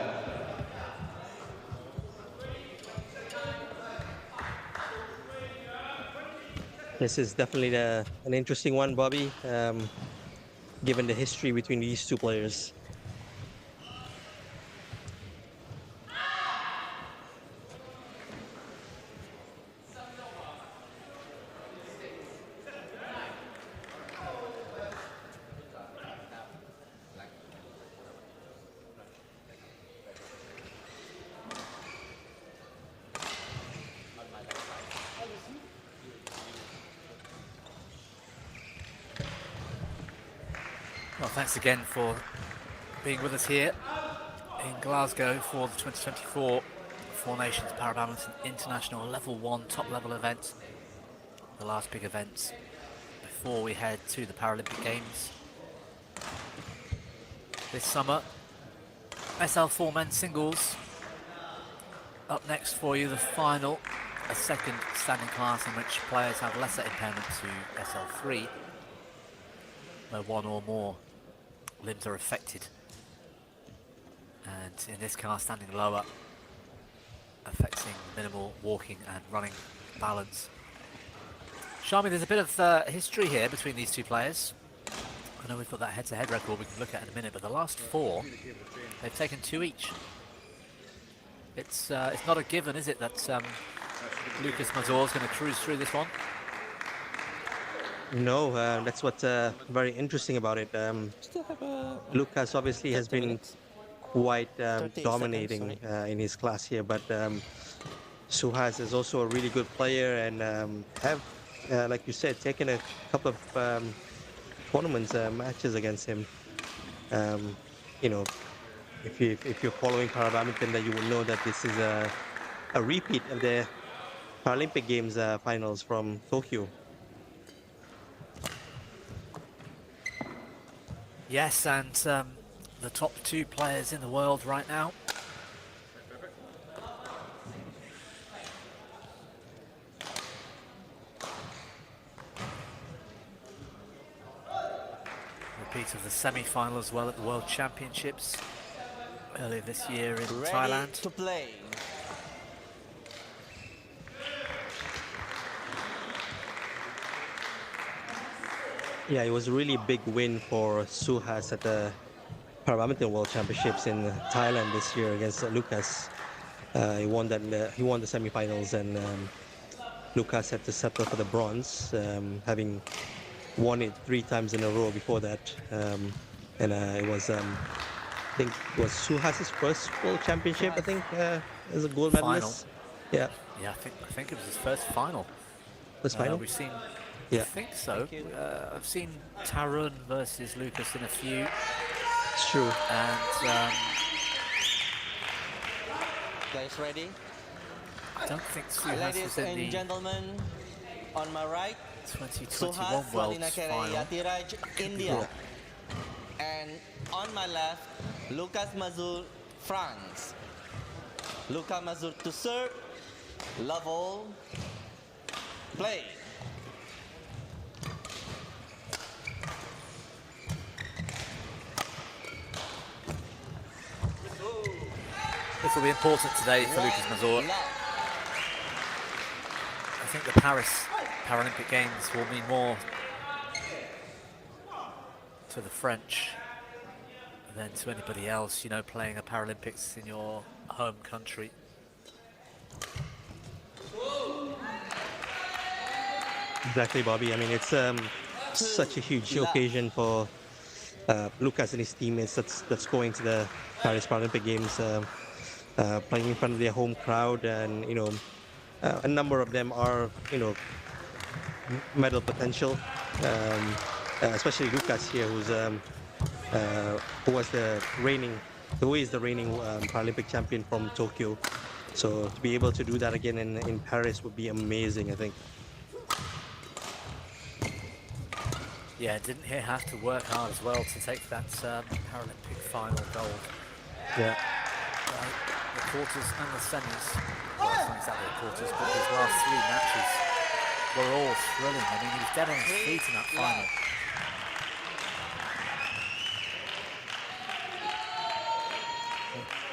This is definitely an interesting one, Bobby, given the history between these two players. Well, thanks again for being with us here in Glasgow for the 2024 Four Nations Para Badminton International Level 1 top level event. The last big event before we head to the Paralympic Games this summer. SL4 men's singles. Up next for you, the final, a second standing class in which players have lesser impairment to SL3, where one or more limbs are affected. And in this car, standing lower, affecting minimal walking and running balance. Shami, there's a bit of history here between these two players. I know we've got that head-to-head record we can look at in a minute, but the last four, they've taken two each. It's not a given, is it, that Lucas Mazur is going to cruise through this one? No, that's what's very interesting about it. Lucas obviously has been quite dominating in his class here, but Suhas is also a really good player and have, like you said, taken a couple of tournaments, matches against him. You know, if you're following para badminton, then you will know that this is a repeat of the Paralympic Games finals from Tokyo. Yes, and the top two players in the world right now. Repeat of the semi-final as well at the World Championships earlier this year in Thailand. To play. Yeah, it was a really big win for Suhas at the Para Badminton World Championships in Thailand this year against Lucas. He won the semi-finals, and Lucas had to settle for the bronze, having won it 3 times in a row before that. And it was, I think, it was Suhas's first World Championship. I think as a gold medalist. Yeah. Yeah, I think it was his first final. First final. We've seen. Yeah. I think so. I've seen Tarun versus Lucas in a few. It's true. And Guys ready? I don't think Suhas Ladies was in and the gentlemen, on my right, 2021 Suhas World Lalinakere Final. Yatiraj, India. And on my left, Lucas Mazur, France. Lucas Mazur to serve, love all, play. This will be important today for Lucas Mazur. I think the Paris Paralympic Games will mean more to the French than to anybody else, you know, playing a Paralympics in your home country. Exactly, Bobby. I mean, it's such a huge occasion for Lucas and his teammates that's going to the Paris Paralympic Games, playing in front of their home crowd, and you know, a number of them are, you know, medal potential, especially Lucas here, who is the reigning Paralympic champion from Tokyo. So to be able to do that again in Paris would be amazing, I think. Yeah, didn't he have to work hard as well to take that Paralympic final gold? Yeah. The quarters and the semis, well, it's not exactly the quarters, but his last 3 matches were all thrilling. I mean, he was dead on his feet in that final.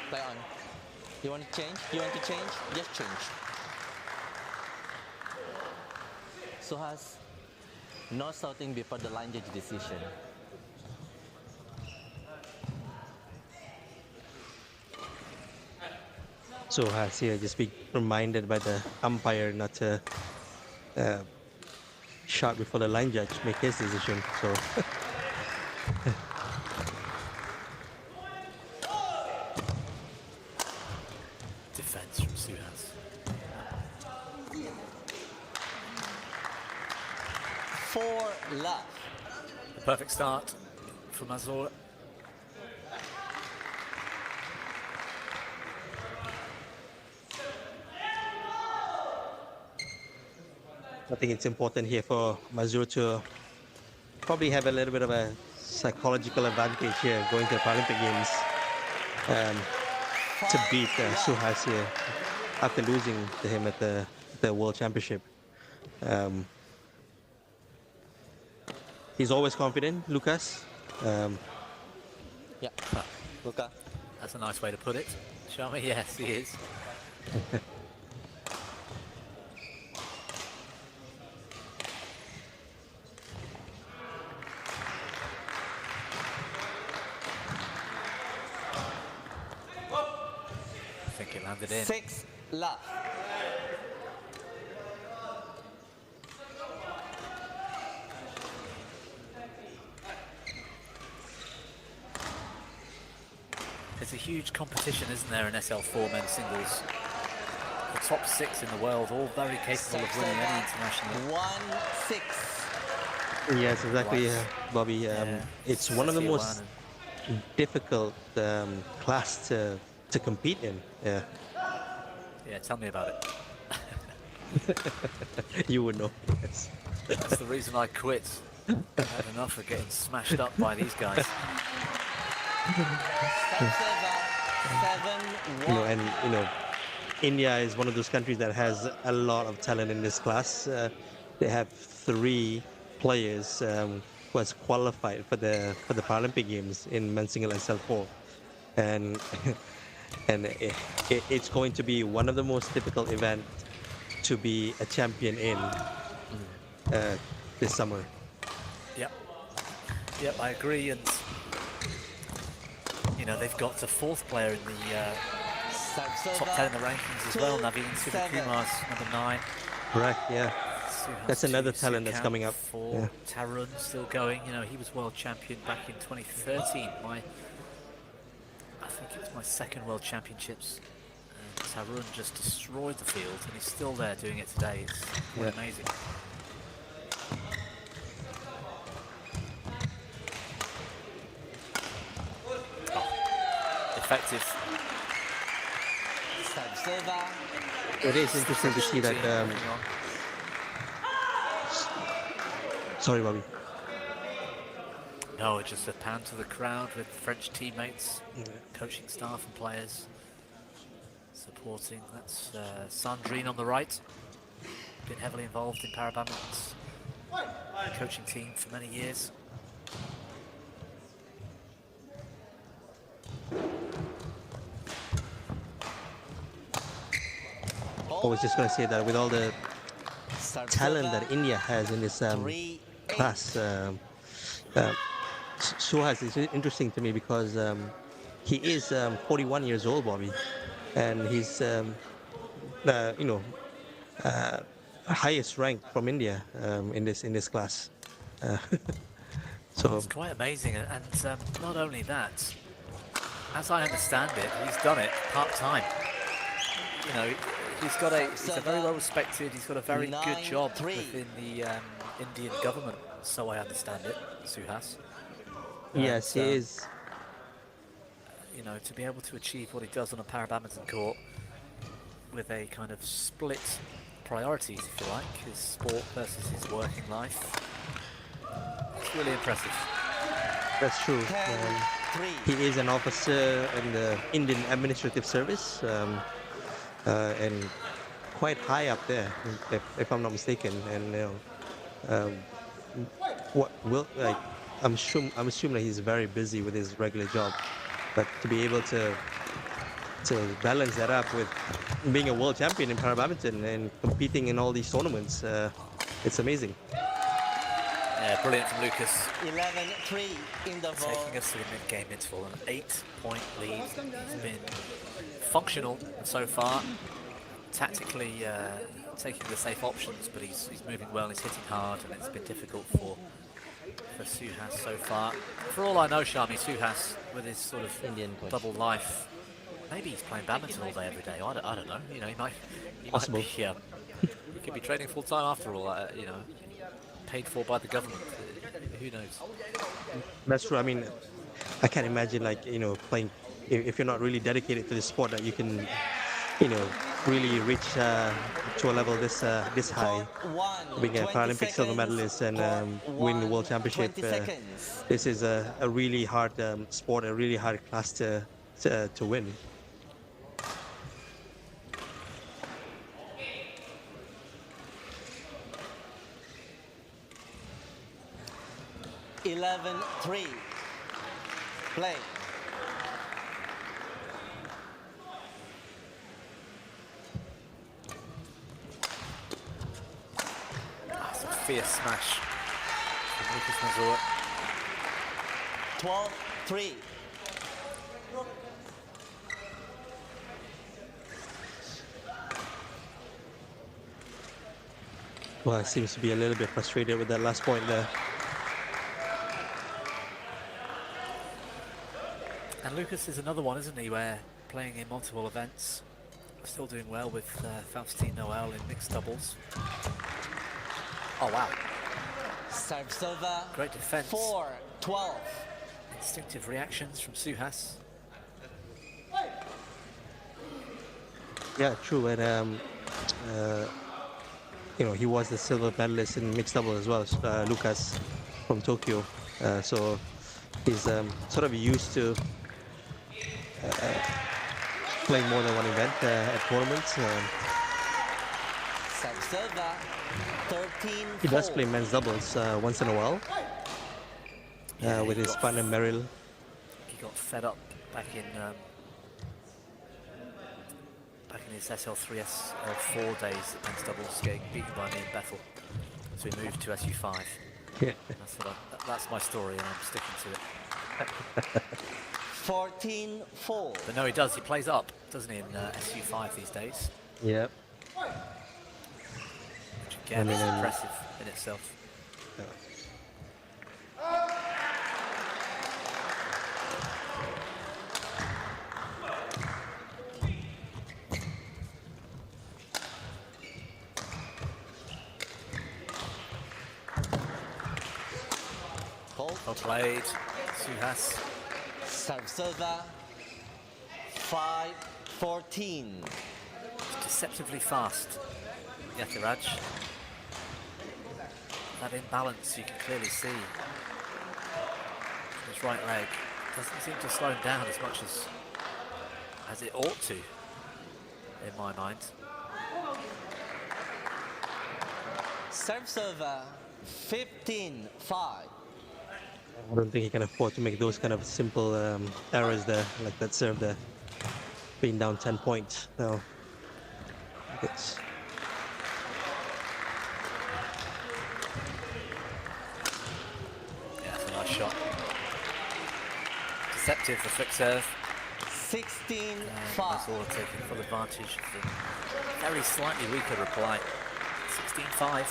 Play on. You want to change? You want to change? Just change. Suhas, no shouting before the line judge decision. So has here just be reminded by the umpire not to shot before the line judge make his decision. So Defense from Suhas. Four love. The perfect start for Mazur. I think it's important here for Mazur to probably have a little bit of a psychological advantage here going to the Paralympic Games to beat Suhas here after losing to him at the World Championship. He's always confident, Lucas. Yeah, Luca. That's a nice way to put it. Shami, yes, he is. I think it landed in. 6 love. It's a huge competition, isn't there, in SL4 men's singles? The top 6 in the world, all very capable of winning any international. 1-6. Yes, exactly, Right. Bobby. Yeah, It's one of the Tier most difficult class to compete in. Yeah, Yeah, tell me about it. you would know. Yes. That's the reason I quit. I had enough of getting smashed up by these guys. 7-1. India is one of those countries that has a lot of talent in this class. They have 3 players who has qualified for the Paralympic Games in men's single SL4, and it's going to be one of the most difficult events to be a champion in this summer. Yep, I agree. And they've got a 4th player in the top 10 in the rankings as well. Naveen Sivakumar's number 9. Correct. Yeah. Suhas That's another 2, talent that's Sukamp coming up. 4. Yeah. Tarun still going. He was world champion back in 2013. I think it was my 2nd World Championships. And Tarun just destroyed the field, and he's still there doing it today. It's quite amazing. Effective. It is interesting to see that. Sorry, Bobby. No, it's just a pan to the crowd with French teammates, coaching staff and players supporting. That's Sandrine on the right. Been heavily involved in para badminton's coaching team for many years. I was just going to say that with all the talent that India has in this class, Suhas is interesting to me because he is 41 years old, Bobby, and he's highest rank from India in this class. So it's quite amazing, and not only that, as I understand it, he's done it part-time. He's a very well respected, he's got a very good job within the Indian government, so I understand it, Suhas. Yes, he is. To be able to achieve what he does on a para badminton court with a kind of split priorities, if you like, his sport versus his working life. It's really impressive. That's true. 10-3. He is an officer in the Indian Administrative Service, and quite high up there, if I'm not mistaken. And what will like, I'm assuming that he's very busy with his regular job, but to be able to balance that up with being a world champion in para badminton and competing in all these tournaments, it's amazing. Yeah, brilliant from Lucas. 11-3 in the ball. Taking us to the mid-game interval, an 8-point lead. He's been functional so far, tactically taking the safe options, but he's moving well, he's hitting hard, and it's been difficult for Suhas so far. For all I know, Shami, Suhas, with his sort of Indian coach. double life, maybe he's playing badminton all day, every day. I don't know. You know, he might Possible. be, he could be training full time after all. You know, paid for by the government. Who knows? That's true. I mean, I can't imagine, like, you know, playing, if you're not really dedicated to the sport, that you can, you know, really reach to a level this high, being a Paralympic silver medalist and win the World Championship. This is a really hard sport, a really hard class to win. $11-3. Play. That's a fierce smash from Lucas Mazur. 12-3. Well, he seems to be a little bit frustrated with that last point there. And Lucas is another one, isn't he, where playing in multiple events, still doing well with Faustine Noel in mixed doubles. Oh, wow. Serve Silva. Great defense. 4-12. Instinctive reactions from Suhas. Yeah, true. And you know, he was the silver medalist in mixed double as well, Lucas from Tokyo. So he's sort of used to playing more than one event at tournaments. Serve Silva. 13-4. He does play men's doubles once in a while with his partner Merrill. He got fed up back in his SL3, SL4 days at men's doubles, getting beaten by me and Bethel. So he moved to SU5. Yeah. That's my story, and I'm sticking to it. 14-4. But no, he does. He plays up, doesn't he, in SU5 these days? Yeah. Which again is impressive in itself. Well played, Suhas. Serve Silva. 5-14. Deceptively fast, Yakiraj. That imbalance you can clearly see. His right leg doesn't seem to slow him down as much as it ought to, in my mind. Serve Silva. 15-5. I don't think he can afford to make those kind of simple errors there, like that serve there, being down 10 points. No, it's Yeah, that's a nice shot. Deceptive, the flick serve. 16-5. Mazur taking full advantage of the very slightly weaker reply. 16-5.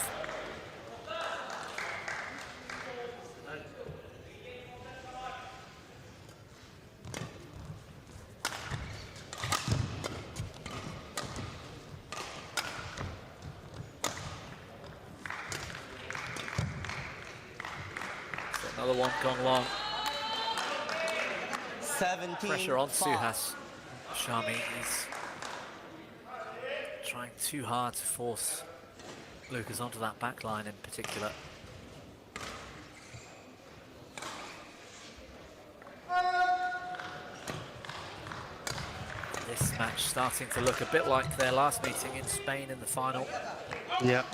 Another one gone long. 17. Pressure on Suhas. Shami is trying too hard to force Lucas onto that back line in particular. match starting to look a bit like their last meeting in Spain in the final. Yeah.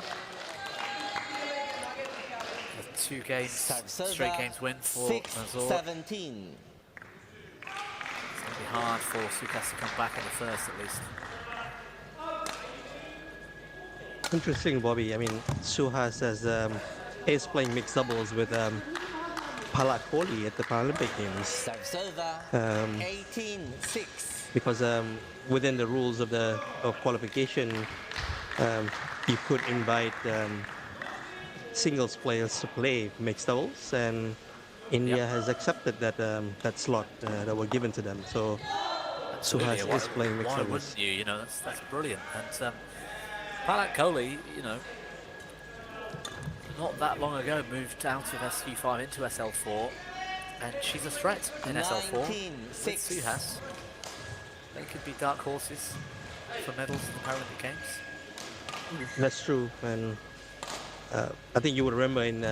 A 2 games, Serve straight server, games win for 6-17. It's going to be hard for Sukas to come back in the first at least. Interesting, Bobby. I mean, Suhas is playing mixed doubles with Palak Kohli at the Paralympic Games. Serve server, 18-6. Because within the rules of qualification, you could invite singles players to play mixed doubles, and India has accepted that that slot that were given to them. So Absolutely. Suhas is playing mixed Why doubles. wouldn't you? You know, that's brilliant. And Palak Kohli, you know, not that long ago moved out of SQ5 into SL4, and she's a threat in SL4 with 19-6. Suhas. They could be dark horses for medals in the Paralympic Games. That's true, and I think you would remember in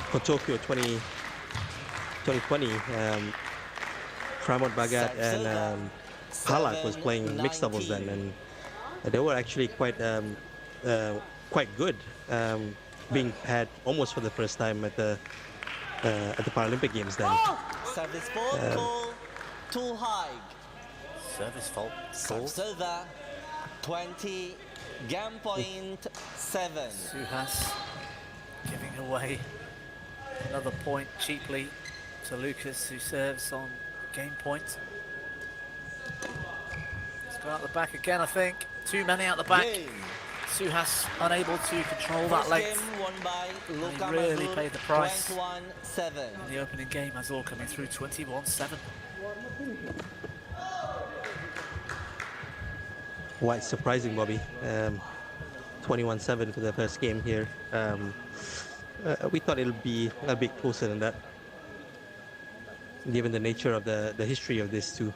for Tokyo 2020, Pramod Bhagat and Palak was playing mixed doubles then, and they were actually quite good, being paired almost for the first time at the Paralympic Games then. Service fault call too high. Service fault Serve call. server, 20, game point 7. Suhas giving away another point cheaply to Lucas, who serves on game point. Let's go out the back again, I think. Too many out the back. Game. Suhas unable to control that First length. game won by Luka he really Mazur, paid the price. 21-7. In the opening game, Mazur coming through 21-7. Quite surprising, Bobby. 21-7 for the first game here. We thought it'll be a bit closer than that, given the nature of the history of these two.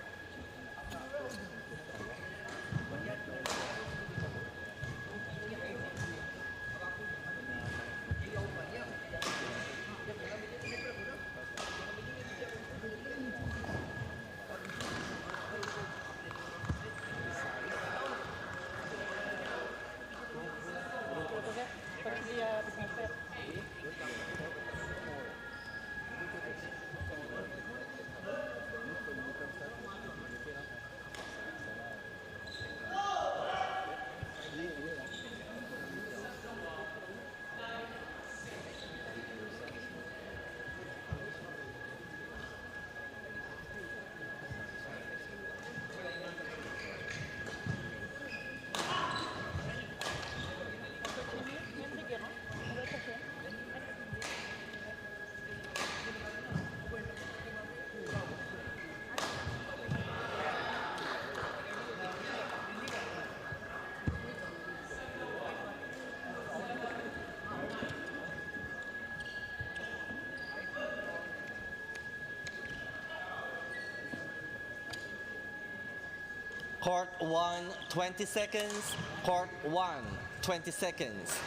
Court 1, 20 seconds. Court 1, 20 seconds.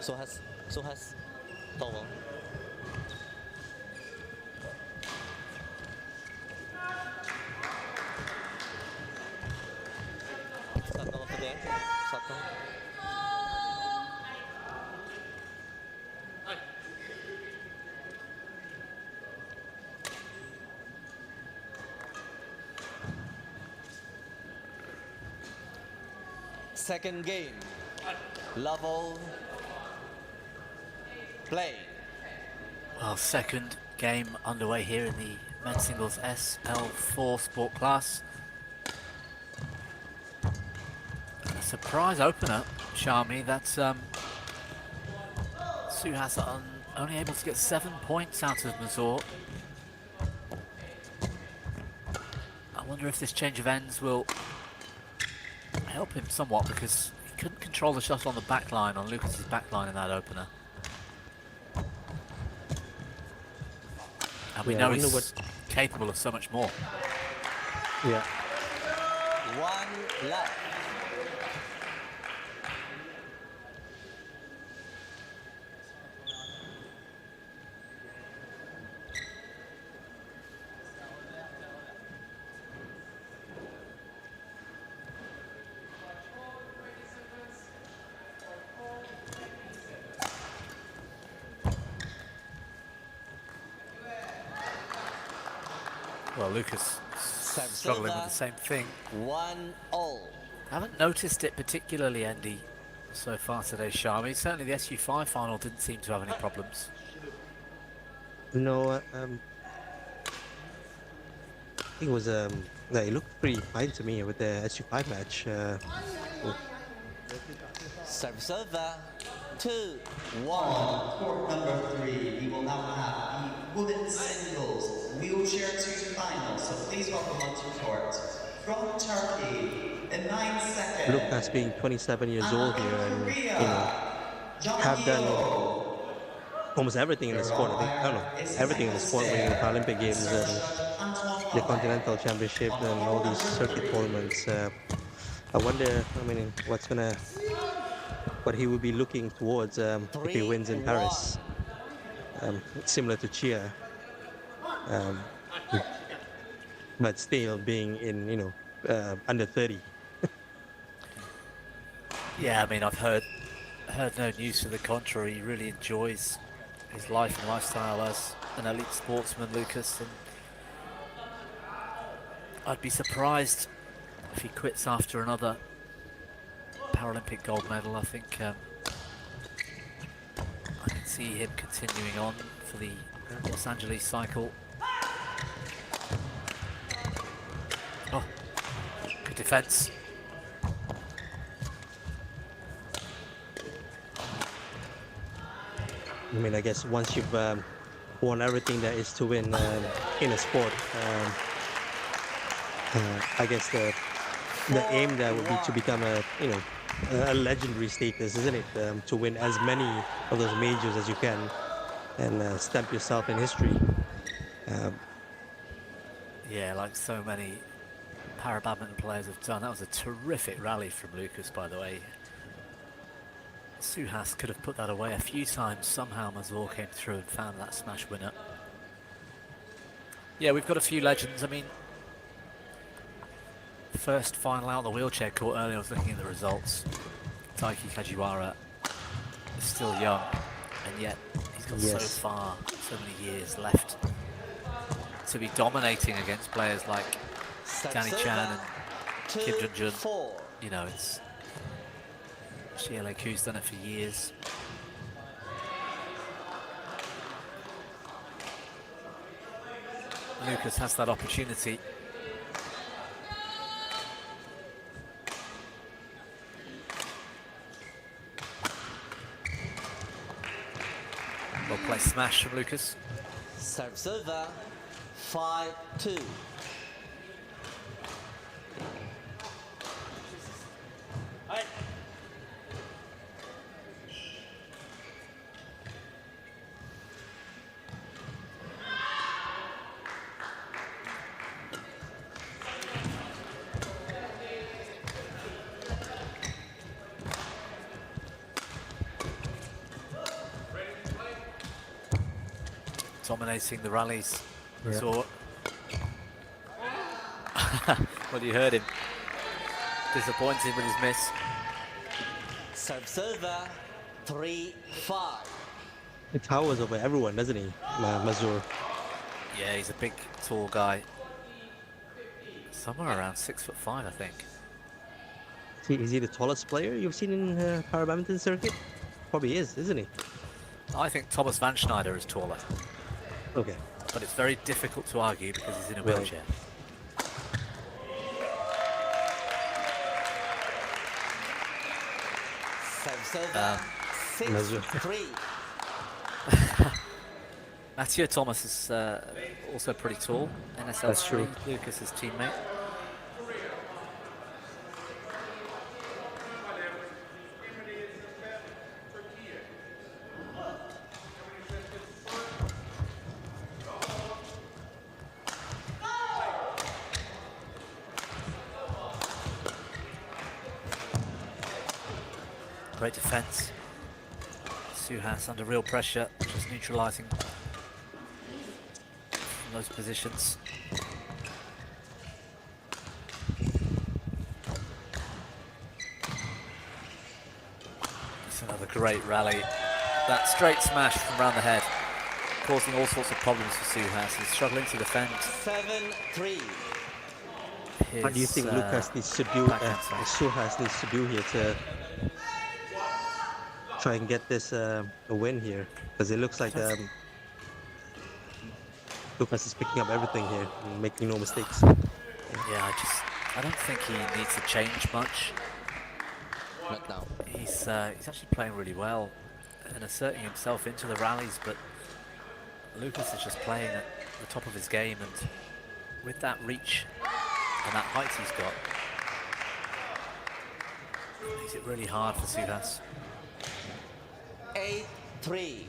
Suhas, towel. Shuttle over there. Shuttle. Second game. Level. Play. Well, second game underway here in the men's singles SL4 sport class. A surprise opener, Shami. That's Suhas only able to get 7 points out of Mazur. I wonder if this change of ends will help him somewhat, because he couldn't control the shot on the back line, on Lucas's back line in that opener. And we know he's capable of so much more. Yeah. 1 left. Well, Lucas struggling with the same thing. 1-0. Haven't noticed it particularly, Andy, so far today, Shami. Certainly the SU5 final didn't seem to have any problems. No, I think it was no, it looked pretty fine to me with the SU5 match. Serve 2-1. Court number 3, we will now have the women's singles wheelchair 2 final. So please welcome onto court from Turkey in 9 seconds. Lucas being 27 years old here and, you know, have done almost everything in the sport. I don't know, everything in the sport, winning the Paralympic Games and the Continental Championship and all these circuit tournaments. I wonder, I mean, what he will be looking towards if he wins in Paris. Similar to Chia, but still being in, you know, under 30. Yeah, I mean, I've heard no news to the contrary. He really enjoys his life and lifestyle as an elite sportsman, Lucas, and I'd be surprised if he quits after another Paralympic gold medal. I think I can see him continuing on for the Los Angeles cycle. Oh, good defense. I mean, I guess once you've won everything there is to win in a sport, I guess the aim there would be to become a legendary status, isn't it? To win as many of those majors as you can and stamp yourself in history. Yeah, like so many para badminton players have done. That was a terrific rally from Lucas, by the way. Suhas could have put that away a few times. Somehow Mazur came through and found that smash winner. Yeah, we've got a few legends. I mean, first final out on the wheelchair court earlier, I was looking at the results. Taiki Kajiwara is still young, and yet he's got so far, so many years left to be dominating against players like Danny Chan and Kim Jun-jun. You know, it's Shiele Ku's done it for years. Lucas has that opportunity. Well played smash from Lucas. Serve 5-2. Dominating the rallies. So, well, you heard him. Disappointed with his miss. Serve 3-5. He towers over everyone, doesn't he, Mazur? Yeah, he's a big, tall guy. Somewhere around 6'5", I think. Is he the tallest player you've seen in para badminton circuit? Probably is, isn't he? I think Thomas Van Schneider is taller. Okay. But it's very difficult to argue because he's in a wheelchair. Serve 6-3. Mathieu Thomas is also pretty tall. NSL That's true. Lucas's teammate. Great defense. Suhas under real pressure, just neutralizing from those positions. It's another great rally. That straight smash from round the head. causing all sorts of problems for Suhas. He's struggling to defend. 7-3. What do you think Lucas needs to do, Suhas needs to do here to try and get this a win here? Because it looks like Lucas is picking up everything here and making no mistakes. Yeah, I don't think he needs to change much. Not now. He's actually playing really well and asserting himself into the rallies, but Lucas is just playing at the top of his game, and with that reach and that height he's got, it makes it really hard for Suhas. 8-3.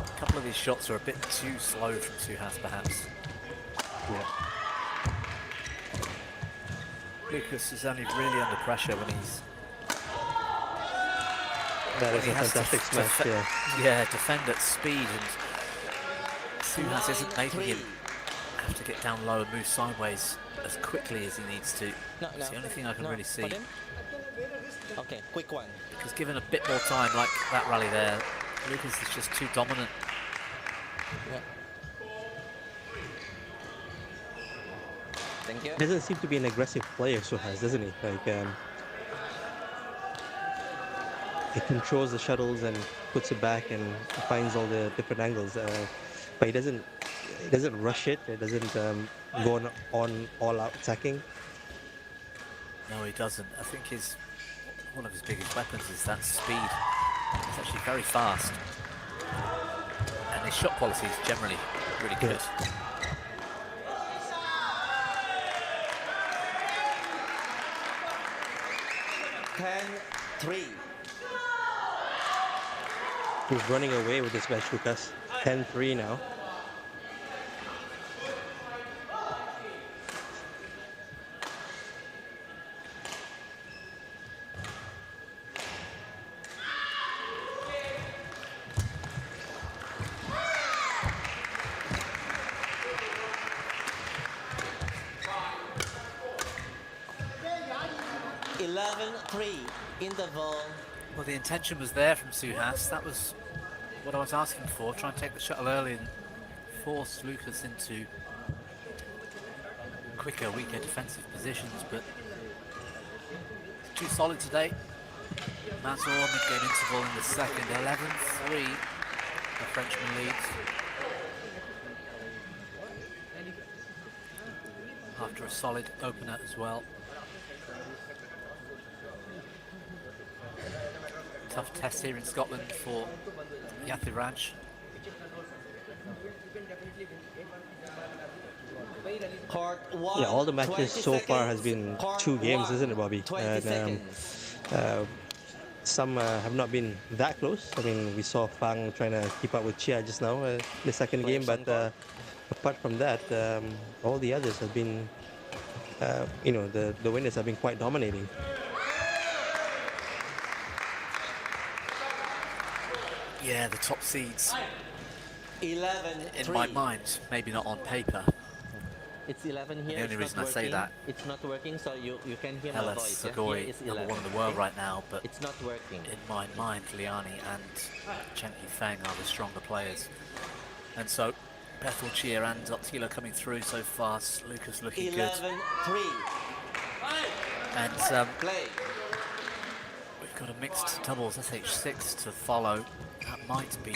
A couple of these shots are a bit too slow from Suhas, perhaps. Yeah. Lucas is only really under pressure when he's... That is he a has fantastic smash, yeah. Yeah, defend at speed, and Suhas isn't making him have to get down low and move sideways as quickly as he needs to. No, It's the only thing I can really see. Pardon? Okay, quick one. Because given a bit more time, like that rally there, Lucas is just too dominant. Yeah. Thank you. He doesn't seem to be an aggressive player, Suhas, doesn't he? Like, he controls the shuttles and puts it back and finds all the different angles. But he doesn't rush it. It doesn't go on all-out attacking. No, he doesn't. I think one of his biggest weapons is that speed. He's actually very fast. And his shot quality is generally really good. Yeah. He's running away with this match, Lucas. 10-3 now. Interval. Well, the intention was there from Suhas. That was what I was asking for. Try and take the shuttle early and force Lucas into quicker, weaker defensive positions, but too solid today. Mazur, mid-game interval in the second. 11-3, the Frenchman leads. After a solid opener as well. Tough test here in Scotland for Yathiraj. Yeah, all the matches so far has been 2 games, isn't it, Bobby? And some have not been that close. I mean, we saw Fang trying to keep up with Chia just now in the second game, but apart from that, all the others have been, the winners have been quite dominating. Yeah, the top seeds. 11-3. In my mind, maybe not on paper. It's 11 here. The only reason I say that, it's not working, so you can hear my Hellas voice. Sogoi, number 1 in the world right now, but it's not working. In my mind, Liani and Chen Yifeng are the stronger players. And so, Bethel Chia and Ottila coming through so fast. Lucas looking 11-3. good. And Play. We've got a mixed doubles SH6 to follow. That might be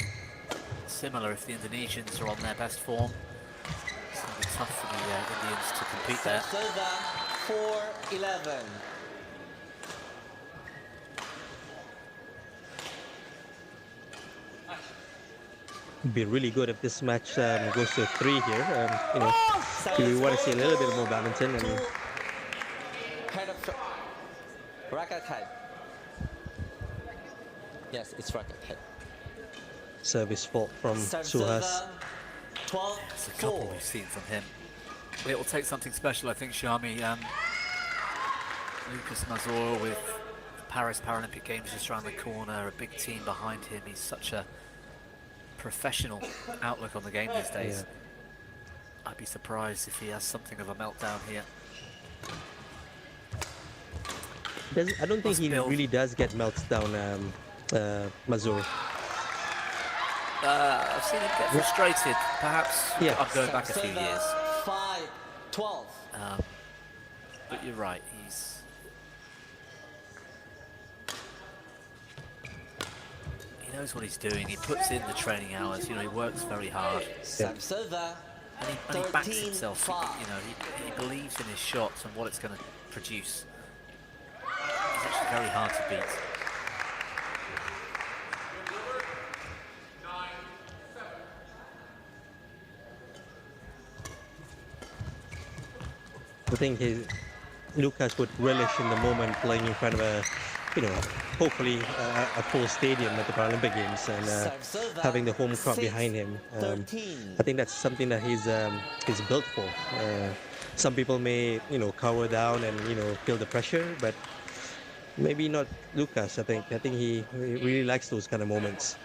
similar if the Indonesians are on their best form. It's going to be tough for the Indians to compete there. 4-11. It'd be really good if this match goes to 3 here. We want to see a little bit more badminton. And Head of racket head. Yes, it's racket head. service fault from Suhas. There's a couple we've seen from him. It will take something special, I think, Shami. Lucas Mazur with the Paris Paralympic Games just around the corner, a big team behind him. He's such a professional outlook on the game these days. Yeah. I'd be surprised if he has something of a meltdown here. I don't think he really does get meltdown, Mazur. I've seen him get frustrated. Perhaps I'm going back a few years. 5-12. But you're right. He knows what he's doing. He puts in the training hours. You know, he works very hard. And he backs himself. You know, he believes in his shots and what it's going to produce. He's actually very hard to beat. I think Lucas would relish in the moment playing in front of a, you know, hopefully a full stadium at the Paralympic Games and having the home crowd behind him. I think that's something that he's built for. Some people may, you know, cower down and, you know, feel the pressure, but maybe not Lucas. I think he really likes those kind of moments.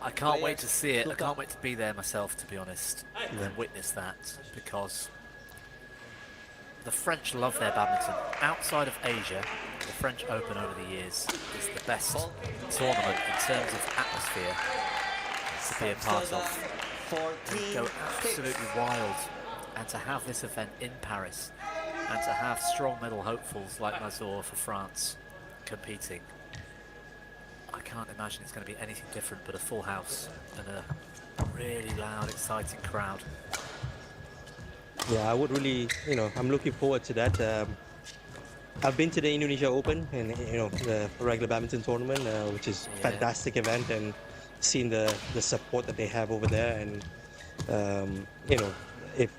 I can't wait to see it. I can't wait to be there myself, to be honest, and witness that, because the French love their badminton. Outside of Asia, the French Open over the years is the best tournament in terms of atmosphere to be a part of. They go absolutely wild, and to have this event in Paris, and to have strong medal hopefuls like Mazur for France competing, I can't imagine it's going to be anything different but a full house and a really loud, exciting crowd. Yeah, I would really, you know, I'm looking forward to that. I've been to the Indonesia Open and, you know, the regular badminton tournament, which is a fantastic event, and seeing the support that they have over there. And, you know, if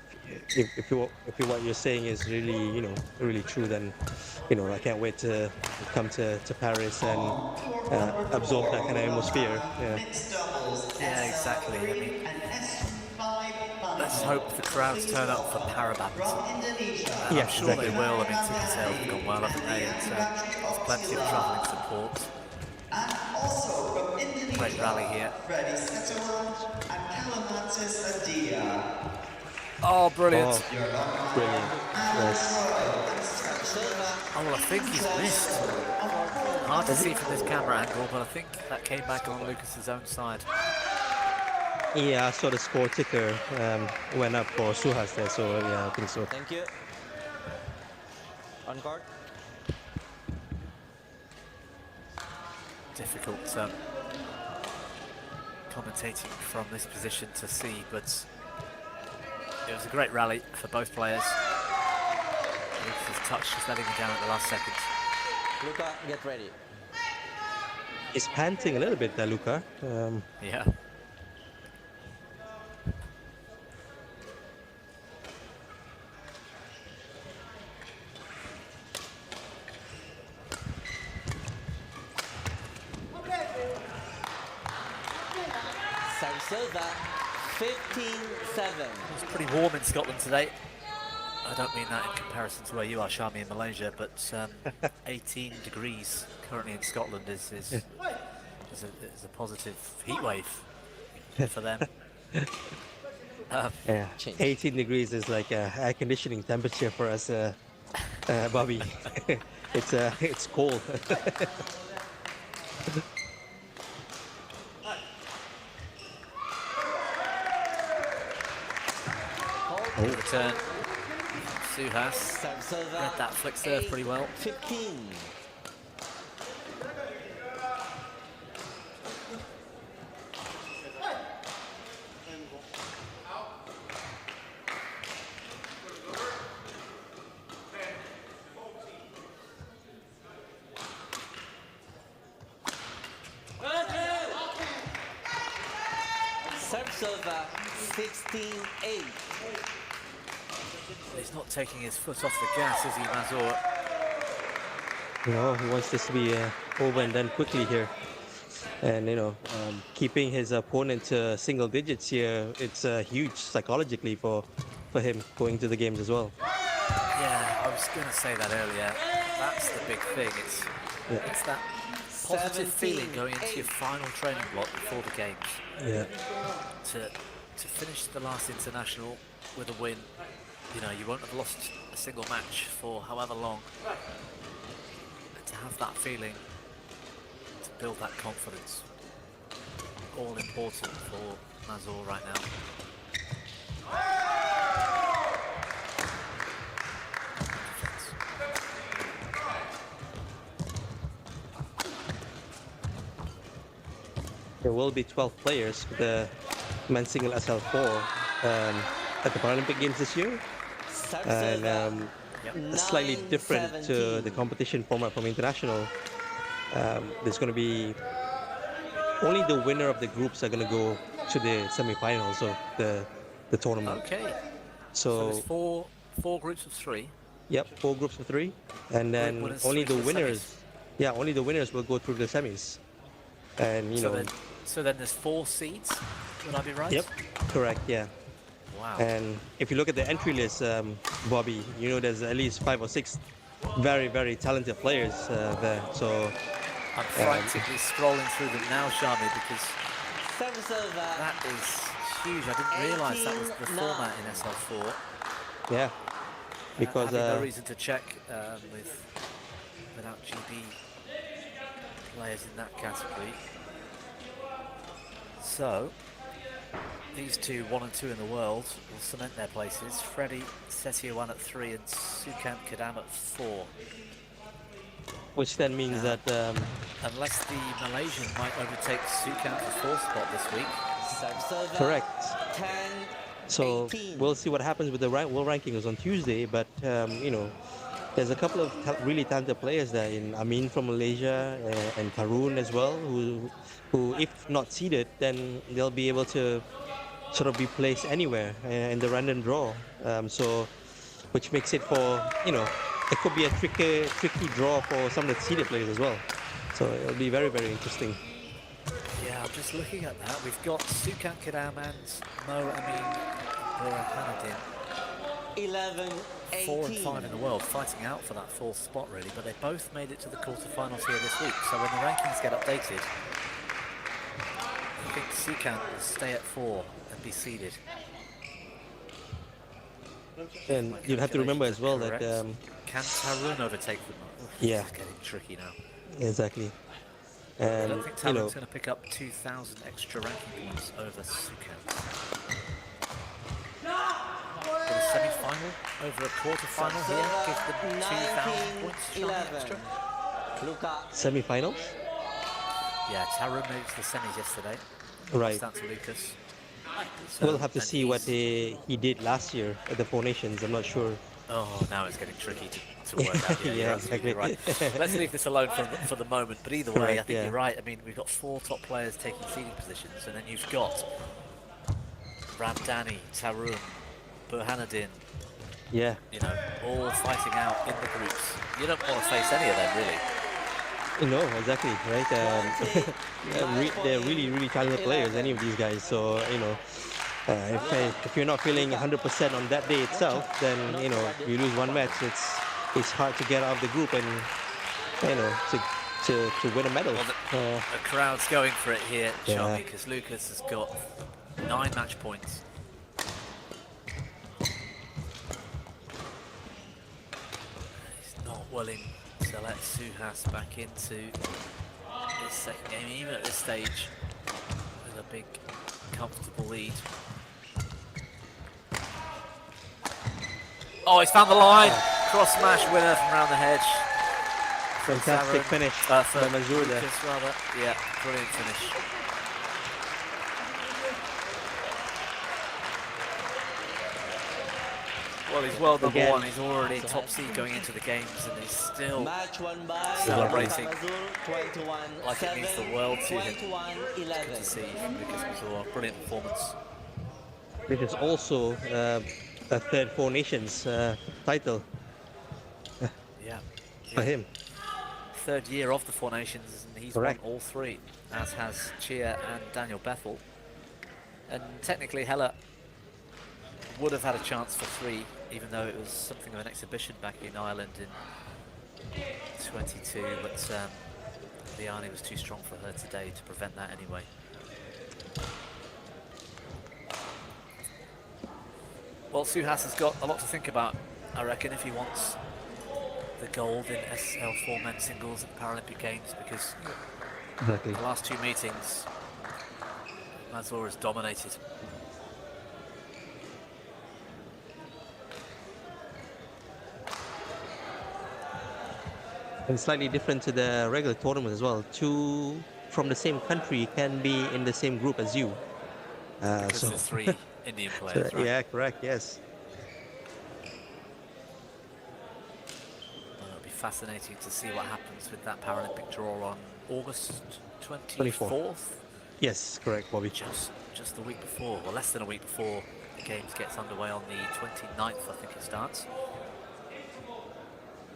what you're saying is really, you know, really true, then, you know, I can't wait to come to Paris and absorb that kind of atmosphere. Yeah, exactly. I mean, let's hope the crowds turn up for para badminton. I'm sure they will. I mean, ticket sales have gone well, haven't they? And there's plenty of travelling support. Great rally here. Oh, brilliant. Oh, brilliant. Yes. Oh, well, I think he's missed. Hard to see from this camera angle, but I think that came back on Lucas's own side. Yeah, I saw the score ticker went up for Suhas there, so yeah, I think so. Thank you. On court. Difficult commentating from this position to see, but it was a great rally for both players. Lucas's touch just letting him down at the last second. Luca, get ready. He's panting a little bit there, Luca. Yeah. Serve 15-7. It's pretty warm in Scotland today. I don't mean that in comparison to where you are, Shami, in Malaysia, but 18 degrees currently in Scotland is a positive heat wave for them. Yeah, 18 degrees is like air conditioning temperature for us, Bobby. It's cold. Return. Suhas read that flick serve pretty well. 15. Serve 16-8. He's not taking his foot off the gas, is he, Mazur? No, he wants this to be over and done quickly here. And keeping his opponent to single digits here, it's huge psychologically for him going to the games as well. Yeah, I was going to say that earlier. That's the big thing. It's that positive feeling going into your final training block before the games. Yeah. To finish the last international with a win, you won't have lost a single match for however long. And to have that feeling, to build that confidence, all important for Mazur right now. There will be 12 players for the men's single SL4 at the Paralympic Games this year. And slightly different to the competition format from international. There's going to be only the winner of the groups are going to go to the semi-finals of the tournament. Okay. So there's four groups of 3. Yep, 4 groups of 3, and then only the winners. Yeah, only the winners will go through the semis. And So then there's 4 seeds. Would I be right? Yep, correct. Yeah. Wow. And if you look at the entry list, Bobby, there's at least 5 or 6 very, very talented players there. So I'm frantically scrolling through them now, Shami, because that is huge. I didn't realise that was the format in SL4. Yeah, because no reason to check without GB players in that category. So these 2, 1 and 2 in the world, will cement their places. Freddie Setiowan at 3 and Sukant Kadam at 4. Which then means that unless the Malaysian might overtake Sukant for 4th spot this week. Correct. So we'll see what happens with the world rankings on Tuesday. But there's a couple of really talented players there in Amin from Malaysia and Karun as well, who if not seeded, then they'll be able to sort of be placed anywhere in the random draw. Which makes it for it could be a tricky draw for some of the seeded players as well. So it'll be very, very interesting. Yeah, I'm just looking at that. We've got Sukant Kadam and Mo Amin Burhanuddin. 11, 4 and 5 in the world, fighting out for that 4th spot really, but they both made it to the quarterfinals here this week. So when the rankings get updated, I think Sukant will stay at 4 and be seeded. And you'd have to remember as well that can Tarun overtake them? Yeah, it's getting tricky now. Exactly. I And don't think Tarun's going to pick up 2,000 extra ranking points over Sukant. For the semi-final over a quarter-final here, give them 2,000 points extra. Semi-finals? Yeah, Tarun made it to the semis yesterday. Right. That's Lucas. We'll have to see what he did last year at the 4 Nations. I'm not sure. Oh, now it's getting tricky to work out. Yeah, exactly. Right. Let's leave this alone for the moment. But either way, Correct, I think you're right. I mean, we've got 4 top players taking seeding positions, and then you've got Ramdani, Tarun, Burhanuddin. Yeah. All fighting out in the groups. You don't want to face any of them, really. No, exactly, right? They're really, really talented players, any of these guys. So, if you're not feeling 100% on that day itself, then, you lose one match, it's hard to get out of the group and, to win a medal. Well, the crowd's going for it here, Charmy, because Lucas has got 9 match points. He's not willing to let Suhas back into this second game, even at this stage, with a big, comfortable lead. Oh, he's found the line! Cross smash winner from around the hedge. Fantastic finish by Mazur there. Yeah, brilliant finish. Well, he's world number 1. He's already top seed going into the games, and he's still celebrating like it means the world to him. Good to see from Lucas Mazur. Brilliant performance. This is also a third 4 Nations title. Yeah. For him. 3rd year of the 4 Nations, and he's won all 3. as has Chia and Daniel Bethel. And technically Hella would have had a chance for 3, even though it was something of an exhibition back in Ireland in 22, but Liani was too strong for her today to prevent that anyway. Well, Suhas has got a lot to think about, I reckon, if he wants the gold in SL4 men's singles at the Paralympic Games, because Exactly. the last 2 meetings, Mazur has dominated. And slightly different to the regular tournament as well. 2 from the same country can be in the same group as you. Because there's 3 Indian players, right? Yeah, correct, yes. Well, it'll be fascinating to see what happens with that Paralympic draw on August 24th. Yes, correct, Bobby. Just the week before, or less than a week before the Games gets underway on the 29th, I think it starts.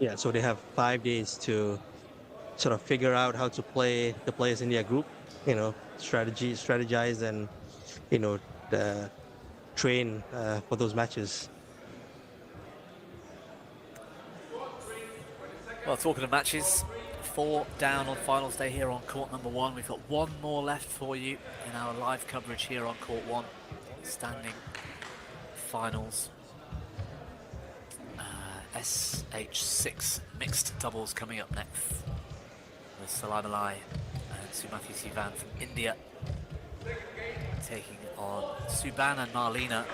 Yeah, so they have 5 days to sort of figure out how to play the players in their group, you know, strategize and, you know, train for those matches. Well, talking of matches, 4 down on finals day here on court number 1. We've got 1 more left for you in our live coverage here on court 1. Standing finals. SH6 mixed doubles coming up next, with Salam Alai and Sumathi Sivan from India taking on Suban and Marlena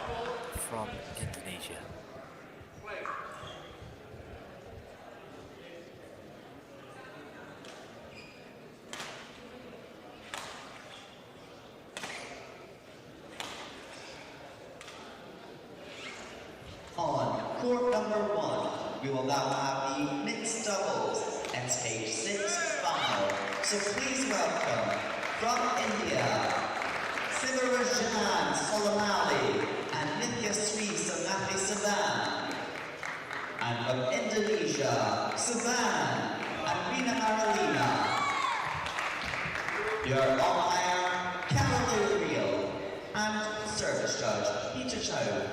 from Indonesia. On court number 1, we will now have the mixed doubles and stage 6 final. So please welcome from India, Sivarajan Solamali and Nithya Sri Samathi Saban. And from Indonesia, Saban and Rina Maralina. Your umpire, Carol Rio, and service judge, Peter Chow.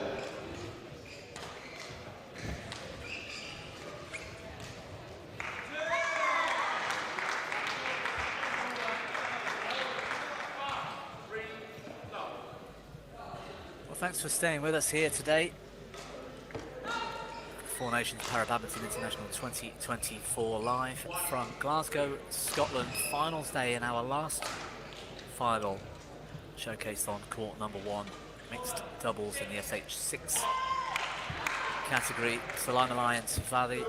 Thanks for staying with us here today. 4 Nations Para Badminton International 2024 live from Glasgow, Scotland. Finals day in our last final, showcased on court number 1. Mixed doubles in the SH6 category. Salam Alai and Sumathi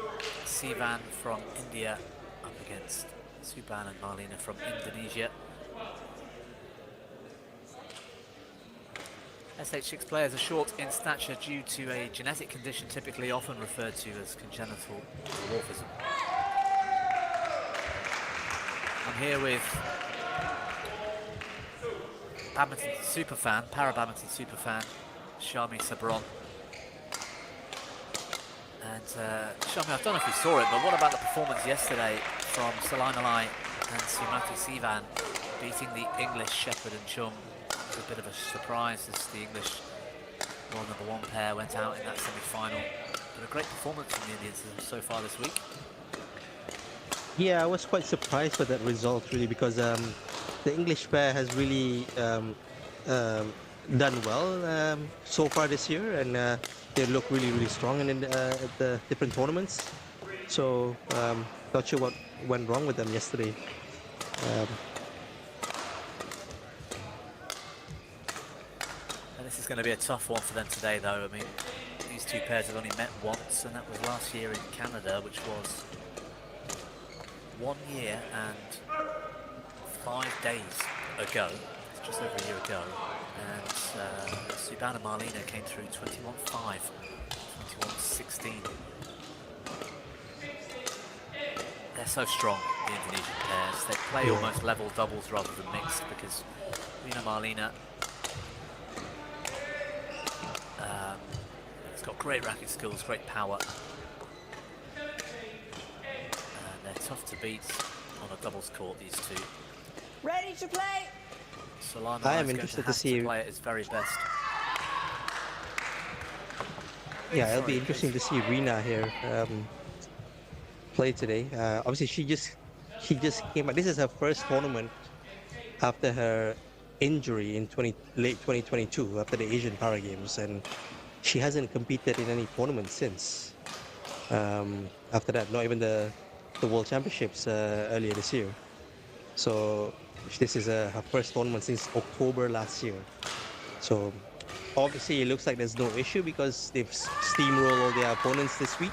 Sivan from India up against Suban and Marlena from Indonesia. SH6 players are short in stature due to a genetic condition typically often referred to as congenital dwarfism. I'm here with badminton superfan, para-badminton superfan, Shami Sabron. And Shami, I don't know if you saw it, but what about the performance yesterday from Salam Alai and Sumathi Sivan beating the English Shepherd and Chung? A bit of a surprise as the English world number 1 pair went out in that semi-final. But a great performance from the Indians so far this week. Yeah, I was quite surprised with that result, really, because the English pair has really done well so far this year, and they look really, really strong at the different tournaments. So, not sure what went wrong with them yesterday. This is going to be a tough one for them today, though. I mean, these 2 pairs have only met once, and that was last year in Canada, which was 1 year and 5 days ago. It's just over a year ago. And Suban and Marlena came through 21-5, 21-16. They're so strong, the Indonesian pairs. They play almost level doubles rather than mixed, because Rina Marlena it's got great racket skills, great power. And they're tough to beat on a doubles court, these 2. Ready to play? Solana I am is going interested to have see- play at his very best. Yeah, it'll be Sorry, interesting please. to see Rina here play today. Obviously, she just came out. This is her first tournament after her injury in late 2022 after the Asian Para Games, and she hasn't competed in any tournament since. After that, not even the World Championships earlier this year. So this is her first tournament since October last year. So obviously, it looks like there's no issue because they've steamrolled all their opponents this week.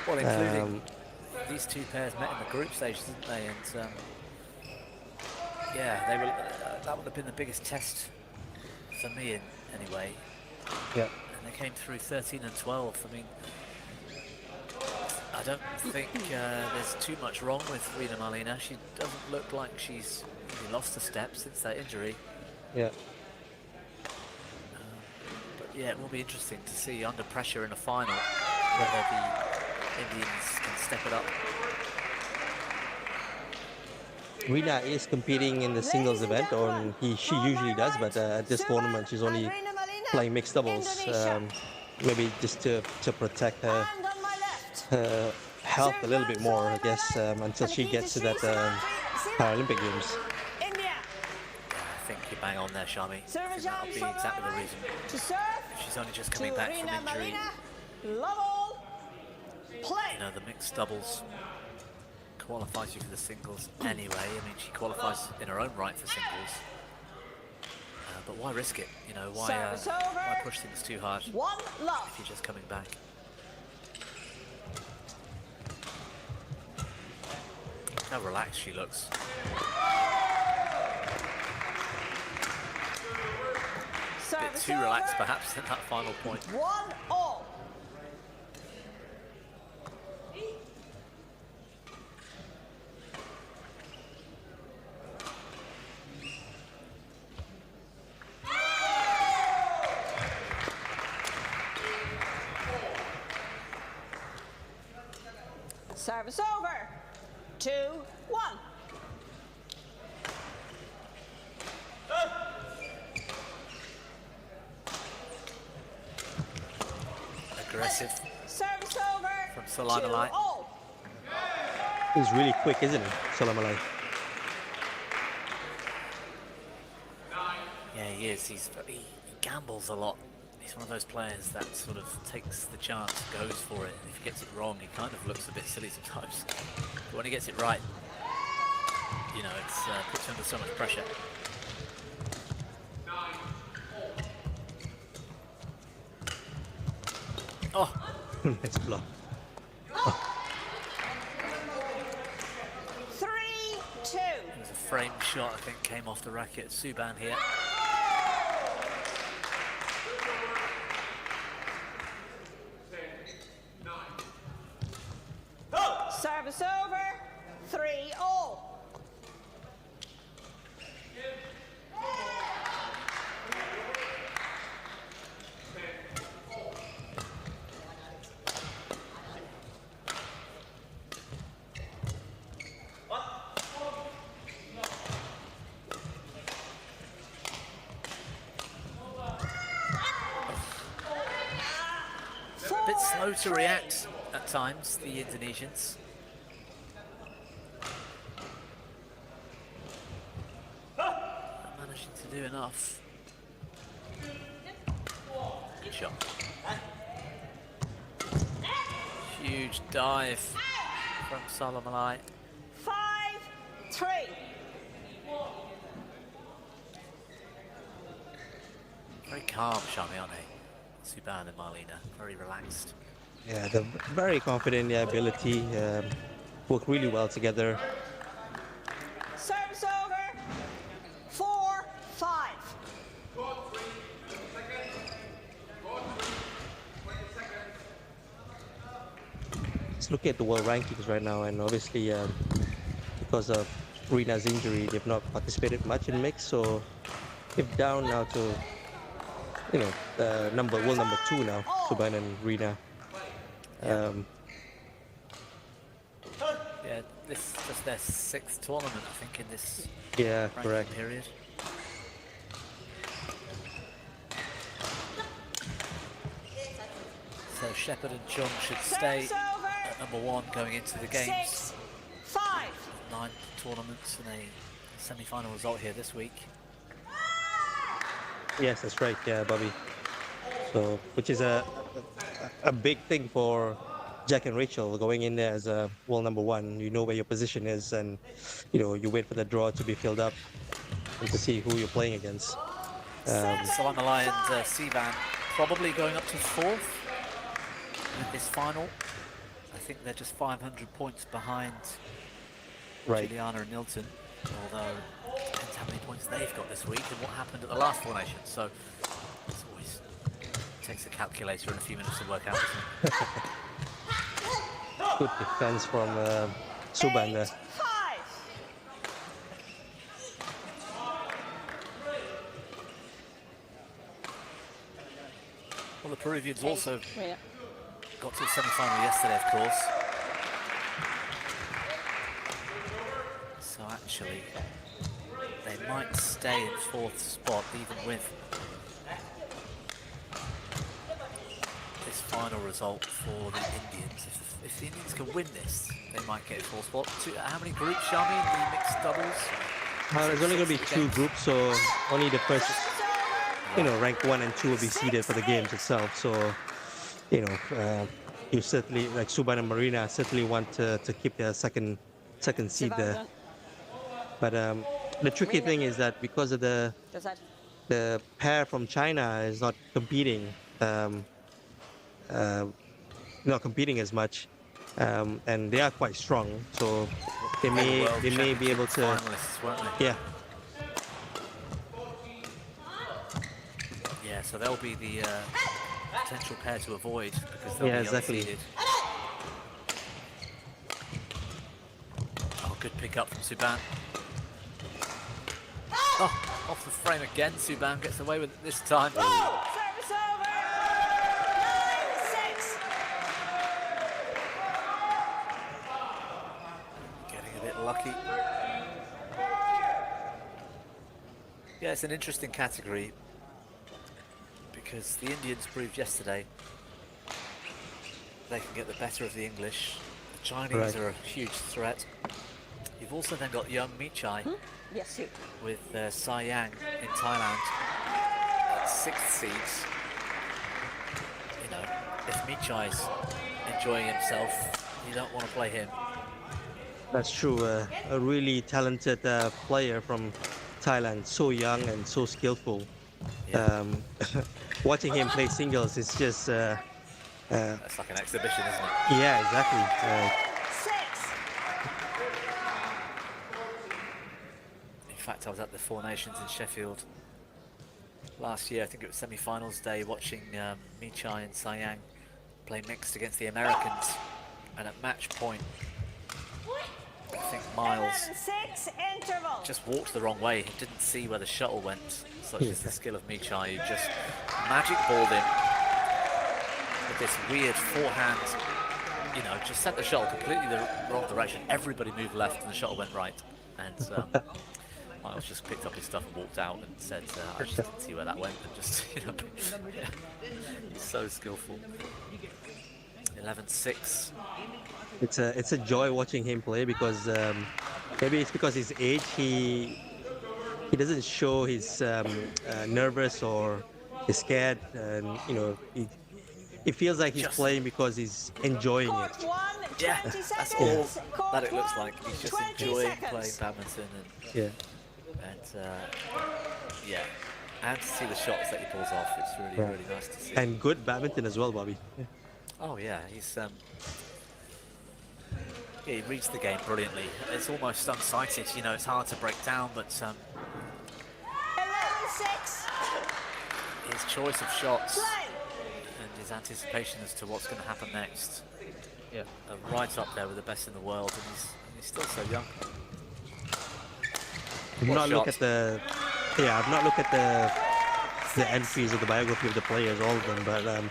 Well, including these two pairs met in the group stage, didn't they? And yeah, they were. That would have been the biggest test for me, anyway. Yeah. And they came through 13 and 12. I mean, I don't think there's too much wrong with Rina Marlina. She doesn't look like she's really lost a step since that injury. Yeah. But yeah, it will be interesting to see under pressure in a final whether the Indians can step it up. Rina is competing in the singles event, or she usually does, but at this tournament she's only playing mixed doubles. Maybe just to protect her health a little bit more, I guess, until she gets to that Paralympic Games. India. I think you're bang on there, Shami. I think that'll be From exactly the reason. To serve. She's only just coming back from Rina injury. Marlina. Love all. Play. You know, the mixed doubles qualifies you for the singles anyway. I mean, she qualifies in her own right for singles. But why risk it? You know, why push things too hard One love. if you're just coming back? How relaxed she looks. A bit too relaxed, perhaps, at that final point. 1-all. Service over. 2-1. Aggressive Service over. from Solana Light. 2-all. He's really quick, isn't he, Salamalai? Yeah, he is. He gambles a lot. He's one of those players that sort of takes the chance, goes for it, and if he gets it wrong, he kind of looks a bit silly sometimes. But when he gets it right, you know, it's puts him under so much pressure. Oh, Nice block. 3-2. it was a frame shot, I think, came off the racket. Sudirman here. Service over. 3-all. A bit slow to react at times, the Indonesians. Not managing to do enough. Good shot. Huge dive from Salamalai. 5-3. Very calm, Shami, aren't they? Sudirman and Marlina, very relaxed. Yeah, they're very confident in their ability. Work really well together. Service over. 4-5. Let's look at the world rankings right now, and obviously because of Rina's injury, they've not participated much in mix, so they're down now to, you know, world number 2 now, Sudirman and Rina. Yeah, this is just their 6th tournament, I think, in this Yeah, ranking correct. period. So Shepherd and Chung should stay Service over. at number 1 going into the games. 6-5. 9 tournaments and a semi-final result here this week. Yes, that's right, yeah, Bobby. So, which is a big thing for Jack and Rachel going in there as a world number 1. You know where your position is, and you wait for the draw to be filled up and to see who you're playing against. Salamala and Sivan probably going up to 4th in this final. I think they're just 500 points behind Juliana and Nilton, although it depends how many points they've got this week and what happened at the last Four Nations. So it always takes a calculator and a few minutes to work out. Good defense from Suban there. 8-5. Well, the Peruvians also Yeah. got to the semi-final yesterday, of course. So actually, they might stay in 4th spot, even with this final result for the Indians. If the Indians can win this, they might get 4th spot. How many groups, Shami, in the mixed doubles? There's only going to be 2 groups, so only the first, rank 1 and 2 will be seeded for the games itself. So, you certainly, like Suban and Marina, certainly want to keep their second seed there. But the tricky thing is that because of the pair from China is not competing, as much, and they are quite strong, so they may be able to. Finalists, weren't they? Yeah. Yeah, so they'll be the potential pair to avoid because they'll be exactly. unseeded. Oh, good pick up from Suban. Oh, off the frame again. Suban gets away with it this time. Service over. 9-6. Getting a bit lucky. Yeah, it's an interesting category because the Indians proved yesterday they can get the better of the English. The Chinese are a huge threat. You've also then got young Michai Yes, you. with Sai Yang in Thailand at 6th seeds. If Michai's enjoying himself, you don't want to play him. That's true. A really talented player from Thailand, so young and so skillful. Yeah. Watching him play singles is just. That's like an exhibition, isn't it? Yeah, exactly. 6. In fact, I was at the Four Nations in Sheffield last year. I think it was semi-finals day, watching Michai and Sai Yang play mixed against the Americans, and at match point, I think Miles 11-6 interval. just walked the wrong way. He didn't see where the shuttle went. Such is the skill of Michai, who just magic balled in with this weird forehand. Just sent the shuttle completely the wrong direction. Everybody moved left, and the shuttle went right. And Miles just picked up his stuff and walked out and said, "I just didn't see where that went." And just, he's so skillful. 11-6. It's a joy watching him play because maybe it's because his age. He doesn't show he's nervous or he's scared, and it feels like he's playing because he's enjoying it. Court 1, 20 Yeah, that's seconds. all that it looks like. He's just 20 enjoying seconds. playing badminton Yeah. and to see the shots that he pulls off. It's really nice to see. And good badminton as well, Bobby. Yeah. Oh yeah, he's he reads the game brilliantly. It's almost unsighted, it's hard to break down, but 11-6. his choice of shots Play. and his anticipation as to what's going to happen next, are right up there with the best in the world, and he's still so young. I've not looked at the entries of the biography of the players, all of them, but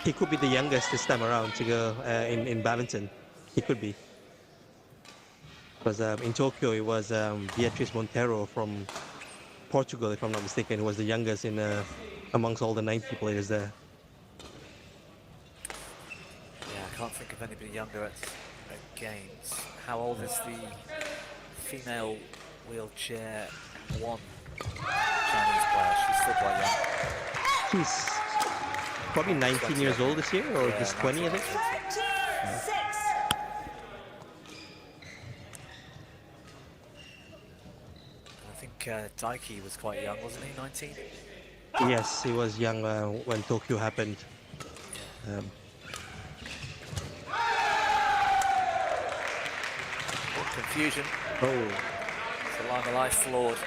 he could be the youngest this time around to go in badminton. He could be. Because in Tokyo, it was Beatriz Monteiro from Portugal, if I'm not mistaken, who was the youngest in amongst all the 90 players there. Yeah, I can't think of anybody younger at games. How old is the female wheelchair one Chinese player? She's still quite young. She's probably 19 years old this year, or Yeah, just 20, I think. 36. I think Daiki was quite young, wasn't he? 19? Yes, he was young when Tokyo happened. Confusion. Oh, So Lima floored.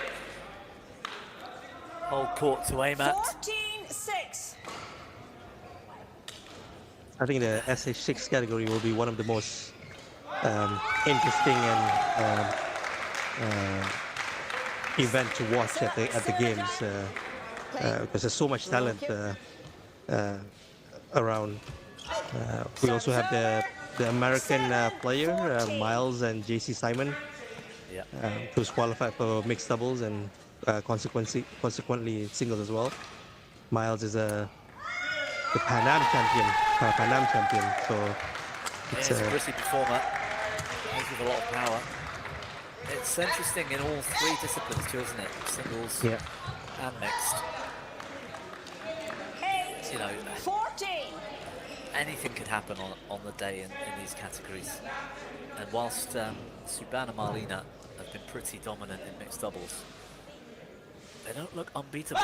Whole court to aim at. 14-6. I think the SH6 category will be one of the most interesting and event to watch at the games because there's so much talent around. We also have the American player Miles and JC Simon, Yeah. who's qualified for mixed doubles and consequently singles as well. Miles is the Pan Am champion, so it's He's a gritty performer. He's with a lot of power. It's interesting in all three disciplines too, isn't it? Singles and mixed. You know, 14. anything could happen on the day in these categories. And whilst Suban and Marlena have been pretty dominant in mixed doubles, they don't look unbeatable.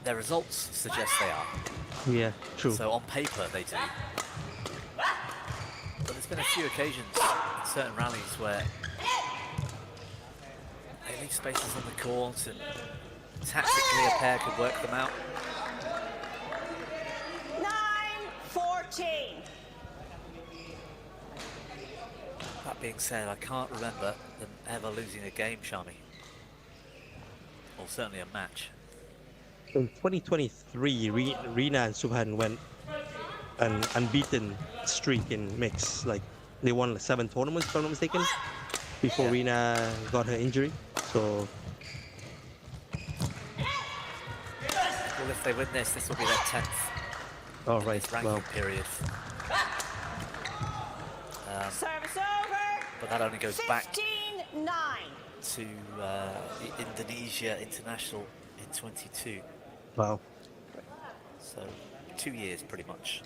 Their results suggest they are. yeah, true. So on paper they do. But there's been a few occasions in certain rallies where they leave spaces on the court and tactically a pair could work them out. 9-14. That being said, I can't remember them ever losing a game, Shami. Or certainly a match. In 2023, Rina and Subhan went an unbeaten streak in mix. Like they won 7 tournaments, if I'm not mistaken, before Rina got her injury. So Well, if they win this will be their 10th all right, ranking well, period. Service over. But that only goes back 15-9. to the Indonesia International in 22. wow. So 2 years pretty much.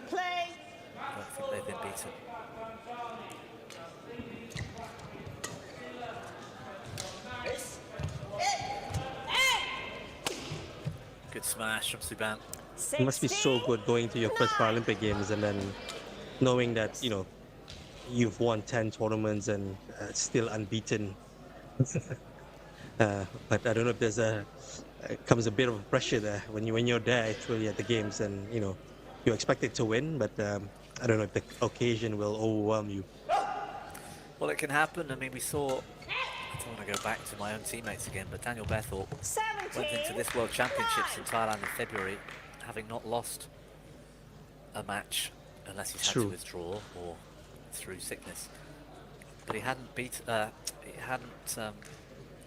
Play. I don't think they've been beaten. Good smash from Suban. It must be so good going to your first Paralympic Games and then knowing that, you know, you've won 10 tournaments and still unbeaten. But I don't know if there's comes a bit of pressure there when you're there actually at the games and, you know, you expect it to win, but I don't know if the occasion will overwhelm you. Well, it can happen. I mean, we saw, I don't want to go back to my own teammates again, but Daniel Bethorpe went into this World Championships in Thailand in February, having not lost a match, unless he's had to withdraw or through sickness. But he hadn't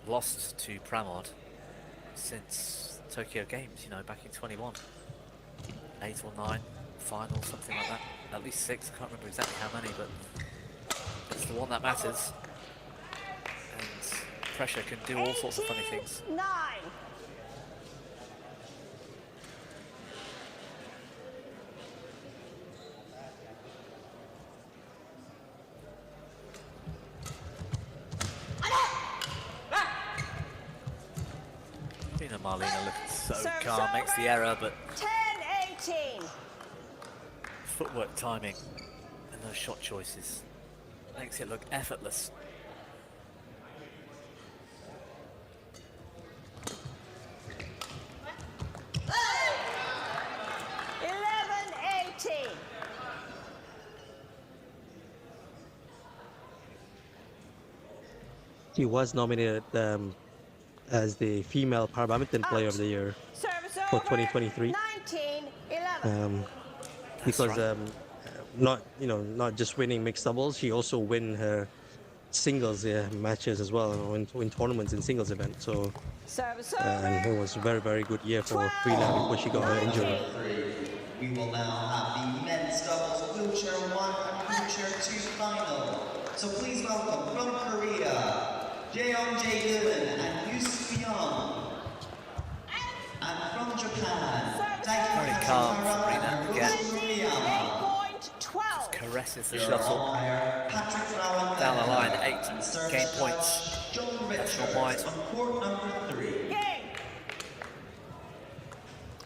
lost to Pramod since Tokyo Games, you know, back in 21. 8 or 9 finals, something like that. At least 6, I can't remember exactly how many, but it's the one that matters. And pressure can do all sorts of funny things. 9. Tina Marlena looking so Service calm, makes the over. error, but 10-18. footwork timing and those shot choices makes it look effortless. He was nominated as the female para badminton player of the year Service for over. 2023. 19-11. Because right. not just winning mixed doubles, she also win her singles matches as well, win tournaments in singles events. So Service and it over. was very, very good year for Rina before she got her injury. We will now have the men's doubles wheelchair 1 and wheelchair 2 final. So please welcome from Korea, Jeong Jae-eun and Yoo Soo-young. And from Japan, Very calm, Rina, again. 8.12. Caresses the shuttle. Down the line, 8 game points. That's not wide. Game.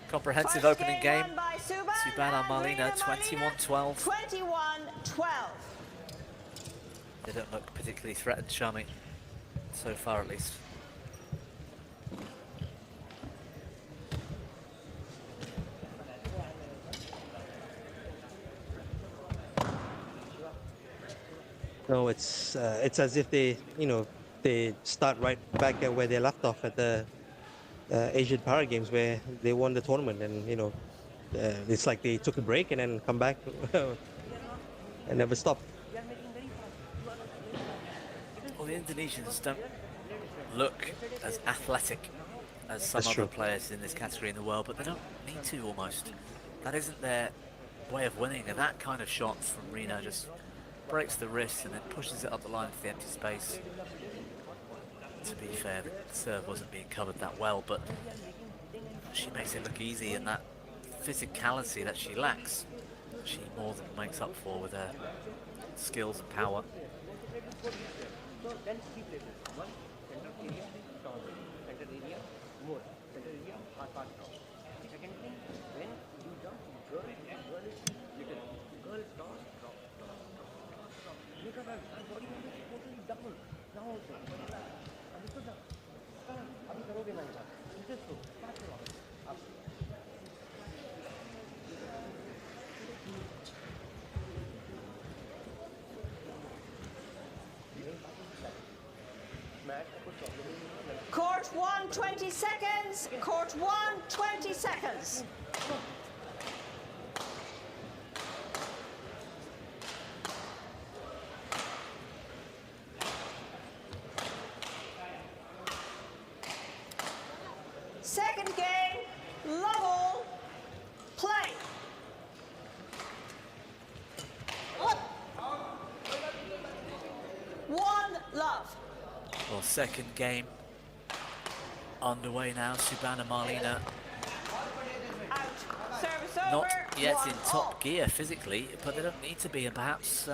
Comprehensive First opening game game. won by Subana and Marlina, Rina 21-12. 21-12. They don't look particularly threatened, Shami. So far, at least. No, it's as if they start right back at where they left off at the Asian Para Games, where they won the tournament, and it's like they took a break and then come back and never stop. Well, the Indonesians don't look as athletic as some That's other true. players in this category in the world, but they don't need to almost. That isn't their way of winning, and that kind of shot from Rina just breaks the wrist and then pushes it up the line to the empty space. To be fair, the serve wasn't being covered that well, but she makes it look easy, and that physicality that she lacks, she more than makes up for with her skills and power. Court 1, 20 seconds. Court 1, 20 seconds. Second game, level, play. One love. Well, second game underway now. Subana Marlina Out. Service over. not yet in 1 top all. gear physically, but they don't need to be. And perhaps,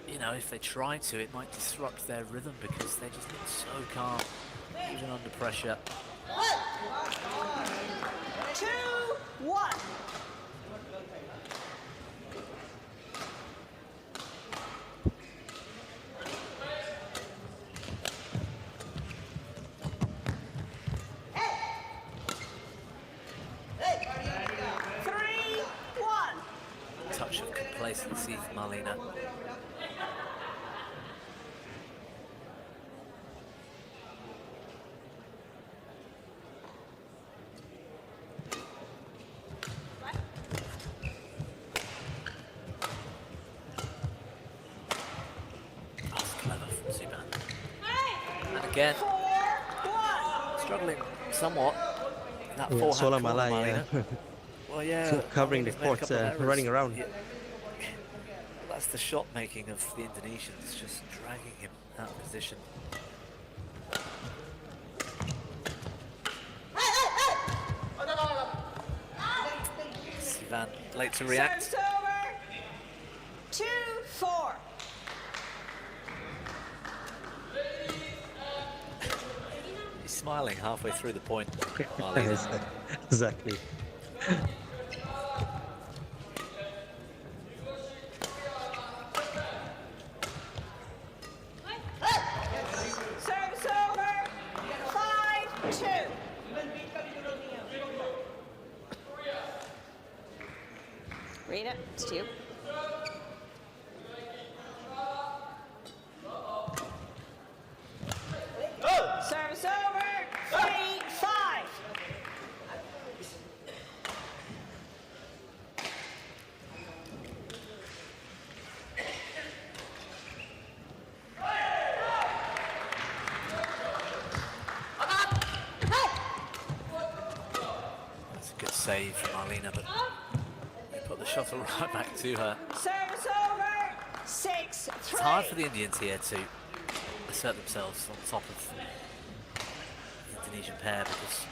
if they try to, it might disrupt their rhythm because they just look so calm, even under pressure. 2-1. Touch of complacency from Marlina. That's clever from Subana. And again, 4-1. struggling somewhat. That Yeah, forehand Sola corner, Malaya. Marlina. Well, yeah, Covering the he's made a court, couple of errors. running around. Yeah. That's the shot making of the Indonesians, just dragging him out of position. Sivan late to react. Service over. 2-4. He's smiling halfway through the point. Yes, exactly. Service over. 5-2. Rina, it's to you. Service save from Marlena, but they put the shuttle right back to her. Service over. 6-3. It's hard for the Indians here to assert themselves on top of the Indonesian pair because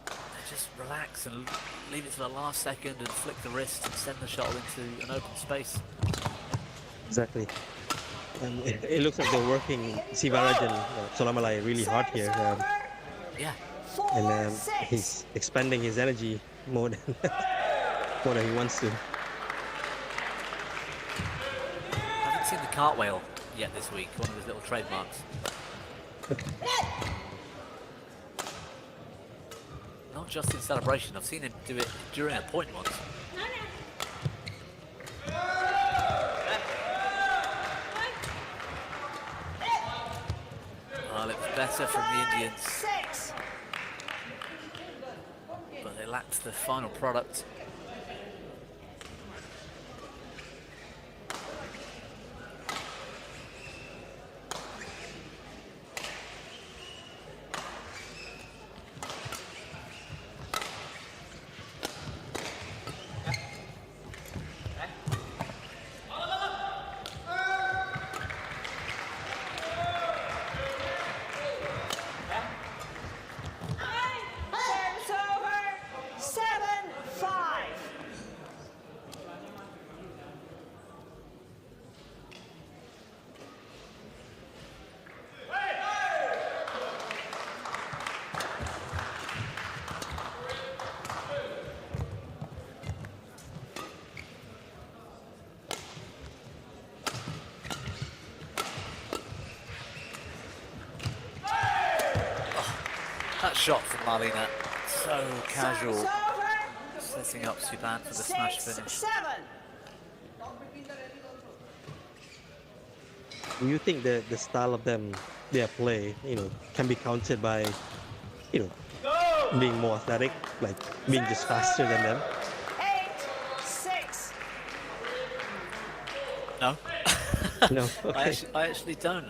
they just relax and leave it to the last second and flick the wrist and send the shuttle into an open space. Exactly. It looks like they're working Sivaraj and Solamalai really hard here. Yeah. And he's expending his energy more than more than he wants to. I haven't seen the cartwheel yet this week, one of his little trademarks. Not just in celebration, I've seen him do it during a point once. Well, it was better from the Indians, but they lacked the final product. That shot from Marlena, so casual, setting up Sudirman for the smash finish. Do you think the style of their play, can be countered by, being more athletic, like being just faster than them? 8-6. No. No. Okay. I actually don't.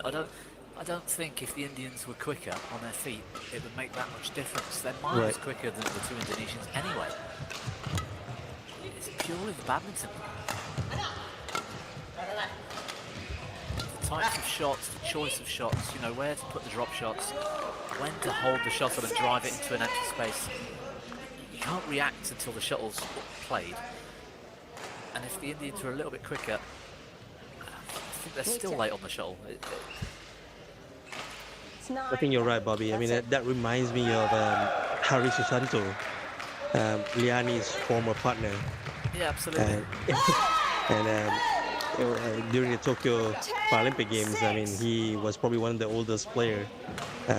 I don't think if the Indians were quicker on their feet, it would make that much difference. They're miles quicker than the two Indonesians anyway. It's purely the badminton. The types of shots, the choice of shots, where to put the drop shots, when to hold the shuttle and drive it into an empty space. You can't react until the shuttle's played. And if the Indians were a little bit quicker, I think they're still late on the shuttle. I think you're right, Bobby. I mean, that reminds me of Hari Susanto, Liani's former partner. Yeah, absolutely. And during the Tokyo Paralympic Games, I mean, he was probably one of the oldest players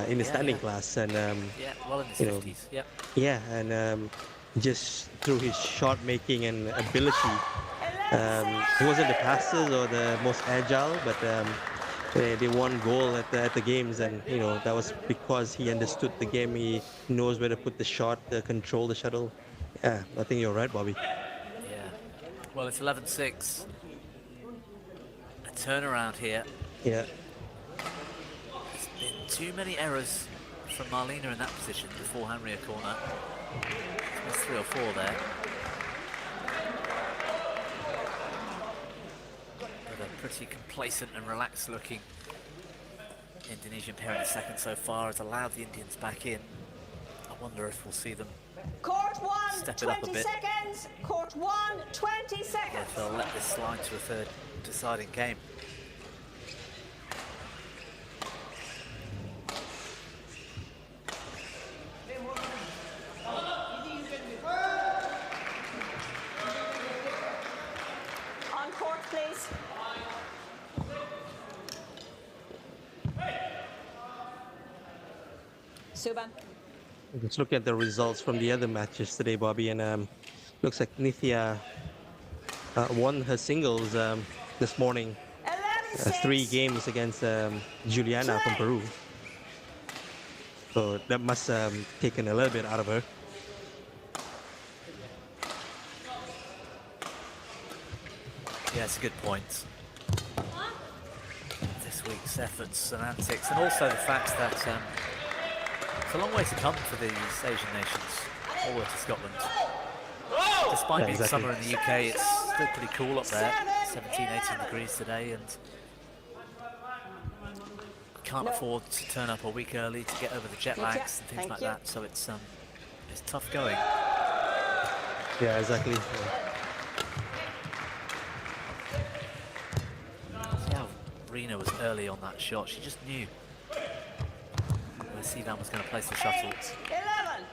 in the standing class. And well in his 50s. Yeah. Yeah, and just through his shot making and ability, he wasn't the fastest or the most agile, but they won gold at the games, and that was because he understood the game. He knows where to put the shot, control the shuttle. Yeah, I think you're right, Bobby. Yeah. Well, it's 11-6. A turnaround here. Yeah. There's been too many errors from Marlena in that position, the forehand rear corner. There's 3 or 4 there. Pretty complacent and relaxed looking Indonesian pair in the second so far has allowed the Indians back in. I wonder if we'll see them Court 1, step it up a 20 bit. seconds. Court 1, 20 seconds. Yeah, if they'll let this slide to a third deciding game. On court, please. Suban. Let's look at the results from the other matches today, Bobby, and looks like Nithya won her singles this morning. 3 games against Juliana from Peru. So that must have taken a little bit out of her. Yeah, it's a good point. This week's efforts and antics, and also the fact that it's a long way to come for these Asian nations. all the way to Scotland. Despite being summer in the UK, it's still pretty cool up there. 17, 18 degrees today, and can't afford to turn up a week early to get over the jet lags and things like that. So it's tough going. Yeah, exactly. See how Rena was early on that shot. She just knew where Sivan was going to place the shuttle. 11.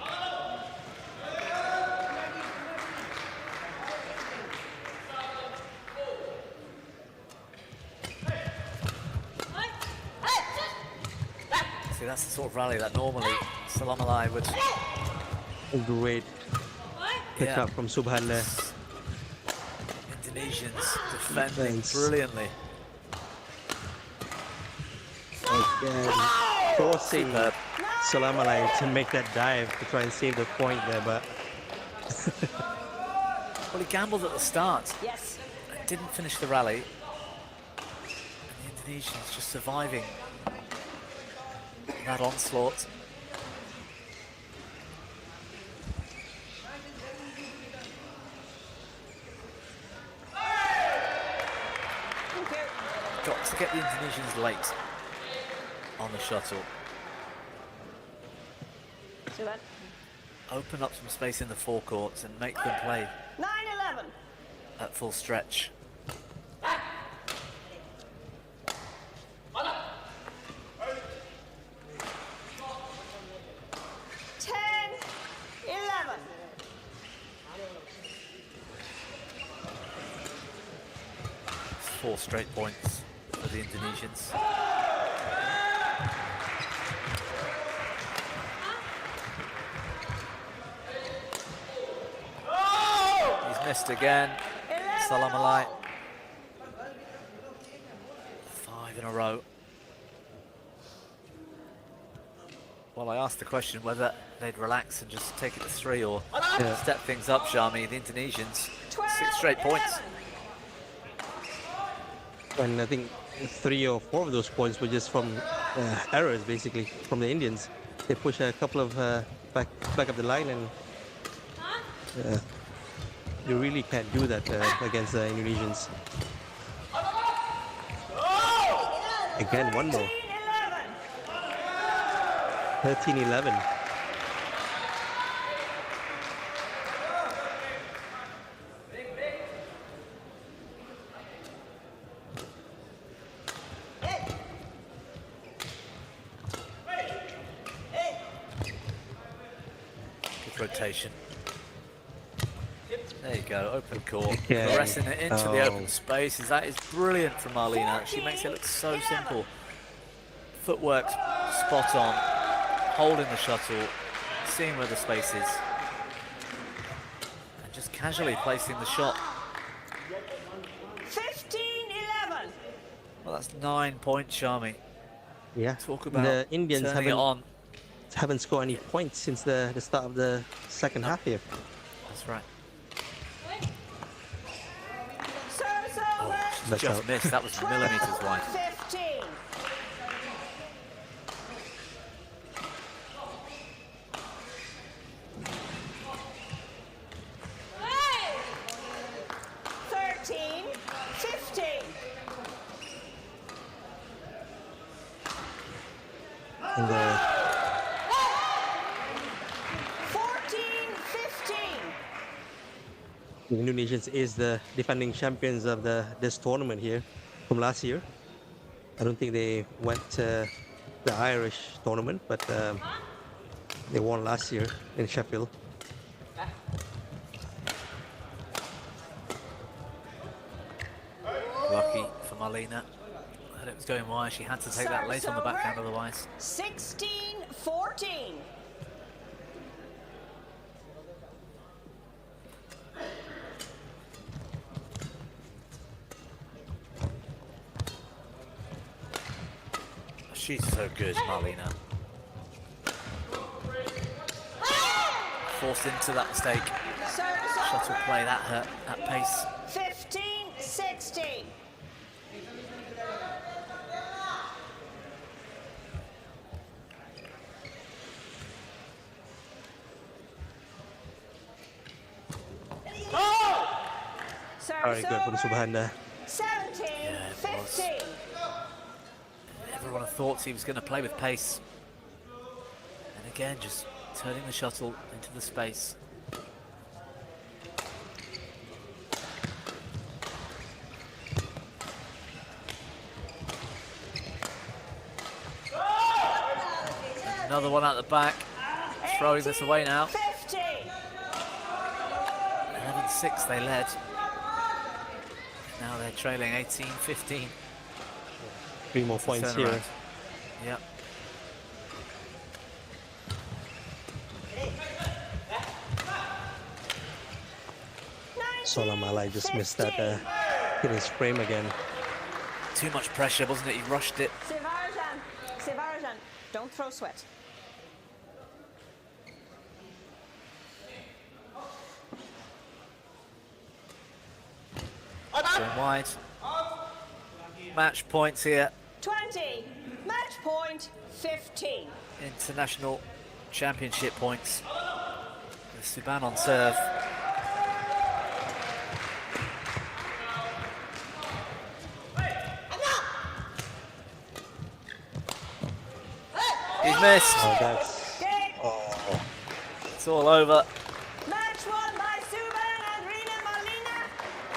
See, that's the sort of rally that normally Salamalai would... Great pick up from Subhan there. Indonesians defending brilliantly. Again, forcing Salamalai to make that dive to try and save the point there, but... Well, he gambled at the start. Yes. And didn't finish the rally. And the Indonesians just surviving that onslaught. Got to get the Indonesians late on the shuttle. Open up some space in the forecourts and make them play 9-11. at full stretch. 10-11. Four straight points for the Indonesians. He's missed again. Salamalai. 5 in a row. Well, I asked the question whether they'd relax and just take it to 3 or step things up, Shami. The Indonesians, 6 straight points. And I think 3 or 4 of those points were just from errors, basically, from the Indians. They push a couple of back up the line, and you really can't do that against the Indonesians. Again, one more. 13-11. Rotation. There you go, open court. Okay. Pressing it into the open spaces. That is brilliant from Marlena. She makes it look so simple. Footwork spot on, holding the shuttle, seeing where the space is, and just casually placing the shot. 15-11. Well, that's 9 points, Shami. Yeah. Talk about the Indians turning it on. haven't scored any points since the start of the second half here. That's right. Oh, That's just out. missed. That was millimetres wide. 15. Hey! 13, 15. And 14, 15. the Indonesians is the defending champions of this tournament here from last year. I don't think they went to the Irish tournament, but they won last year in Sheffield. Lucky for Marlena that it was going wide. She had to take that late on the backhand otherwise. 16, 14. She's so good, Marlena. Forced into that mistake. Shuttle play that hurt at pace. 15, 16. Very good from Subhan there. 17, Yeah, it was. 15. Everyone thought he was going to play with pace. And again, just turning the shuttle into the space. Another one at the back. Throwing this away now. 50. 11-6 they led. Now they're trailing 18-15. 3 more points here. Turnaround. Yep. Solamalai just missed that hit his frame again. Too much pressure, wasn't it? He rushed it. Sivarajan, don't throw sweat. Going wide. Match points here. 20, match point 15. International championship points. With Sudirman on serve. He's missed. Oh, that's... Game. Oh, It's all over. Match won by Suban and Rina Marlina.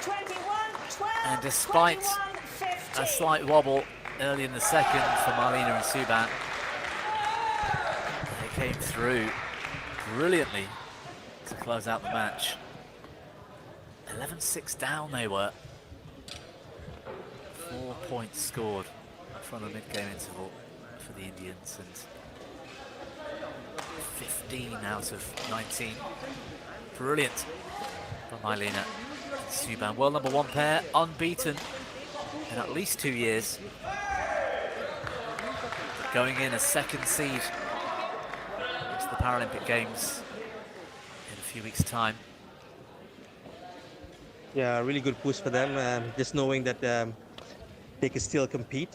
21-12. And despite 21-15. a slight wobble early in the second for Marlina and Suban, they came through brilliantly to close out the match. 11-6 down they were. 4 points scored from the mid-game interval for the Indians, and 15 out of 19. Brilliant from Marlina and Suban. World number 1 pair, unbeaten in at least 2 years. Going in a second seed into the Paralympic Games in a few weeks' time. yeah, really good boost for them. Just knowing that they can still compete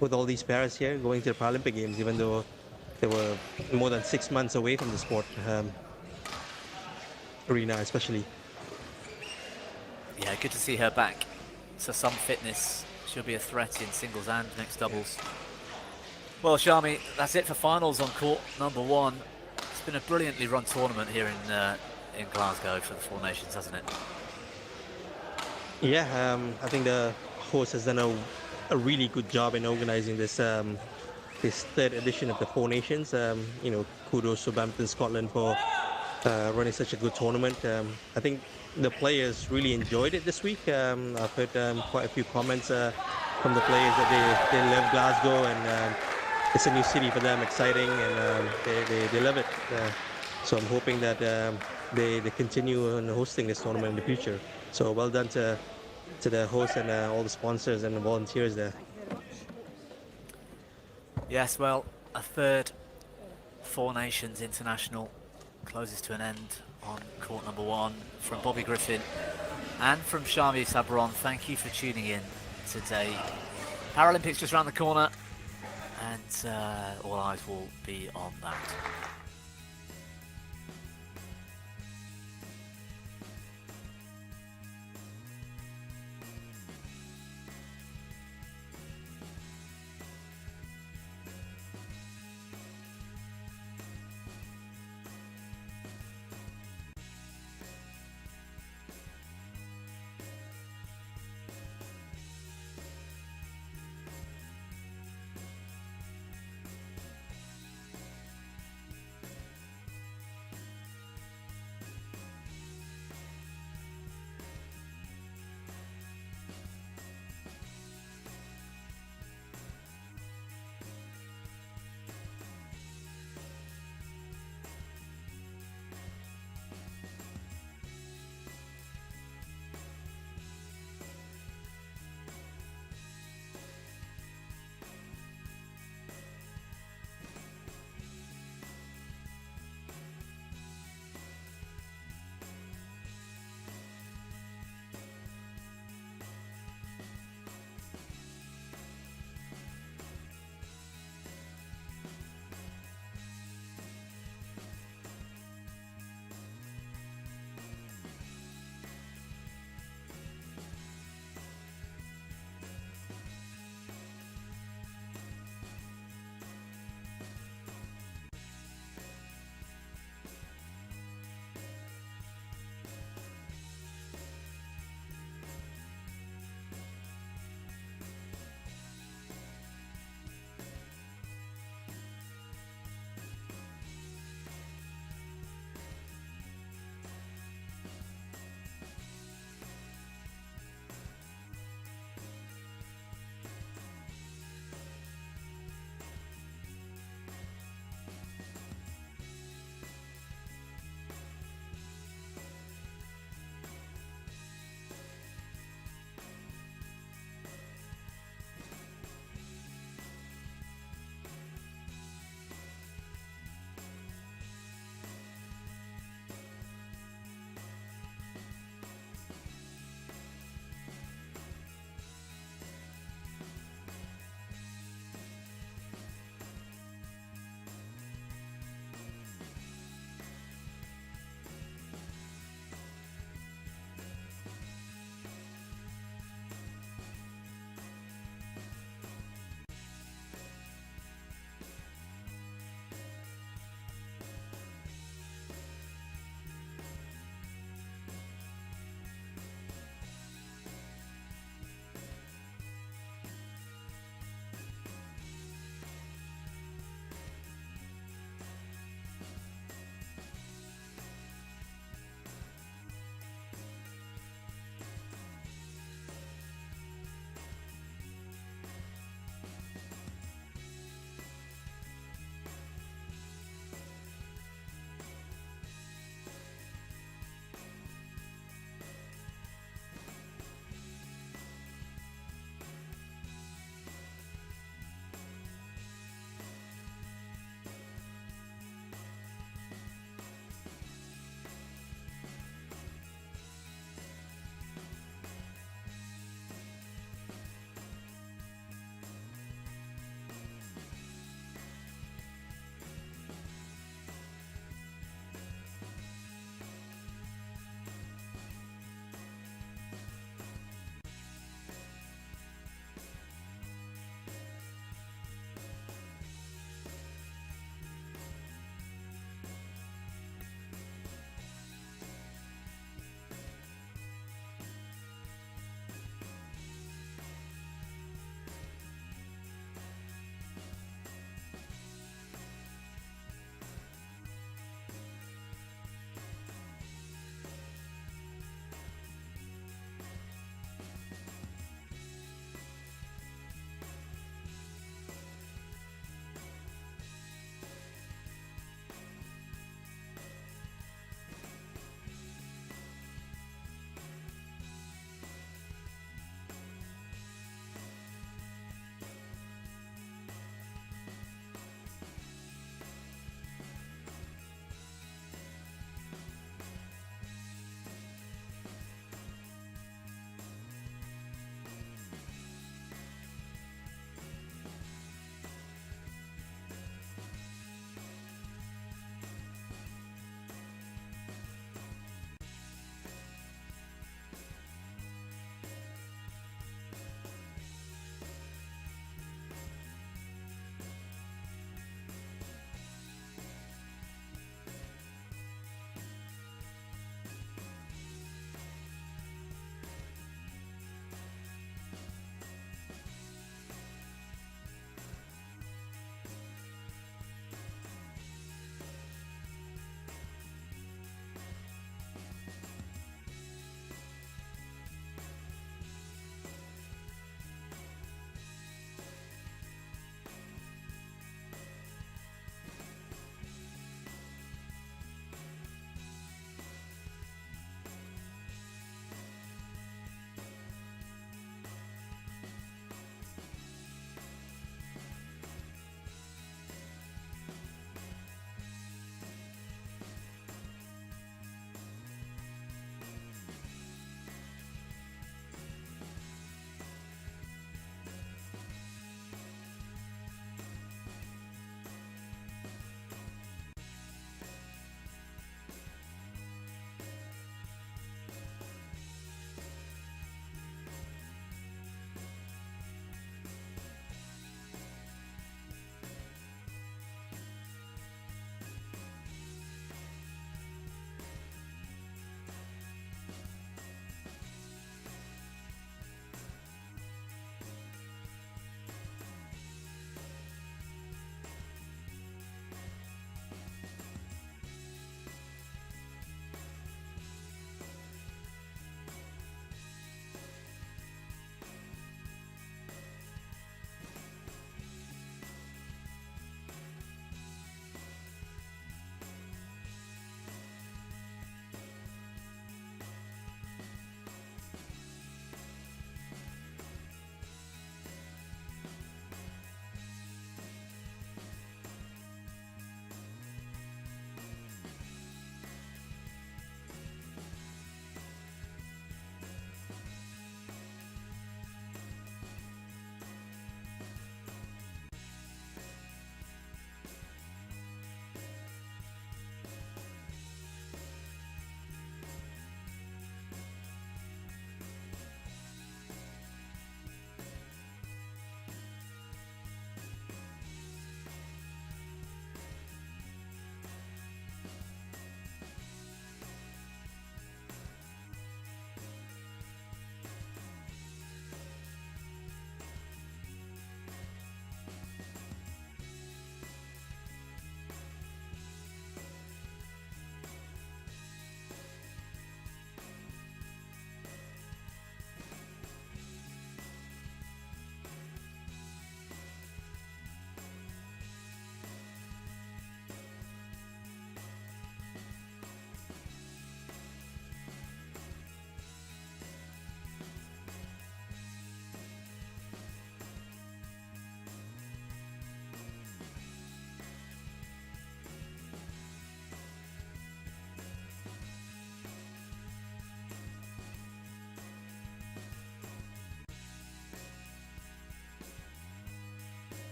with all these pairs here going to the Paralympic Games, even though they were more than 6 months away from the sport arena, especially. Yeah, good to see her back. So some fitness. She'll be a threat in singles and mixed doubles. Well, Shami, that's it for finals on court number 1. It's been a brilliantly run tournament here in Glasgow for the Four Nations, hasn't it? Yeah, I think the host has done a really good job in organizing this this 3rd edition of the Four Nations. You know, kudos to Badminton Scotland for running such a good tournament. I think the players really enjoyed it this week. I've heard quite a few comments from the players that they love Glasgow, and it's a new city for them, exciting, and they love it. So I'm hoping that they continue on hosting this tournament in the future. So well done to the host and all the sponsors and the volunteers there. Yes, well, a 3rd Four Nations International closes to an end on court number 1. From Bobby Griffin and from Shami Sabron, thank you for tuning in today. Paralympics just around the corner, and all eyes will be on that.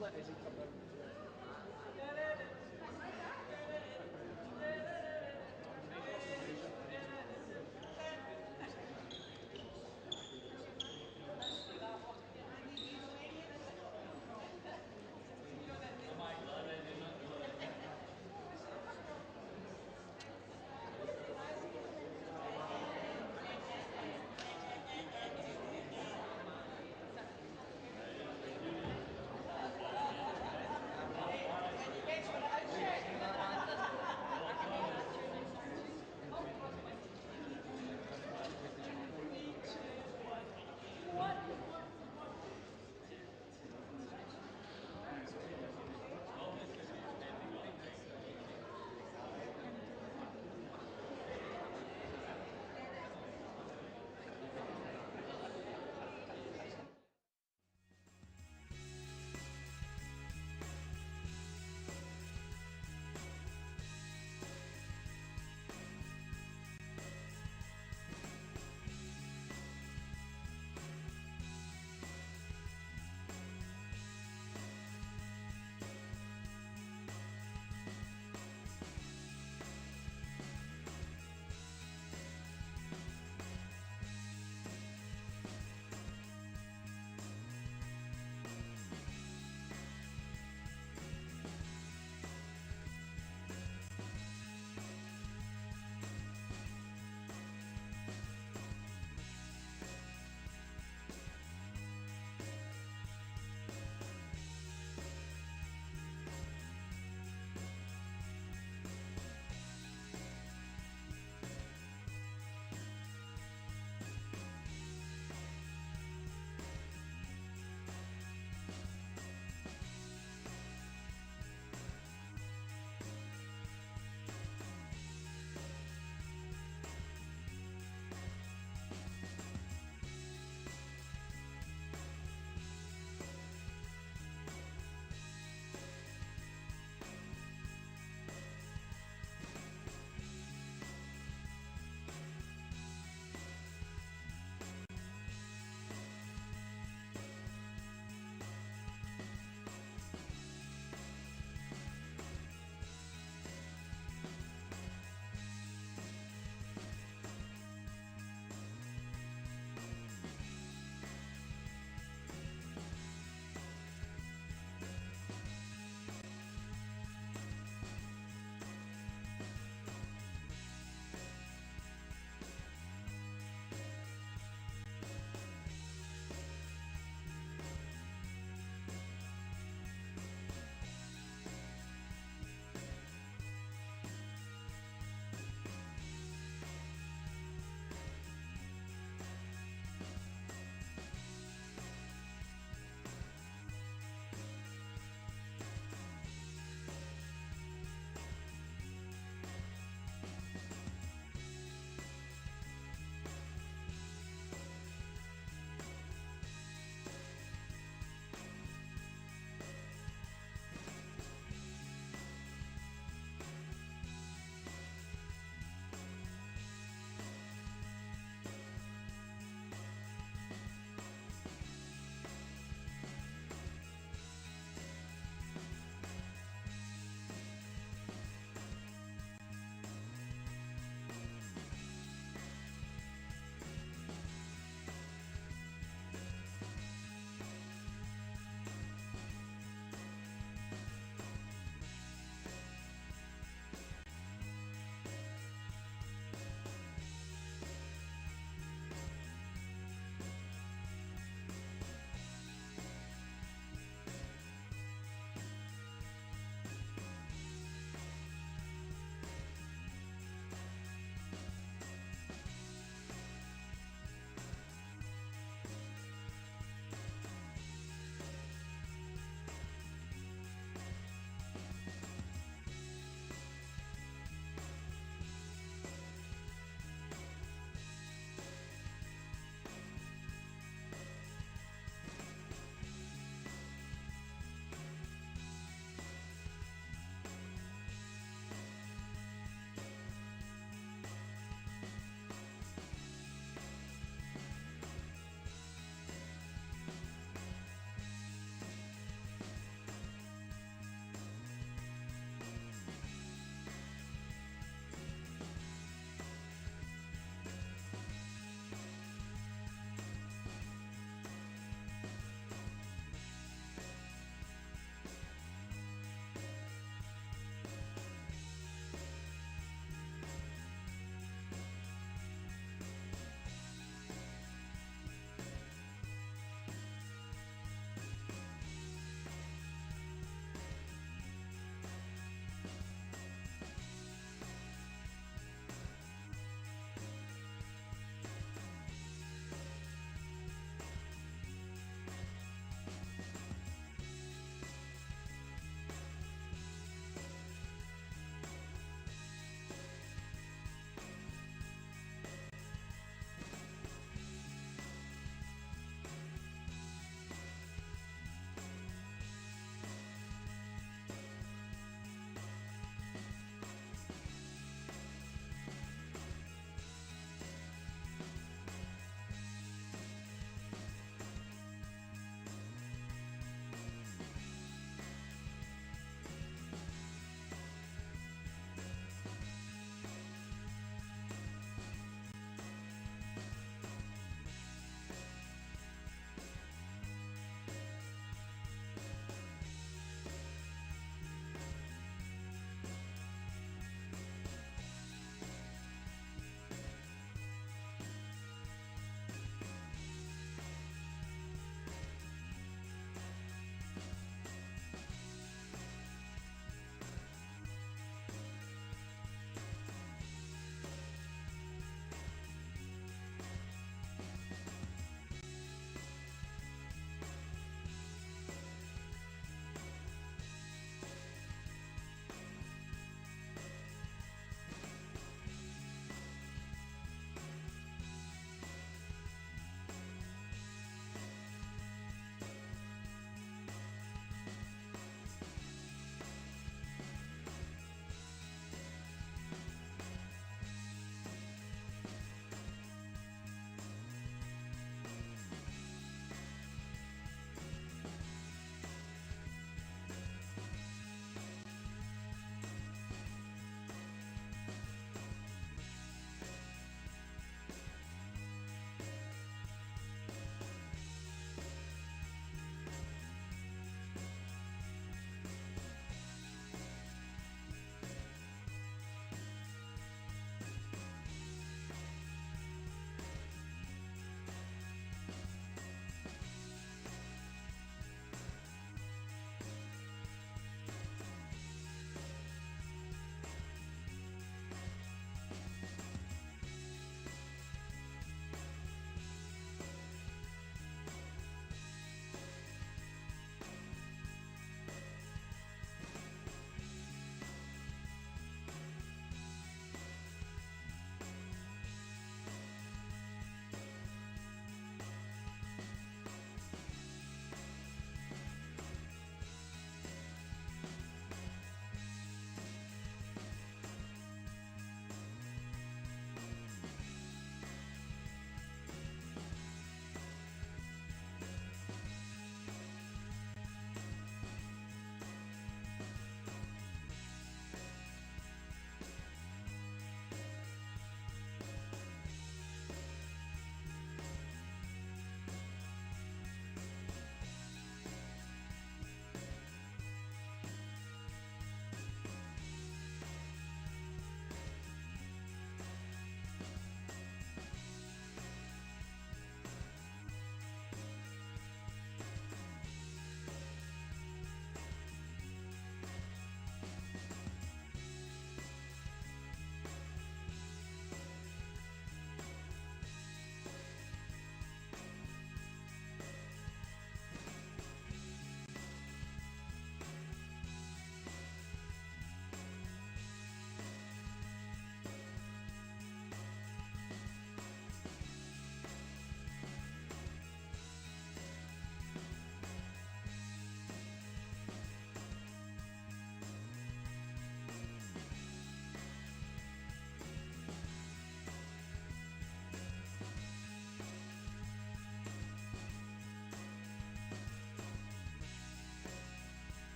let Izzy come down.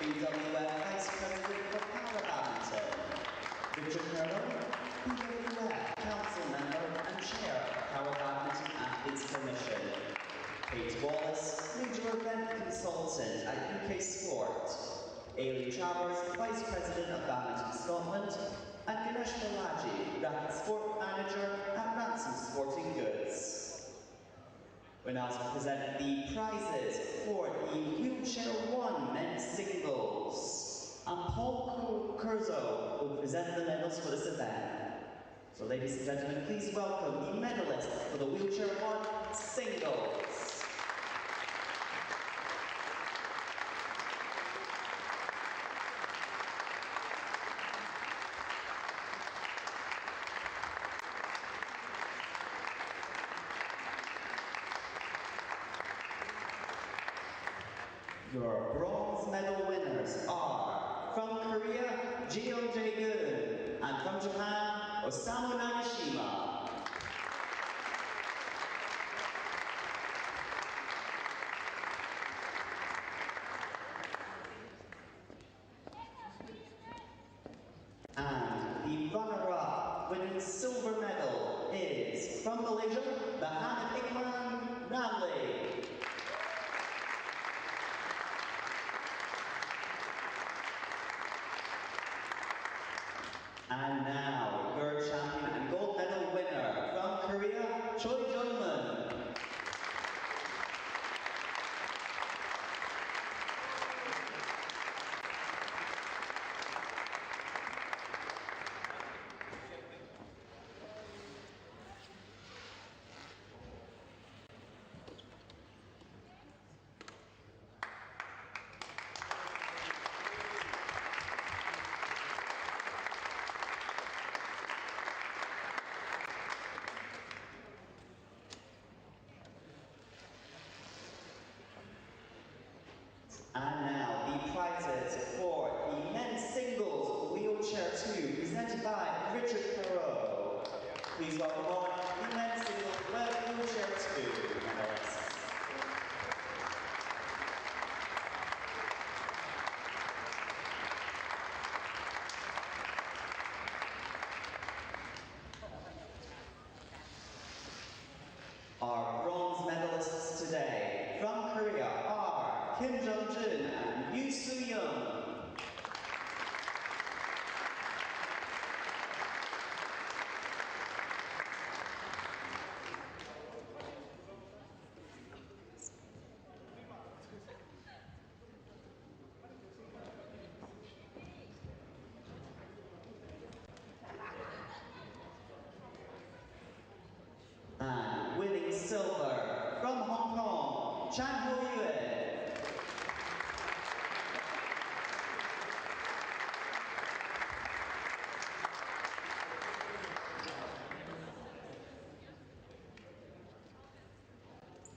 BWF Vice President for Para Badminton. Richard Curran, BWF Council Member and Chair of Para Badminton Athletes Commission. Kate Wallace, Major Event Consultant at UK Sport. Ailey Travers, Vice President of Badminton Scotland. And Ganesh Balaji, Racket Sport Manager at Ransom Sporting Goods. We're now to present the prizes for the Wheelchair 1 men's singles. And Paul Curzo will present the medals for this event. So ladies and gentlemen, please welcome the medalists for the Wheelchair 1 singles. Your bronze medal winners are from Korea, Jeo Jae-gun, and from Japan, Osamu Nagashima. And the runner-up winning silver medal is from Malaysia, Muhammad Ikram Ramli. And now, your champion and gold medal winner from Korea, Choi Jungman. And now, the prizes for the men's singles wheelchair 2, presented by Richard Perot. Please welcome on the men's singles wheelchair 2 medalists. Our bronze medalists today from Korea are Kim Jung-jun and Yoo Soo-young. And winning silver from Hong Kong, Chan Ho-yuen.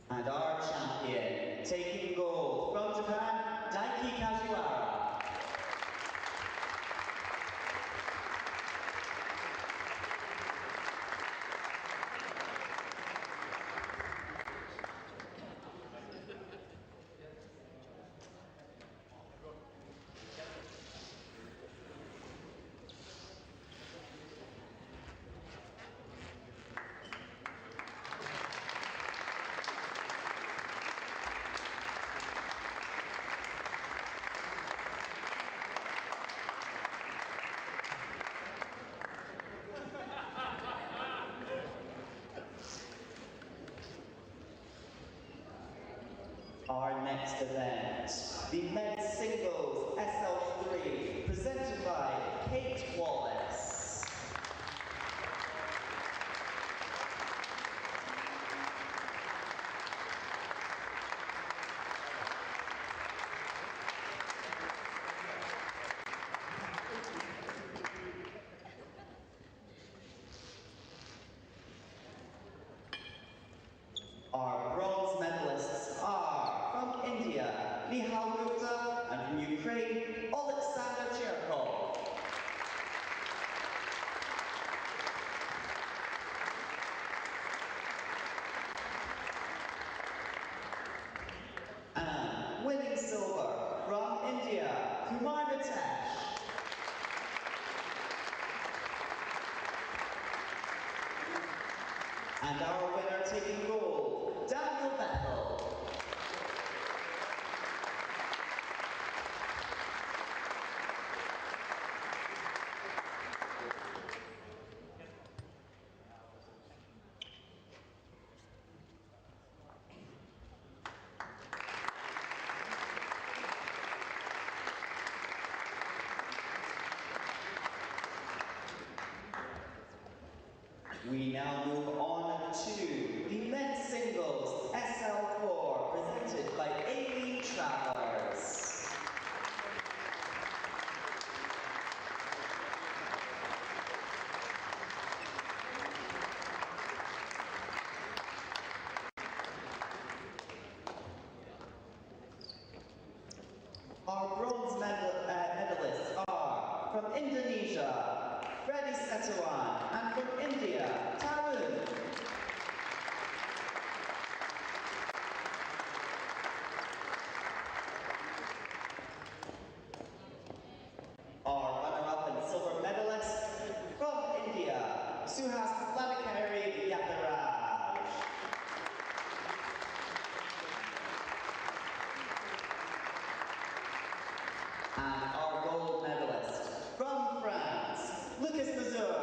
And our champion, taking gold from Japan, Daiki Kajiwara. Our next event, the men's singles SL3, presented by Kate Wallace. Our bronze medalists are from India, Nihal Gupta, and from Ukraine, And our winner taking gold, Daniel Bethel. We now move on to the men's singles SL4, presented by Aileen Travers. Our bronze medalists are from Indonesia, Freddy Setawan, and from India, Tarun. Our runner-up and silver medalist from India, Suhas Ladikari Yataraj. And our gold medalist from France, Lucas Mazur.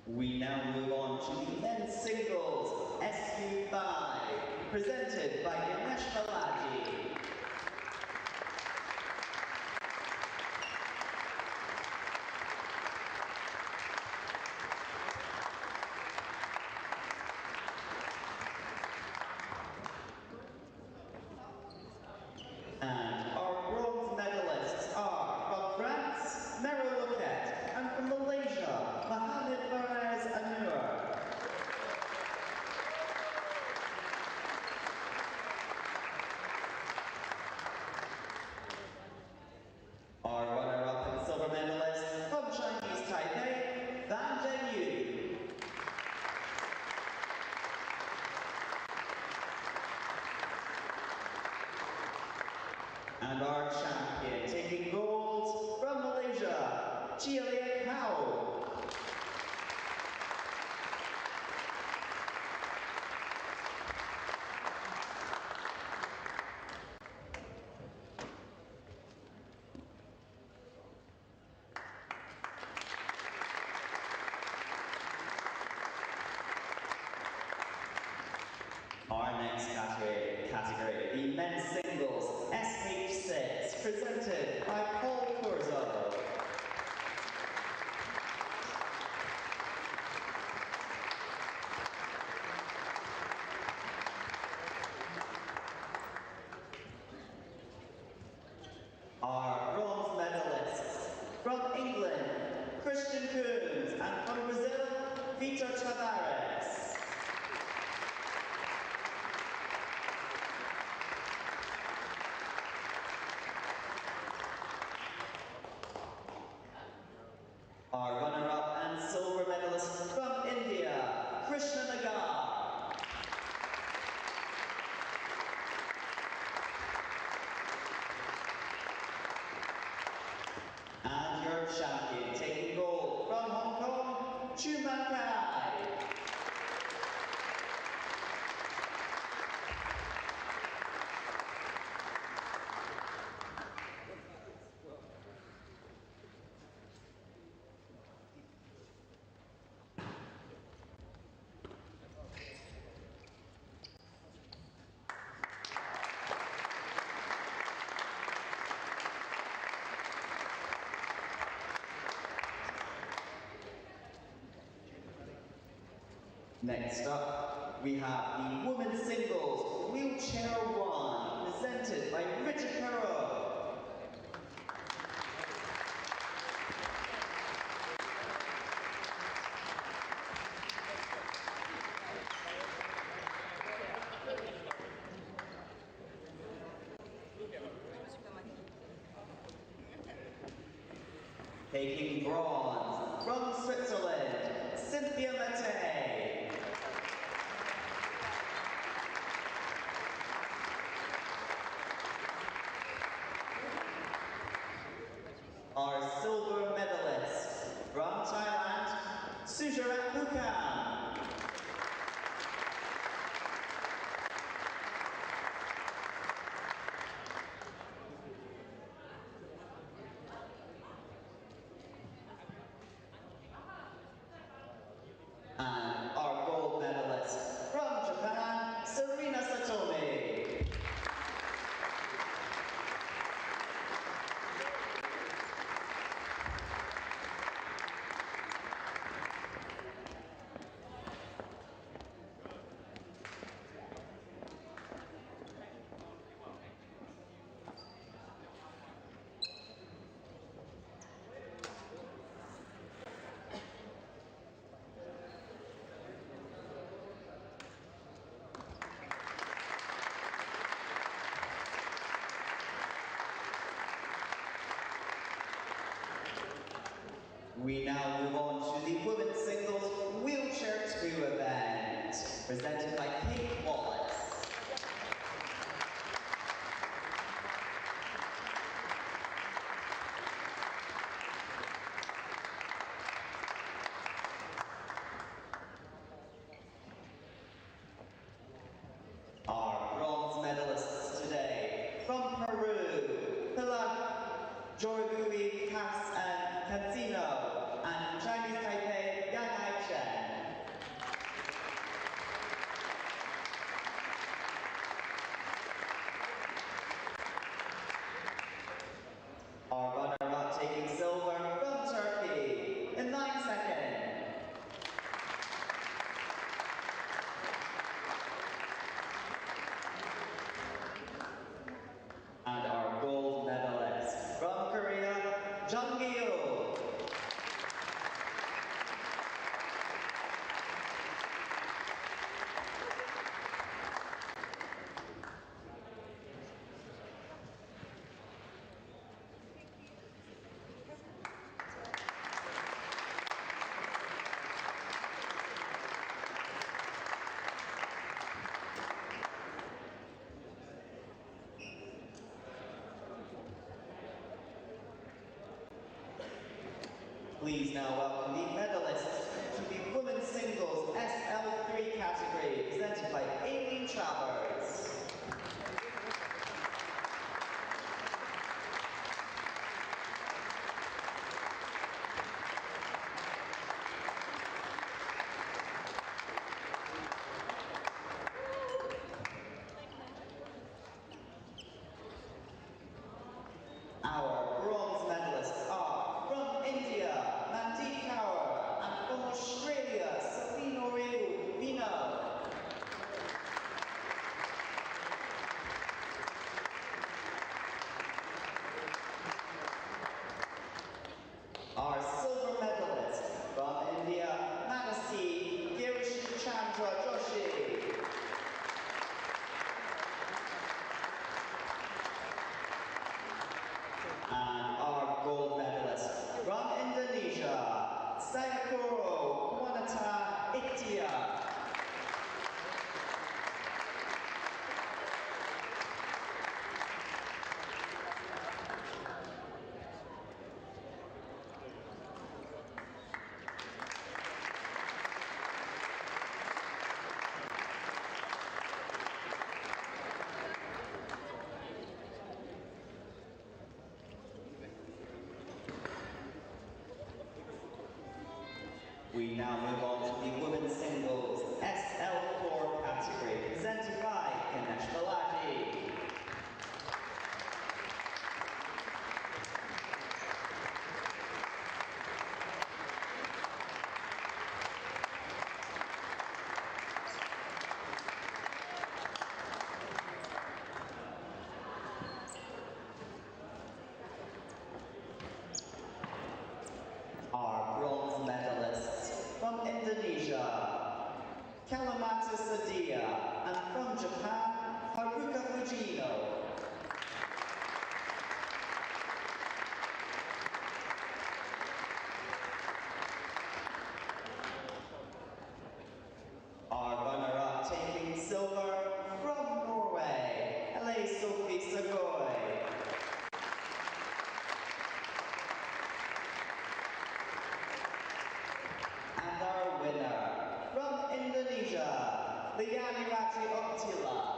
We now move on to the men's singles SU5, presented by Ganesh Balaji. And our bronze medalists are from France, Meryl Loquette, and from Malaysia, Mohamed Faraz Anur. Our runner-up and silver medalist from Chinese Taipei, Van Zhenyu. And our champion taking gold from Malaysia, Chia Kao. Our next category, the men's singles SH6, presented by Paul Corzo. Our bronze medalists from England, Christian Coons, and from Brazil, Vitor Tavares. Our runner-up and silver medalist from India, Krishna Nagar. And your champion taking gold from Hong Kong, Chuman Kai. Next up, we have the women's singles wheelchair 1, presented by Richard Carroll. Taking bronze from Switzerland, Cynthia Mattei. Our silver medalist from Thailand, Sudirman Bukam. And our gold medalist from Japan, Serena Satomi. We now move on to the women's singles wheelchair 2 event, presented by Kate Wallace. Our bronze medalists today from Peru, Pilar Jorgubi Cas and Cancino, and Chinese Taipei Yang Aichen. Our runner-up taking silver from Turkey in 9 seconds. And our gold medalist from Korea, Jung Gi-yoo. Please now welcome the medalists to the women's singles SL3 category, presented by Aileen Travers. Our bronze medalists are from India, Mandeep Kaur, and from Australia, Sabino Vino. Our silver medalist from India, Manasi Girish Chandra Joshi. And our gold medalist from Indonesia, Sayakuro Kwanata Iktia. We now move on to the women's singles SL4 category, presented by Ganesh Balaji. Our bronze medalists from Indonesia, Kalamata Sadia, and from Japan, Haruka Fujino. Lianirati Optila.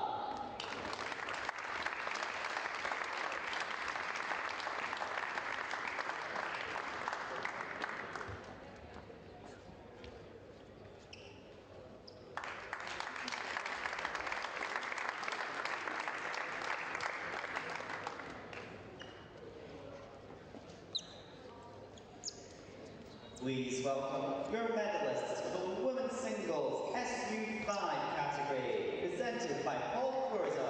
Please welcome your medalists for the women's singles SU5 category, presented by Paul Corzo.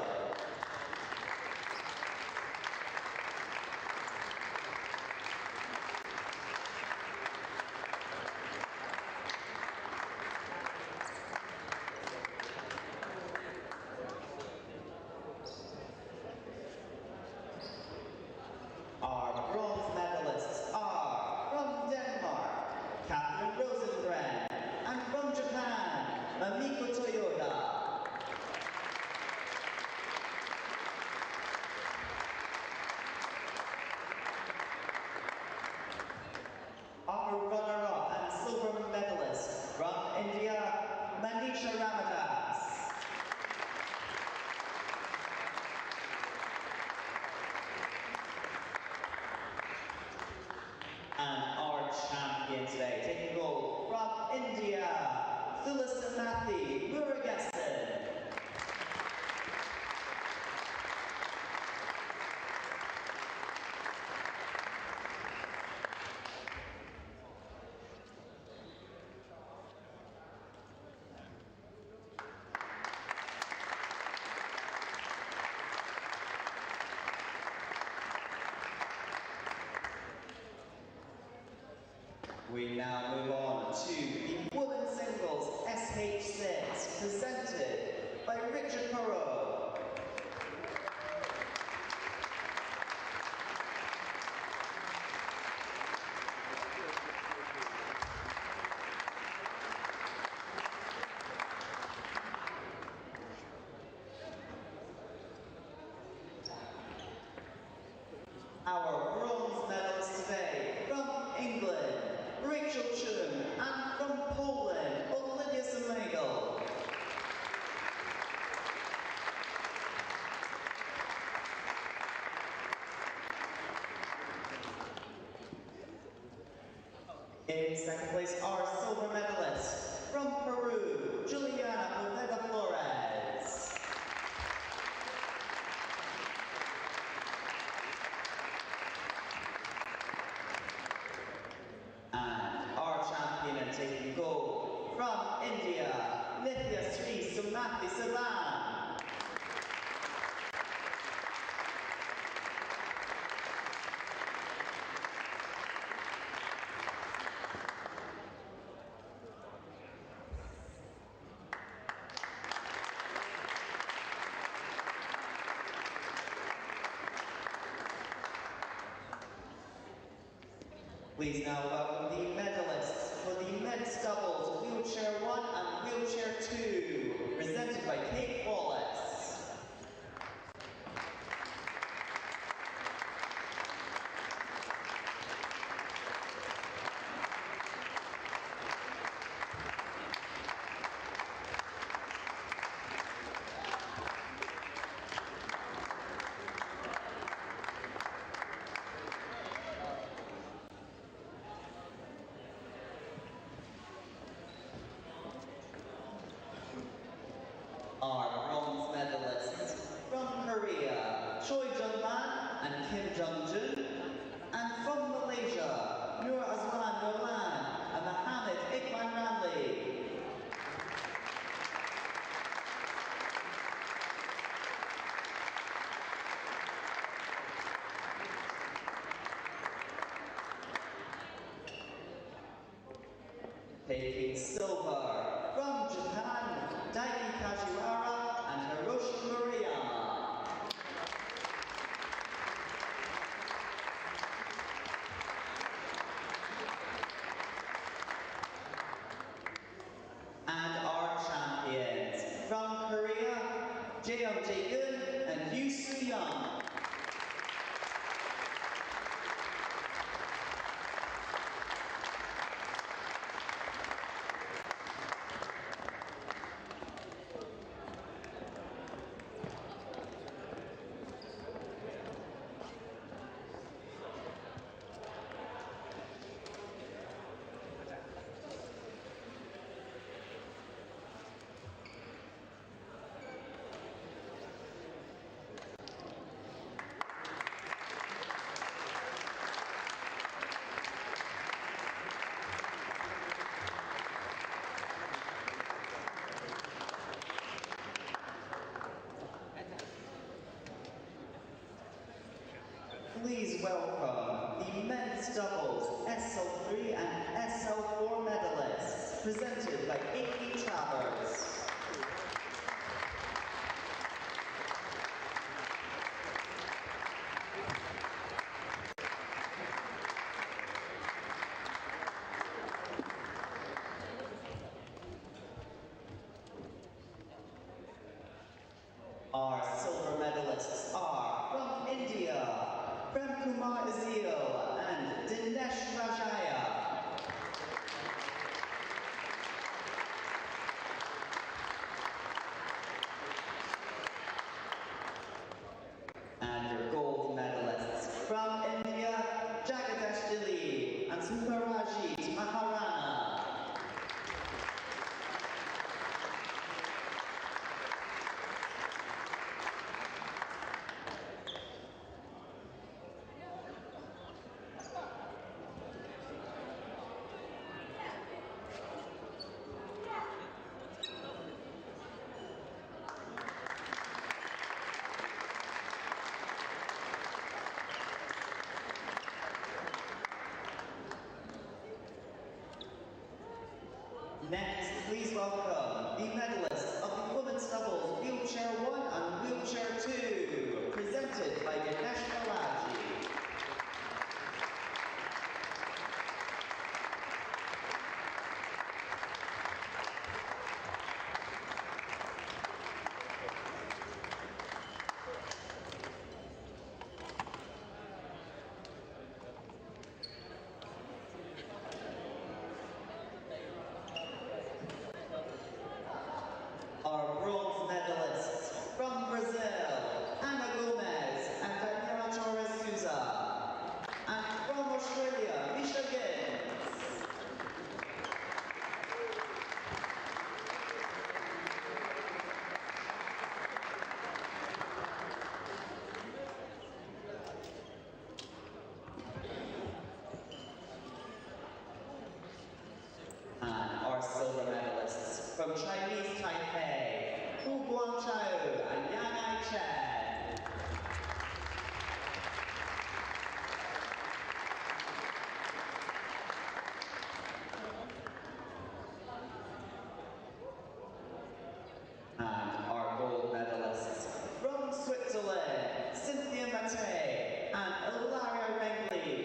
Our bronze medalists are from Denmark, Catherine Rosengren, and from Japan, Mamiko Toyoda. Our runner-up and silver medalist from India, Manisha Ramadas. And our champion today, taking gold from India, Thulasamathi Murugesan. We now move on to the women's singles SH6, presented by Richard Moreau. Our bronze medalists today from England, Rachel Chum, and from Poland, Olivia Semegal. In second place, our silver medalist from Peru, Juliana Poveda Flores. And our champion and taking gold from India, Nithya Sri Sumathi Savan. Please now welcome the medalists for the men's doubles wheelchair 1 and wheelchair 2, presented by Kate Wallace. Our bronze medalists from Korea, Choi Jung-man and Kim Jung-jun, and from Malaysia, Nur Azlan Nolan and Mohammed Iqbal Ramli. Taking silver from Japan, Daiki Kajiwara and Hiroshi Murayama. And our champions from Korea, Jeong Jae-gun and Yoo Soo-young. please welcome the men's doubles SL3 and SL4 medalists, presented by A.P. Travers. Our silver medalists are from India, Prem Kumar Azil and Dinesh Rajaya. And your gold medalists from India, Jagadish Dilli and Suparajit Maharana. Next, please welcome the medalists of the women's doubles wheelchair 1 and wheelchair 2, presented by Dinesh Balaji. Our bronze medalists from Brazil, Ana Gomez and Daniela Torres Souza. And from Australia, Misha Gibbs. And our silver medalists from Chinese Taipei, Hu Guangchao and Yang Ai Chen. And our gold medalists from Switzerland, Cynthia Mate and Ilaria Rengley.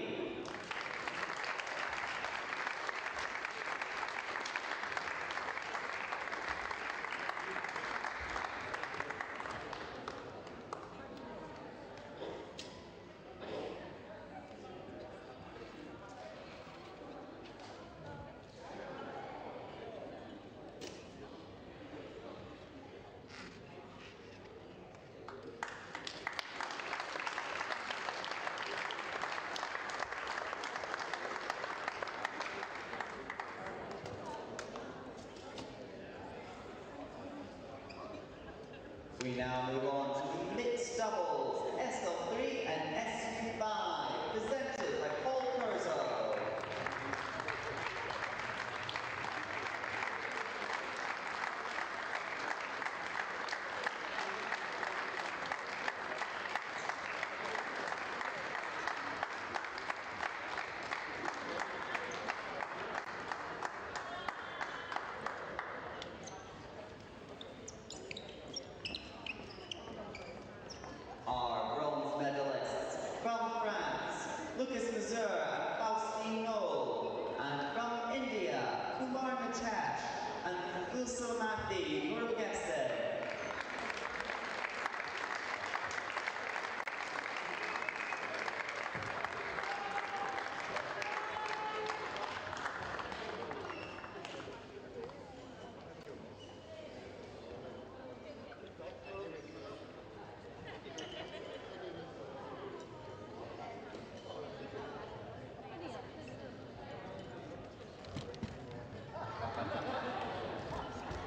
We now move on to the mixed doubles, SL3 and SU5, presented by Paul Corzo. Our bronze medalists from France, Lucas Mazur and Faustine Knoll, and from India, Kumar Mitesh and Gulsamathi Murugesan.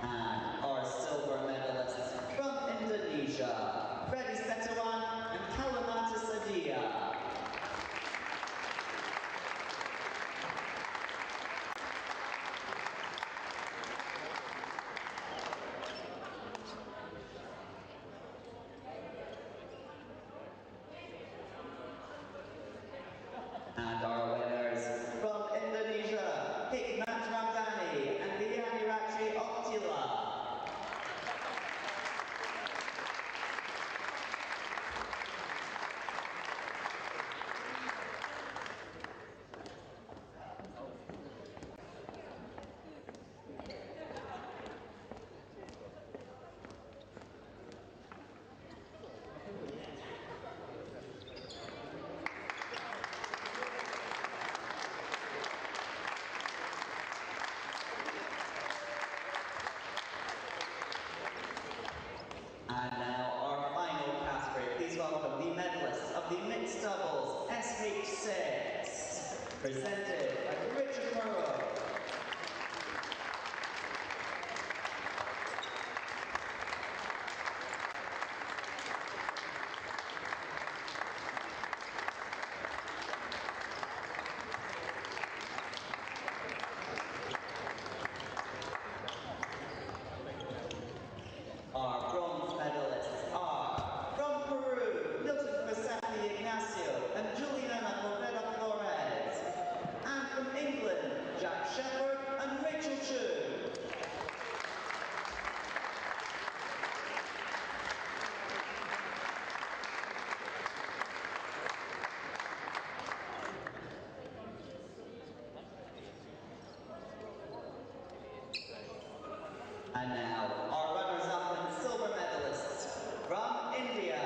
And our silver medalist presented by Richard Murrow. Our bronze medalists are from Peru, Milton Crescenti Ignacio and Juliana Poveda Flores, and from England, Jack Shepherd and Rachel Chu. And now, our runners-up and silver medalists from India,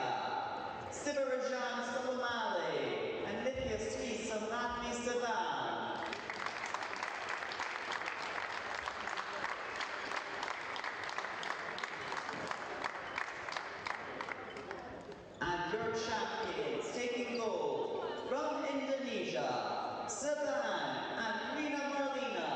Sivarajan Solomali and Nithya Sri Samadhi Savan. And your champions taking gold from Indonesia, Savan and Rina Marlina.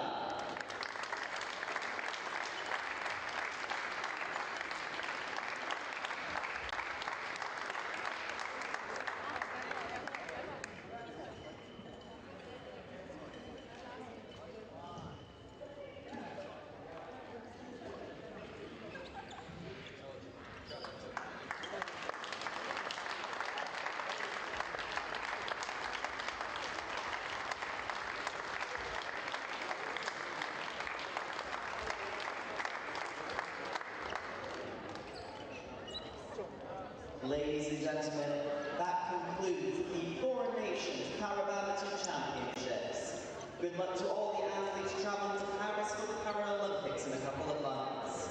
Ladies and gentlemen, that concludes the Four Nations Para Badminton Championships. Good luck to all the athletes travelling to Paris for the Paralympics in a couple of months.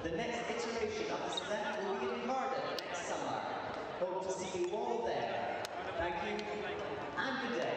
The next iteration of this event will be in Cardiff next summer. Hope to see you all there. Thank you and good day.